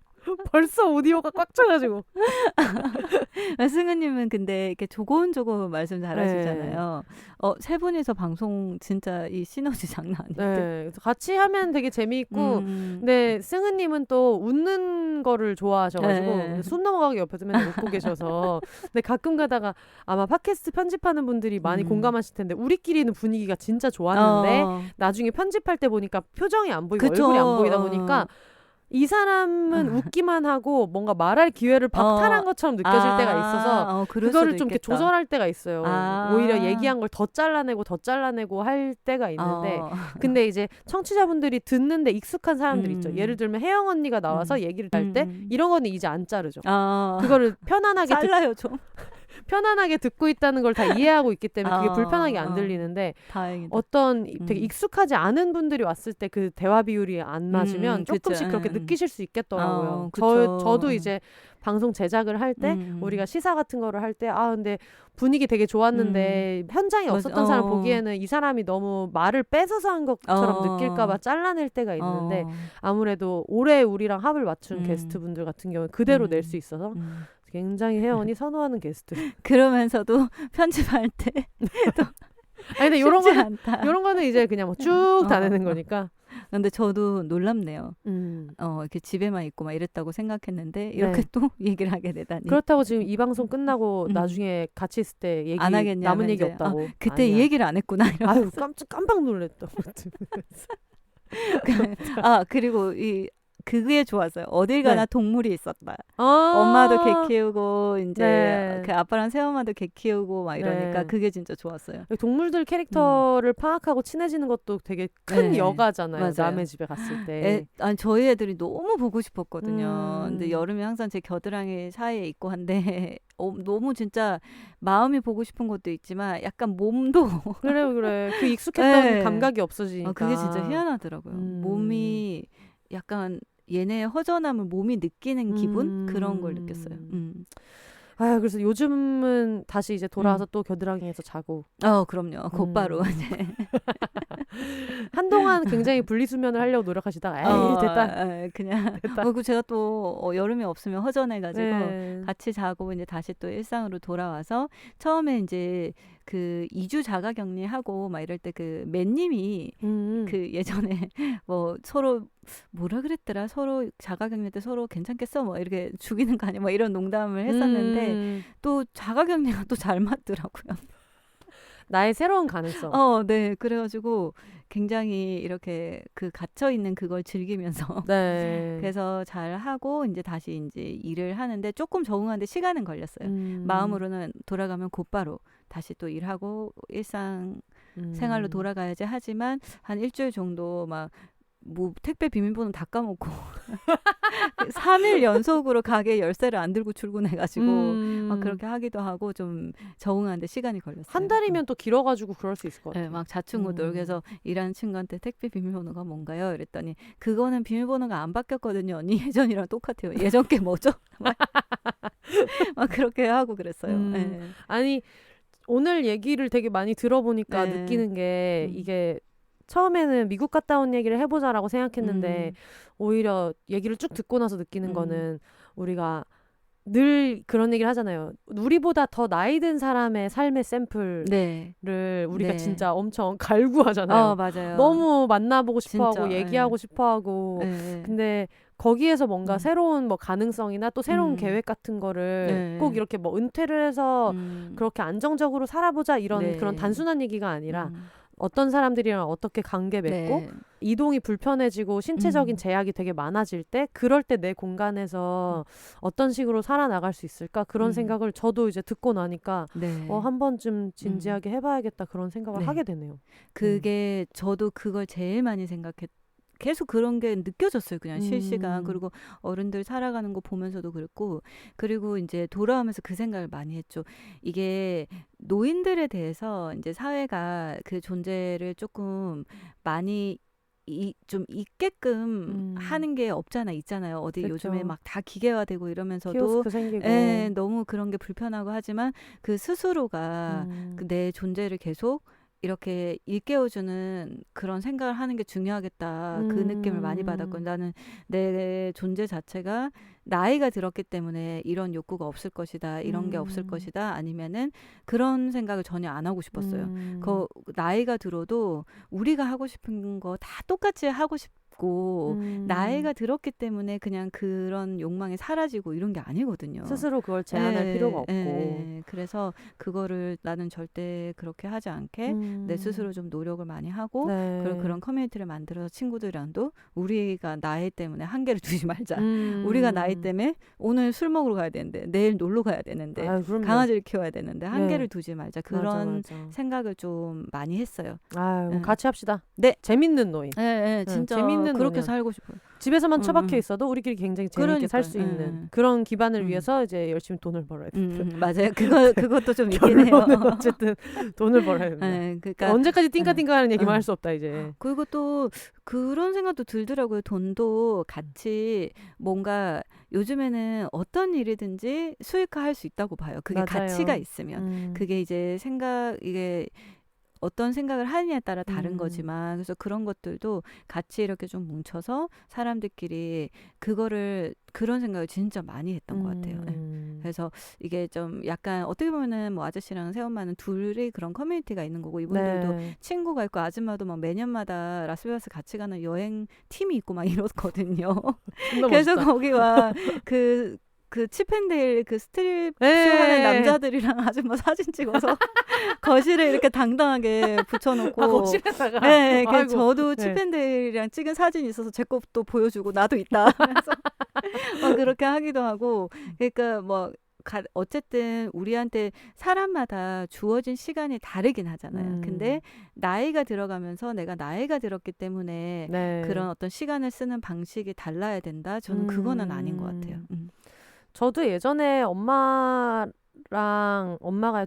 벌써 오디오가 꽉 차가지고. 승우님은 근데 이렇게 조곤조곤 말씀 잘하시잖아요. 세 분이서 방송 진짜 이 시너지 장난 아닌데. 네, 그래서 같이 하면 되게 재미있고, 근데 승우님은 또 웃는 거를 좋아하셔가지고 숨 넘어가게 옆에서 맨날 웃고 계셔서. 근데 가끔 가다가 아마 팟캐스트 편집하는 분들이 많이 공감하실 텐데 우리끼리는 분위기가 진짜 좋았는데 나중에 편집할 때 보니까 표정이 안 보이고 그쵸. 얼굴이 안 보이다 보니까. 이 사람은 웃기만 하고 뭔가 말할 기회를 박탈한 것처럼 느껴질 때가 있어서 그거를 좀 이렇게 조절할 때가 있어요. 오히려 얘기한 걸 더 잘라내고 할 때가 있는데 근데 이제 청취자분들이 듣는데 익숙한 사람들 있죠. 예를 들면 혜영 언니가 나와서 얘기를 할 때 이런 거는 이제 안 자르죠. 그거를 편안하게 잘라요 좀. 편안하게 듣고 있다는 걸 다 이해하고 있기 때문에 그게 불편하게 안 들리는데 다행이다. 어떤 되게 익숙하지 않은 분들이 왔을 때 그 대화 비율이 안 맞으면 조금씩 그렇게 느끼실 수 있겠더라고요. 저도 이제 방송 제작을 할 때 우리가 시사 같은 거를 할 때 근데 분위기 되게 좋았는데 현장에 없었던 사람 보기에는 이 사람이 너무 말을 뺏어서 한 것처럼 느낄까 봐 잘라낼 때가 있는데 아무래도 올해 우리랑 합을 맞춘 게스트분들 같은 경우는 그대로 낼 수 있어서 굉장히 혜원이 선호하는 게스트. 그러면서도 편집할 때 또 아니 근데 요런 거는 이제 그냥 뭐 쭉 다 내는 거니까. 근데 저도 놀랍네요. 이렇게 집에만 있고 막 이랬다고 생각했는데 이렇게 또 얘기를 하게 되다니. 그렇다고 지금 이 방송 끝나고 나중에 같이 있을 때 얘기 안 하겠냐면 남은 얘기 이제, 없다고. 그때 이 얘기를 안 했구나. 아유 깜빡 놀랐다. 그리고 그게 좋았어요. 어딜 가나 동물이 있었다. 엄마도 개 키우고 이제 그 아빠랑 새엄마도 개 키우고 막 이러니까 그게 진짜 좋았어요. 동물들 캐릭터를 파악하고 친해지는 것도 되게 큰 여가잖아요. 맞아요. 남의 집에 갔을 때. 저희 애들이 너무 보고 싶었거든요. 근데 여름에 항상 제 겨드랑이 사이에 있고 한데 너무 진짜 마음이 보고 싶은 것도 있지만 약간 몸도 그래. 그 익숙했던 감각이 없어지니까. 그게 진짜 희한하더라고요. 몸이 약간 얘네의 허전함을 몸이 느끼는 기분? 그런 걸 느꼈어요. 그래서 요즘은 다시 이제 돌아와서 또 겨드랑이에서 자고. 그럼요. 곧바로. 한동안 굉장히 분리수면을 하려고 노력하시다가 됐다. 그냥 됐다. 그리고 제가 또 여름에 없으면 허전해가지고 같이 자고 이제 다시 또 일상으로 돌아와서 처음에 이제 그 2주 자가격리하고 막 이럴 때 그 맨님이 그 예전에 뭐 서로 뭐라 그랬더라, 서로 자가격리 때 서로 괜찮겠어 뭐 이렇게 죽이는 거 아니야 뭐 이런 농담을 했었는데 또 자가격리가 또 잘 맞더라고요. 나의 새로운 가능성. 네. 그래가지고 굉장히 이렇게 그 갇혀 있는 그걸 즐기면서 그래서 잘 하고 이제 다시 이제 일을 하는데 조금 적응하는데 시간은 걸렸어요. 마음으로는 돌아가면 곧바로 다시 또 일하고 일상 생활로 돌아가야지 하지만 한 일주일 정도 막 뭐 택배 비밀번호 다 까먹고 3일 연속으로 가게 열쇠를 안 들고 출근해가지고 막 그렇게 하기도 하고 좀 적응하는데 시간이 걸렸어요. 한 달이면 또 길어가지고 그럴 수 있을 것 같아요. 막 자충우돌. 그래서 일하는 친구한테 택배 비밀번호가 뭔가요? 이랬더니 그거는 비밀번호가 안 바뀌었거든요. 언니 예전이랑 똑같아요. 예전 게 뭐죠? 막 그렇게 하고 그랬어요. 아니 오늘 얘기를 되게 많이 들어보니까 느끼는 게 이게 처음에는 미국 갔다 온 얘기를 해보자라고 생각했는데 오히려 얘기를 쭉 듣고 나서 느끼는 거는 우리가 늘 그런 얘기를 하잖아요. 우리보다 더 나이 든 사람의 삶의 샘플을 우리가 진짜 엄청 갈구하잖아요. 맞아요. 너무 만나보고 싶어하고 얘기하고 싶어하고 근데 거기에서 뭔가 새로운 뭐 가능성이나 또 새로운 계획 같은 거를 꼭 이렇게 뭐 은퇴를 해서 그렇게 안정적으로 살아보자 이런 그런 단순한 얘기가 아니라 어떤 사람들이랑 어떻게 관계 맺고 이동이 불편해지고 신체적인 제약이 되게 많아질 때 그럴 때 내 공간에서 어떤 식으로 살아나갈 수 있을까 그런 생각을 저도 이제 듣고 나니까 한 번쯤 진지하게 해봐야겠다 그런 생각을 하게 되네요. 그게 저도 그걸 제일 많이 생각했고 계속 그런 게 느껴졌어요. 그냥 실시간. 음. 그리고 어른들 살아가는 거 보면서도 그랬고, 그리고 이제 돌아오면서 그 생각을 많이 했죠. 이게 노인들에 대해서 이제 사회가 그 존재를 조금 많이 좀 있게끔 하는 게 없잖아, 있잖아요. 어디 요즘에 그렇죠. 막 다 기계화되고 이러면서도 키오스크 생기고. 너무 그런 게 불편하고 하지만 그 스스로가 그 내 존재를 계속 이렇게 일깨워주는 그런 생각을 하는 게 중요하겠다. 그 느낌을 많이 받았고, 나는 내 존재 자체가 나이가 들었기 때문에 이런 욕구가 없을 것이다. 이런 게 없을 것이다. 아니면은 그런 생각을 전혀 안 하고 싶었어요. 나이가 들어도 우리가 하고 싶은 거 다 똑같이 하고 싶고, 나이가 들었기 때문에 그냥 그런 욕망이 사라지고 이런 게 아니거든요. 스스로 그걸 제한할 필요가 없고. 그래서 그거를 나는 절대 그렇게 하지 않게 내 스스로 좀 노력을 많이 하고, 네. 그리고 그런 커뮤니티를 만들어서 친구들이랑도 우리가 나이 때문에 한계를 두지 말자. 우리가 나이 때문에 오늘 술 먹으러 가야 되는데, 내일 놀러 가야 되는데, 아유, 그럼요. 강아지를 키워야 되는데 한계를 네. 두지 말자. 그런 맞아. 생각을 좀 많이 했어요. 아유, 같이 합시다. 네. 재밌는 노인. 진짜 재밌는 그렇게 노년. 살고 싶어요. 집에서만 처박혀 있어도 우리끼리 굉장히 재밌게 살 수 그러니까요. 있는 그런 기반을 위해서 이제 열심히 돈을 벌어야 돼. 맞아요. 그것도 좀 있긴 해요. 결론은 어쨌든 돈을 벌어야 된다. 그러니까 언제까지 띵까띵까하는 얘기만 할 수 없다 이제. 그리고 또 그런 생각도 들더라고요. 돈도 같이 뭔가 요즘에는 어떤 일이든지 수익화할 수 있다고 봐요. 그게 맞아요. 가치가 있으면. 그게 이제 이게 어떤 생각을 하느냐에 따라 다른 거지만, 그래서 그런 것들도 같이 이렇게 좀 뭉쳐서 사람들끼리 그런 생각을 진짜 많이 했던 것 같아요. 그래서 이게 좀 약간 어떻게 보면은 뭐 아저씨랑 새엄마는 둘이 그런 커뮤니티가 있는 거고, 이분들도 친구가 있고, 아줌마도 막 매년마다 라스베가스 같이 가는 여행 팀이 있고 막 이렇거든요. 그래서 거기와 그 치펜데일 그 스트립 쇼 하는 남자들이랑 아줌마 사진 찍어서 거실에 이렇게 당당하게 붙여놓고, 거실에다가. 그래서 저도 치펜데일이랑 찍은 사진이 있어서 제 것도 보여주고 나도 있다. 그래서 그렇게 하기도 하고, 그러니까 뭐 어쨌든 우리한테 사람마다 주어진 시간이 다르긴 하잖아요. 근데 나이가 들어가면서 내가 나이가 들었기 때문에 그런 어떤 시간을 쓰는 방식이 달라야 된다. 저는 그거는 아닌 것 같아요. 저도 예전에 엄마가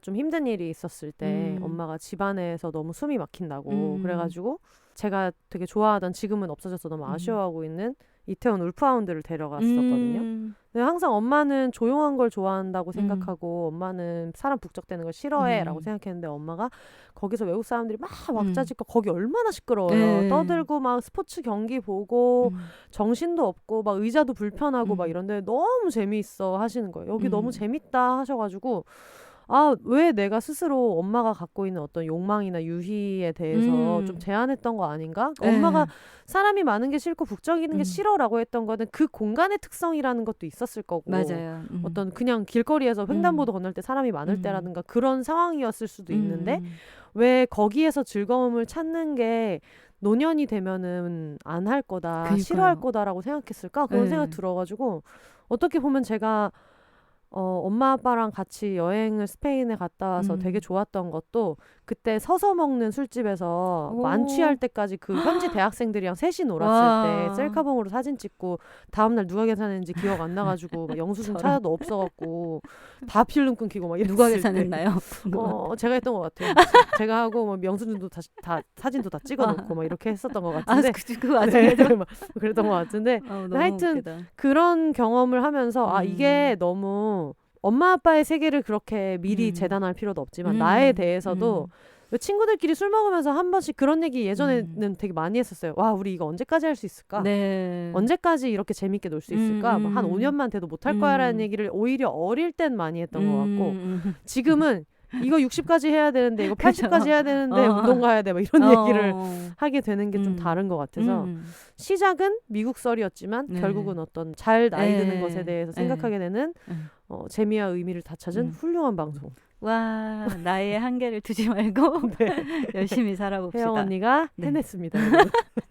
좀 힘든 일이 있었을 때 엄마가 집안에서 너무 숨이 막힌다고 그래가지고 제가 되게 좋아하던, 지금은 없어져서 너무 아쉬워하고 있는 이태원 울프하운드를 데려갔었거든요. 근데 항상 엄마는 조용한 걸 좋아한다고 생각하고 엄마는 사람 북적대는 걸 싫어해라고 생각했는데, 엄마가 거기서 외국 사람들이 막 왁자지껄, 거기 얼마나 시끄러워요. 떠들고 막 스포츠 경기 보고 정신도 없고 막 의자도 불편하고 막 이런데 너무 재미있어 하시는 거예요. 여기 너무 재밌다 하셔가지고, 왜 내가 스스로 엄마가 갖고 있는 어떤 욕망이나 유희에 대해서 좀 제한했던 거 아닌가? 엄마가 사람이 많은 게 싫고 북적이는 게 싫어라고 했던 거는 그 공간의 특성이라는 것도 있었을 거고, 맞아요. 어떤 그냥 길거리에서 횡단보도 건널 때 사람이 많을 때라든가 그런 상황이었을 수도 있는데, 왜 거기에서 즐거움을 찾는 게 노년이 되면은 안 할 거다, 그러니까요. 싫어할 거다라고 생각했을까? 그런 생각 들어가지고, 어떻게 보면 제가 엄마 아빠랑 같이 여행을 스페인에 갔다 와서 되게 좋았던 것도, 그때 서서 먹는 술집에서 만취할 때까지 그 현지 대학생들이랑 셋이 놀았을 때 셀카봉으로 사진 찍고, 다음날 누가 계산했는지 기억 안 나가지고 막 영수증 찾아도 없어갖고 다 필름 끊기고 막 이랬을 누가 때. 계산했나요? 제가 했던 것 같아요. 제가 하고 뭐 영수증도 다 사진도 다 찍어놓고 막 이렇게 했었던 것 같은데. 그 와중에도 그랬던 것 같은데. 너무 하여튼 웃기다. 그런 경험을 하면서 이게 너무 엄마 아빠의 세계를 그렇게 미리 재단할 필요도 없지만 나에 대해서도 친구들끼리 술 먹으면서 한 번씩 그런 얘기 예전에는 되게 많이 했었어요. 와, 우리 이거 언제까지 할 수 있을까? 언제까지 이렇게 재밌게 놀 수 있을까? 한 5년만 돼도 못할 거야 라는 얘기를 오히려 어릴 땐 많이 했던 것 같고, 지금은 이거 60까지 해야 되는데 이거 80까지 해야 되는데 운동 가야 돼 막 이런 얘기를 하게 되는 게 좀 다른 것 같아서, 시작은 미국 썰이었지만 결국은 어떤 잘 나이 드는 것에 대해서 생각하게 되는 재미와 의미를 다 찾은 훌륭한 방송. 와, 나의 한계를 두지 말고 열심히 살아봅시다. 혜영 언니가 해냈습니다.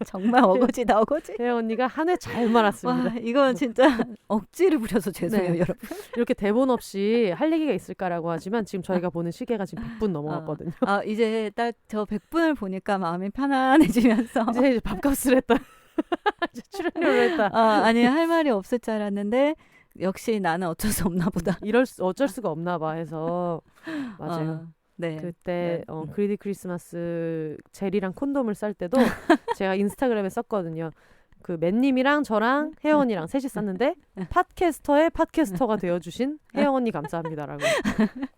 정말 어거지다, 어거지. 혜영 언니가 한 해 잘 말았습니다. 와, 이건 진짜 억지를 부려서 죄송해요, 여러분. 이렇게 대본 없이 할 얘기가 있을까라고 하지만 지금 저희가 보는 시계가 지금 100분 넘어갔거든요. 이제 딱 저 100분을 보니까 마음이 편안해지면서 이제 밥값을 했다. 출연료를 했다. 아니 할 말이 없을 줄 알았는데 역시 나는 어쩔 수 없나 보다. 어쩔 수가 없나 봐 해서 맞아요. 네. 그때 그리디 크리스마스 젤이랑 콘돔을 쌀 때도 제가 인스타그램에 썼거든요. 그 맨님이랑 저랑 혜영 언니랑 셋이 쌌는데 팟캐스터의 팟캐스터가 되어주신 혜영 언니 감사합니다라고.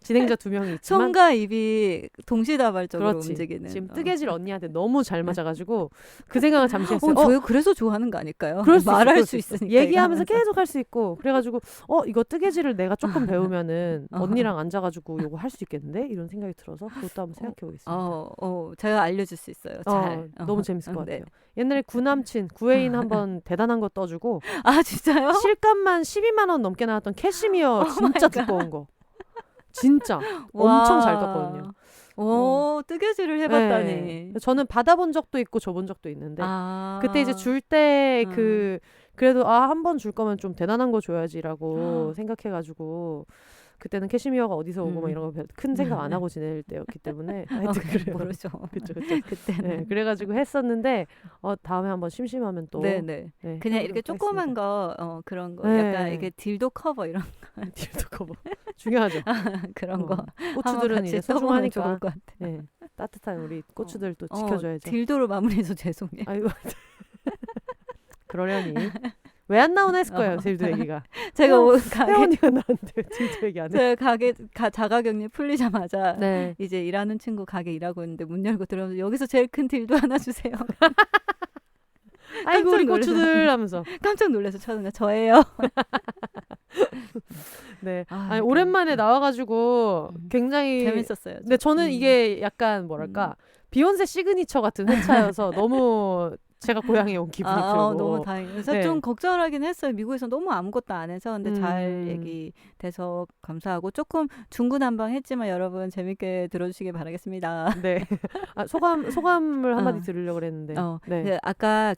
진행자 2명이 있지만 손과 입이 동시다발적으로 그렇지. 움직이는. 지금 뜨개질 언니한테 너무 잘 맞아가지고 그 생각을 잠시 했어요. 저희 그래서 좋아하는 거 아닐까요? 그럴 수 말할 있어, 수 있으니까. 얘기하면서 이거 계속 할 수 있고 그래가지고 이거 뜨개질을 내가 조금 배우면은 언니랑 앉아가지고 요거 할 수 있겠는데 이런 생각이 들어서 그것도 한번 생각해 보겠습니다. 제가 알려줄 수 있어요. 잘. 너무 재밌을 것 네. 같아요. 옛날에 구남친 구애인 한번 대단한 거 떠주고 아 진짜요? 실값만 12만 원 넘게 나왔던 캐시미어 진짜 두꺼운 거 진짜 와. 엄청 잘 떴거든요. 오 뜨개질을 해봤다니. 네. 저는 받아본 적도 있고 줘본 적도 있는데 그때 이제 줄 때 그래도 한 번 줄 거면 좀 대단한 거 줘야지라고 생각해가지고 그때는 캐시미어가 어디서 오고 막 이런 거 큰 생각 안 하고 지낼 때였기 때문에 하여튼 그래요. 모르죠. 그쵸. 그때는. 네, 그래가지고 했었는데 다음에 한번 심심하면 또 네네. 그냥 이렇게 해보도록 조그만 거 그런 거 네. 약간 이게 딜도 커버 이런 딜도 커버 중요하죠. 그런 거 고추들은 한번 이제 같이 써보면 소중하니까 좋을 것 같아. 네, 따뜻한 우리 고추들 또 지켜줘야죠. 딜도로 마무리해서 죄송해요. 아이고 그러려니 왜 안 나오나 했을 거예요. 딜도 얘기가. 제가 혜원이가 나한테 딜도 얘기 안 해. 제가 자가격리 풀리자마자 네. 이제 일하는 친구 가게 일하고 있는데 문 열고 들어오면서 여기서 제일 큰 딜도 하나 주세요. 아이고 우리 놀라서. 고추들 하면서. 깜짝 놀라서 쳐는 거 저예요. 네. 아니, 오랜만에 나와가지고 굉장히 재밌었어요. 근데 저는 이게 약간 뭐랄까 비욘세 시그니처 같은 회차여서 너무 제가 고향에 온 기분이 들고 너무 다행이에요. 그래서 네. 좀 걱정하긴 했어요. 미국에서 너무 아무것도 안 해서 근데 잘 음. 얘기돼서 감사하고 조금 중구난방했지만 여러분 재밌게 들어주시길 바라겠습니다. 네. 소감을 한마디 들으려고 그랬는데. 네. 그 아까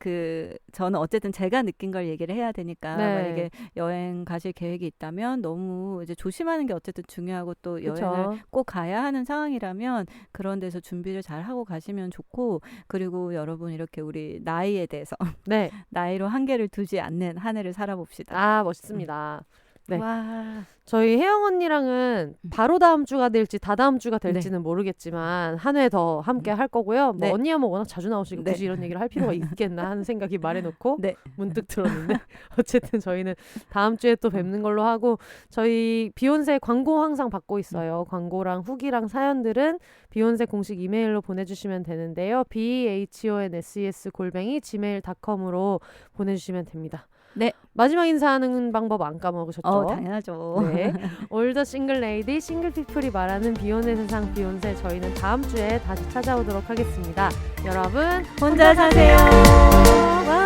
저는 어쨌든 제가 느낀 걸 얘기를 해야 되니까 네. 만약에 여행 가실 계획이 있다면 너무 이제 조심하는 게 어쨌든 중요하고 또 여행을 그쵸. 꼭 가야 하는 상황이라면 그런 데서 준비를 잘 하고 가시면 좋고 그리고 여러분 이렇게 우리 나이에 대해서 네. 나이로 한계를 두지 않는 한 해를 살아봅시다. 멋있습니다. 네. 와. 저희 혜영 언니랑은 바로 다음 주가 될지 다다음 주가 될지는 모르겠지만 한 회 더 함께 할 거고요. 뭐 네. 언니야 뭐 워낙 자주 나오시고 네. 굳이 이런 얘기를 할 필요가 있겠나 하는 생각이 말해놓고 네. 문득 들었는데 어쨌든 저희는 다음 주에 또 뵙는 걸로 하고 저희 비욘세 광고 항상 받고 있어요. 광고랑 후기랑 사연들은 비욘세 공식 이메일로 보내주시면 되는데요. BHONSES@gmail.com으로 보내주시면 됩니다. 네. 마지막 인사하는 방법 안 까먹으셨죠? 당연하죠. 네. 올더 싱글 레이디 싱글 피플이 말하는 비욘세 세상 비욘세 저희는 다음 주에 다시 찾아오도록 하겠습니다. 여러분 혼자 사세요. 와.